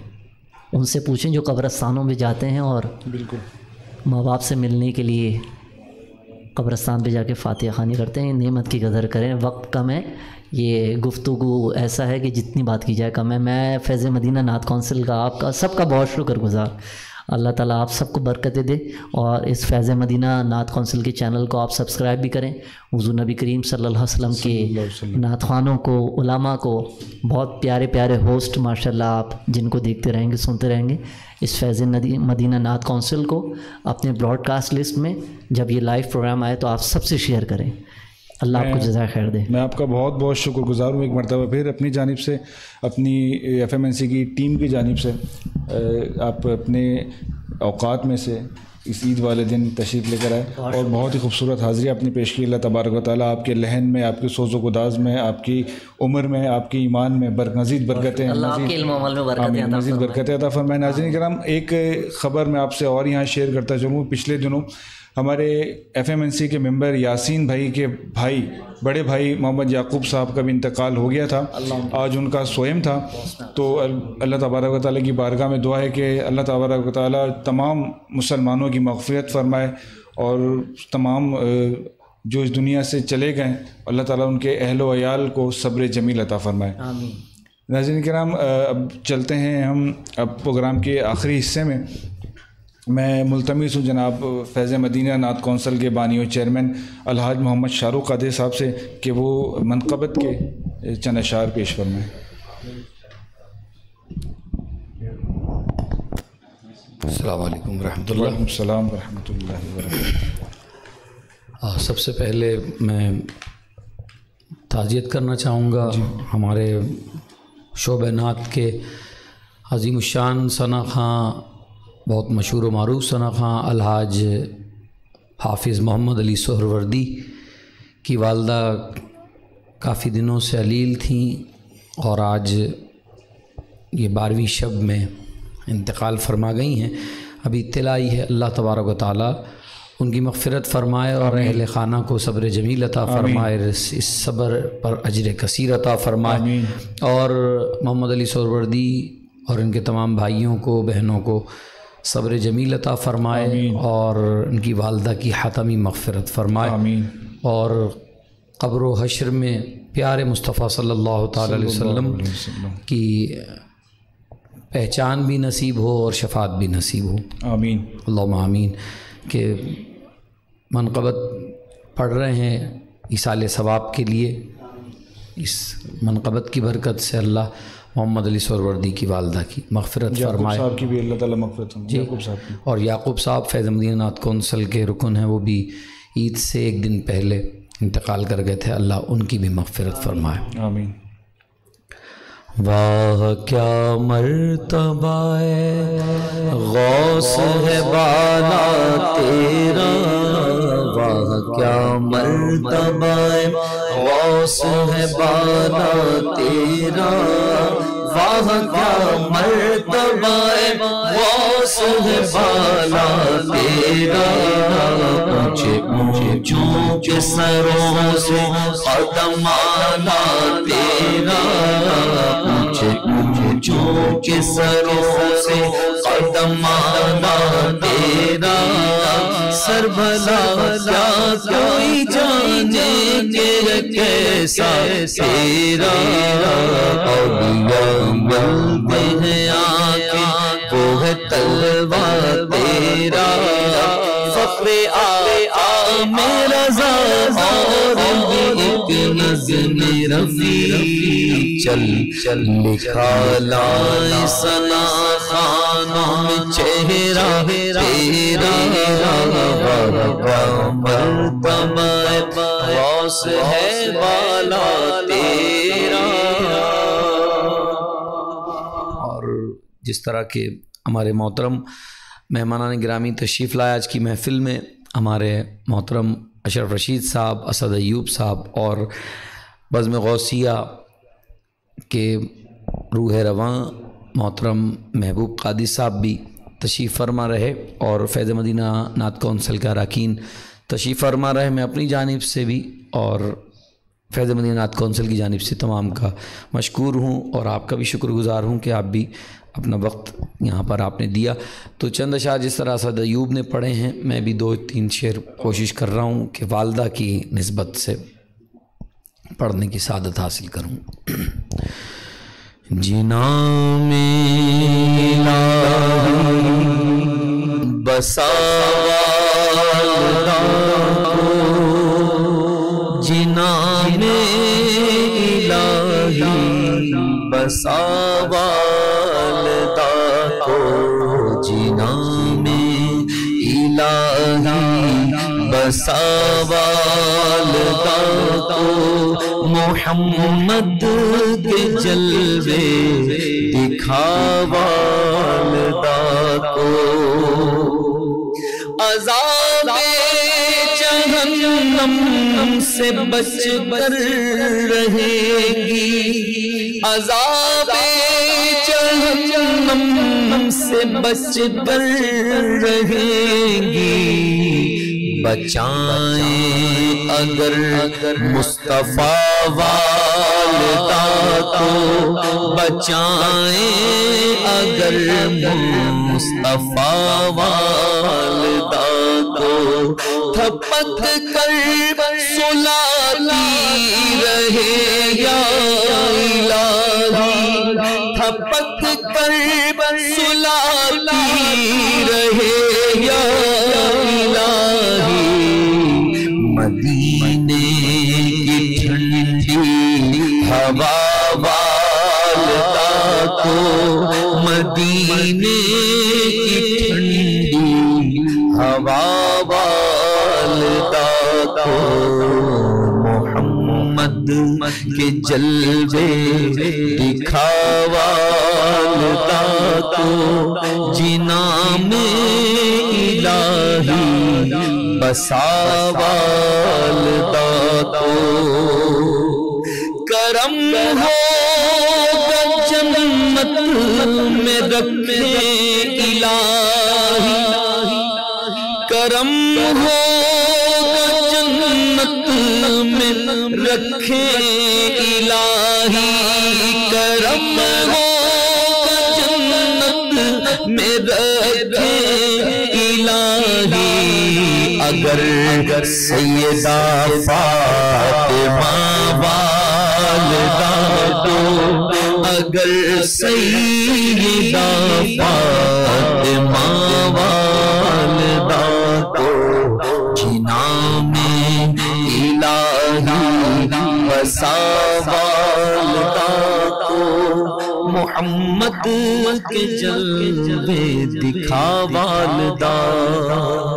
ان سے پوچھیں جو قبرستانوں میں جاتے ہیں اور بالکل ماں باپ سے ملنے کے لیے قبرستان پہ جا کے فاتحہ خوانی کرتے ہیں۔ نعمت کی قدر کریں، وقت کم ہے، یہ گفتگو ایسا ہے کہ جتنی بات کی جائے کم ہے۔ میں فیض مدینہ نعت کونسل کا، آپ کا، سب کا بہت شکر گزار۔ اللہ تعالیٰ آپ سب کو برکتیں دے، اور اس فیض مدینہ نعت کونسل کے چینل کو آپ سبسکرائب بھی کریں۔ حضور نبی کریم صلی اللہ علیہ وسلم کے نعت خوانوں کو، علماء کو، بہت پیارے پیارے ہوسٹ ماشاءاللہ آپ جن کو دیکھتے رہیں گے، سنتے رہیں گے، اس فیض مدینہ نعت کونسل کو اپنے براڈ کاسٹ لسٹ میں جب یہ لائیو پروگرام آئے تو آپ سب سے شیئر کریں۔ اللہ آپ کو جزائے خیر دے۔ میں آپ کا بہت بہت شکر گزار ہوں ایک مرتبہ پھر اپنی جانب سے، اپنی FMNC کی ٹیم کی جانب سے۔ آپ اپنے اوقات میں سے اس عید والے دن تشریف لے کر آئے اور بہت ہی خوبصورت حاضری آپ نے پیش کی۔ اللہ تبارک و تعالیٰ آپ کے لہن میں، آپ کے سوز و گداز میں، آپ کی عمر میں، آپ کی ایمان میں مزید برکتیں، مزید برکتیں عطا فرمائے۔ ناظرین کرام، ایک خبر میں آپ سے اور یہاں شیئر کرتا چلوں۔ پچھلے دنوں ہمارے FMNC کے ممبر یاسین بھائی کے بھائی، بڑے بھائی محمد یعقوب صاحب کا بھی انتقال ہو گیا تھا۔ آج ان کا سوئم تھا، تو اللہ تبارک و تعالیٰ کی بارگاہ میں دعا ہے کہ اللہ تبارک و تعالیٰ تمام مسلمانوں کی مغفرت فرمائے، اور تمام جو اس دنیا سے چلے گئے اللہ تعالیٰ ان کے اہل و عیال کو صبر جمیل عطا فرمائے۔ آمین۔ ناظرین کرام، اب چلتے ہیں ہم اب پروگرام کے آخری حصے میں۔ میں ملتمس ہوں جناب فیض مدینہ نعت کونسل کے بانی و چیئرمین الحاج محمد شاہ رخ قادری صاحب سے کہ وہ منقبت کے چند اشعار پیش فرمائیں۔ السلام علیکم ورحمۃ اللہ۔ وعلیکم السلام ورحمۃ اللہ وبرکاتہ۔ سب سے پہلے میں تعزیت کرنا چاہوں گا ہمارے شعبہ نعت کے عظیم الشان ثنا خاں، بہت مشہور و معروف ثنا خاں الحاج حافظ محمد علی سہروردی کی والدہ کافی دنوں سے علیل تھیں اور آج یہ 12ویں شب میں انتقال فرما گئی ہیں۔ ابھی اطلاع آئی ہے، اللہ تبارک و تعالیٰ ان کی مغفرت فرمائے اور اہل خانہ کو صبر جمیل عطا فرمائے، اس صبر پر اجر کثیر عطا فرمائے، اور محمد علی سہروردی اور ان کے تمام بھائیوں کو، بہنوں کو صبر جمیل عطا فرمائے اور ان کی والدہ کی حتمی مغفرت فرمائے، اور قبر و حشر میں پیارے مصطفیٰ صلی اللہ تعالی علیہ وسلم کی پہچان بھی نصیب ہو اور شفاعت بھی نصیب ہو۔ آمین اللہم آمین۔ کہ منقبت پڑھ رہے ہیں ایصال ثواب کے لیے، اس منقبت کی برکت سے اللہ محمد علی سہروردی کی والدہ کی مغفرت فرمائے، صاحب کی بھی اللہ تعالیٰ مغفرت فرمائے۔ یعقوب صاحب کی، اور یعقوب صاحب فیض مدینہ نعت کونسل کے رکن ہیں، وہ بھی عید سے ایک دن پہلے انتقال کر گئے تھے، اللہ ان کی بھی مغفرت فرمائے۔ آمین۔ واہ کیا مرتبہ غوث ہے بالا تیرا، واہ کیا مرتبہ غوث ہے بالا تیرا، واہ کیا مرتبہ غوث ہے بالا تیرا، اونچے اونچوں کے سروں سے قدم آنا تیرا، اونچے اونچوں کے سروں سے قدم آنا تیرا، سر بھلا کیا کوئی جانے کہ کیسا تیرا، اولیاء ملتے ہیں آنکھیں وہ ہے طلبہ تیرا، فخر آقا میرا ذات اور بھی ایک نظم رفیع، چل چل لکھا لائے ثنا خانوں میں چہرہ تیرا، مرتبہ غوث ہے بالا تیرا۔ اور جس طرح کے ہمارے محترم مہمانان گرامی تشریف لائے آج کی محفل میں، ہمارے محترم اشرف رشید صاحب، اسد ایوب صاحب اور بزم غوثیہ کے روح رواں محترم محبوب قادری صاحب بھی تشریف فرما رہے، اور فیض مدینہ نعت کونسل کا اراکین تشریف فرما رہے۔ میں اپنی جانب سے بھی اور فیض مدینہ نعت کونسل کی جانب سے تمام کا مشکور ہوں، اور آپ کا بھی شکر گزار ہوں کہ آپ بھی اپنا وقت یہاں پر آپ نے دیا۔ تو چند اشعار جس طرح اسد ایوب نے پڑھے ہیں، میں بھی 2-3 شعر کوشش کر رہا ہوں کہ والدہ کی نسبت سے پڑھنے کی سعادت حاصل کروں۔ جنا میں بسا والدہ کو، جنا میں الہی بسا والدہ کو، جنا میں الہی بسا والدہ کو، محمد کے جلوے دکھا والدہ کو، عذاب جہنم سے بچ کر رہے گی، عذاب جہنم سے بچ کر رہے گی، بچائیں اگر مصطفیٰ والدہ کو، بچائیں اگر مصطفیٰ والدہ کو، تھپک کر سلاتی رہے یا الہی، تھپک کر سلاتی رہے یا الہی، مدینے کی ٹھنڈی ہوا والدہ کو، مدینے کی ٹھنڈی ہوا والدہ کو، محمد کے جلوے دکھا والدہ کو، جنا میں الہی بسا والدہ کو، کرم ہوگا جنت میں رکھے الہی، کرم ہوگا جنت میں رکھے الہی، کرم ہوگا جنت میں رکھے الہی، اگر سیدہ فاطمہ والدہ کو، اگر سیدہ فاطمہ والدہ کو، جنا میں الہی بسا والدہ کو، محمد کے جلوے دکھا والدہ کو۔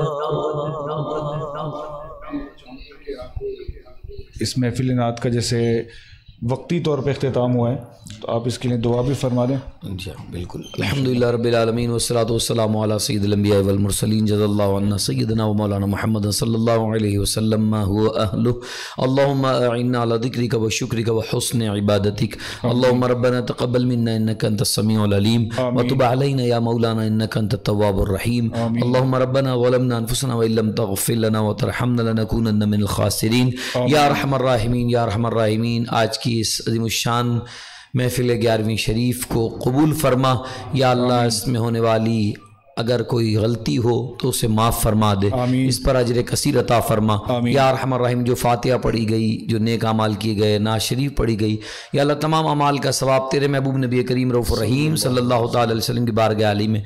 اس محفل نعت کا جیسے وقتی طور پہ اختتام ہوا ہے تو آپ اس کے لیے دعا بھی فرما دیں۔ جی بالکل۔ الحمدللہ رب العالمین والصلاۃ والسلام علی سید الانبیاء والمرسلین، جزا اللہ عنا سیدنا و مولانا محمد صلی اللہ علیہ وسلم ما هو اہلہ، اللہم اعنا علی ذکرک و شکرک و حسن عبادتک، اللہم ربنا تقبل منا انک انت السمیع العلیم وتب علینا یا مولانا انک انت التواب الرحیم، اللہم ربنا ظلمنا انفسنا وان لم تغفر لنا وترحمنا لنکونن من الخاسرین، یا ارحم الراحمین یا ارحم الراحمین۔ آج کی اس عظیم الشان محفل 11ویں شریف کو قبول فرما یا اللہ، اس میں ہونے والی اگر کوئی غلطی ہو تو اسے معاف فرما دے، اس پر اجر کثیر عطا فرما یا ارحم الراحمین۔ جو فاتحہ پڑھی گئی، جو نیک اعمال کیے گئے، نعت شریف پڑھی گئی، یا اللہ تمام اعمال کا ثواب تیرے محبوب نبی کریم رؤوف الرحیم صلی اللہ تعالی علیہ وسلم کی بارگاہ عالی میں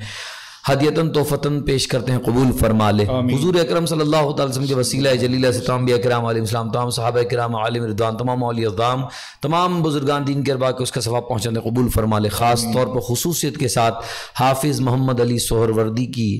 ہدیتاً تحفتاً پیش کرتے ہیں، قبول فرما لے۔ حضور اکرم صلی اللہ تعالی وسلم کے وسیلہ جلیلہ سے تمام انبیاء کرام علیہ السلام، تمام صحابہ کرام عالم رضوان، تمام اولیاء اعظام، تمام بزرگان دین کے ارباب کے اس کا ثواب پہنچانے قبول فرما لے۔ خاص طور پر خصوصیت کے ساتھ حافظ محمد علی سہروردی کی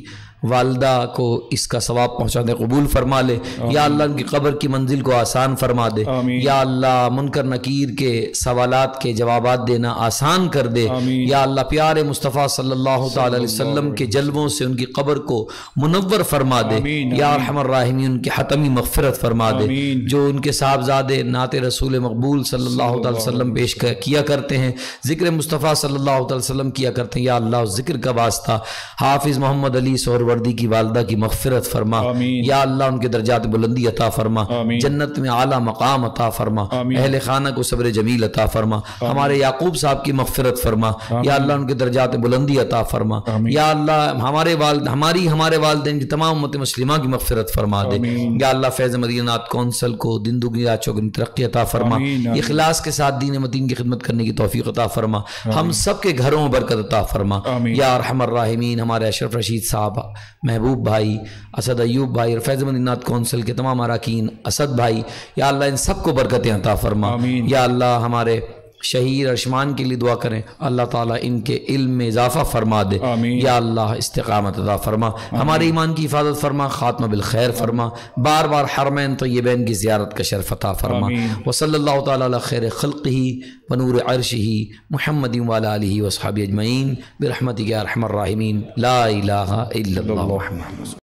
والدہ کو اس کا ثواب پہنچانے قبول فرما لے، یا اللہ ان کی قبر کی منزل کو آسان فرما دے، یا اللہ منکر نکیر کے سوالات کے جوابات دینا آسان کر دے، یا اللہ پیارے مصطفیٰ صلی اللہ تعالی علیہ وسلم کے جلووں سے ان کی قبر کو منور فرما دے، یا ارحم الراحمین ان کی حتمی مغفرت فرما دے۔ جو ان کے صاحبزادے نعت رسول مقبول صلی اللہ تعالی وسلم پیش کیا کرتے ہیں، ذکر مصطفیٰ صلی اللہ تعالی وسلم کیا کرتے ہیں، یا اللہ اس ذکر کا واسطہ حافظ محمد علی سہروردی کی والدہ کی مغفرت فرما، یا اللہ ان کے درجات بلندی عطا فرما، جنت میں اعلیٰ مقام عطا فرما، اہل خانہ کو صبر جمیل عطا فرما، ہمارے یعقوب صاحب کی مغفرت فرما، یا اللہ ان کے درجات بلندی عطا فرما، یا اللہ ہمارے والدین کی تمام امت مسلمہ کی مغفرت فرما دے، یا اللہ فیض مدینہ نعت کونسل کو دن دگنی رات چوگنی ترقی عطا فرما، اخلاص کے ساتھ دین متین کی خدمت کرنے کی توفیق عطا فرما، ہم سب کے گھروں میں برکت عطا فرما، یا ارحم الراحمین ہمارے اشرف رشید صاحب، محبوب بھائی، اسد ایوب بھائی اور فیض مدینہ نعت کونسل کے تمام اراکین، اسد بھائی، یا اللہ ان سب کو برکتیں عطا فرما، یا اللہ ہمارے شہیر ارشمان کے لیے دعا کریں، اللہ تعالیٰ ان کے علم میں اضافہ فرما دے، یا اللہ استقامت عطا فرما، ہمارے ایمان کی حفاظت فرما، خاتمہ بالخیر فرما، بار بار حرمین طیبین کی زیارت کا شرف عطا فرما، وصلی اللہ تعالیٰ علی خیر خلقہ ونور عرشہ محمد وعلی آلہ وصحبہ اجمعین برحمتک یا ارحم الراحمین، لا الہ الا اللہ محمد۔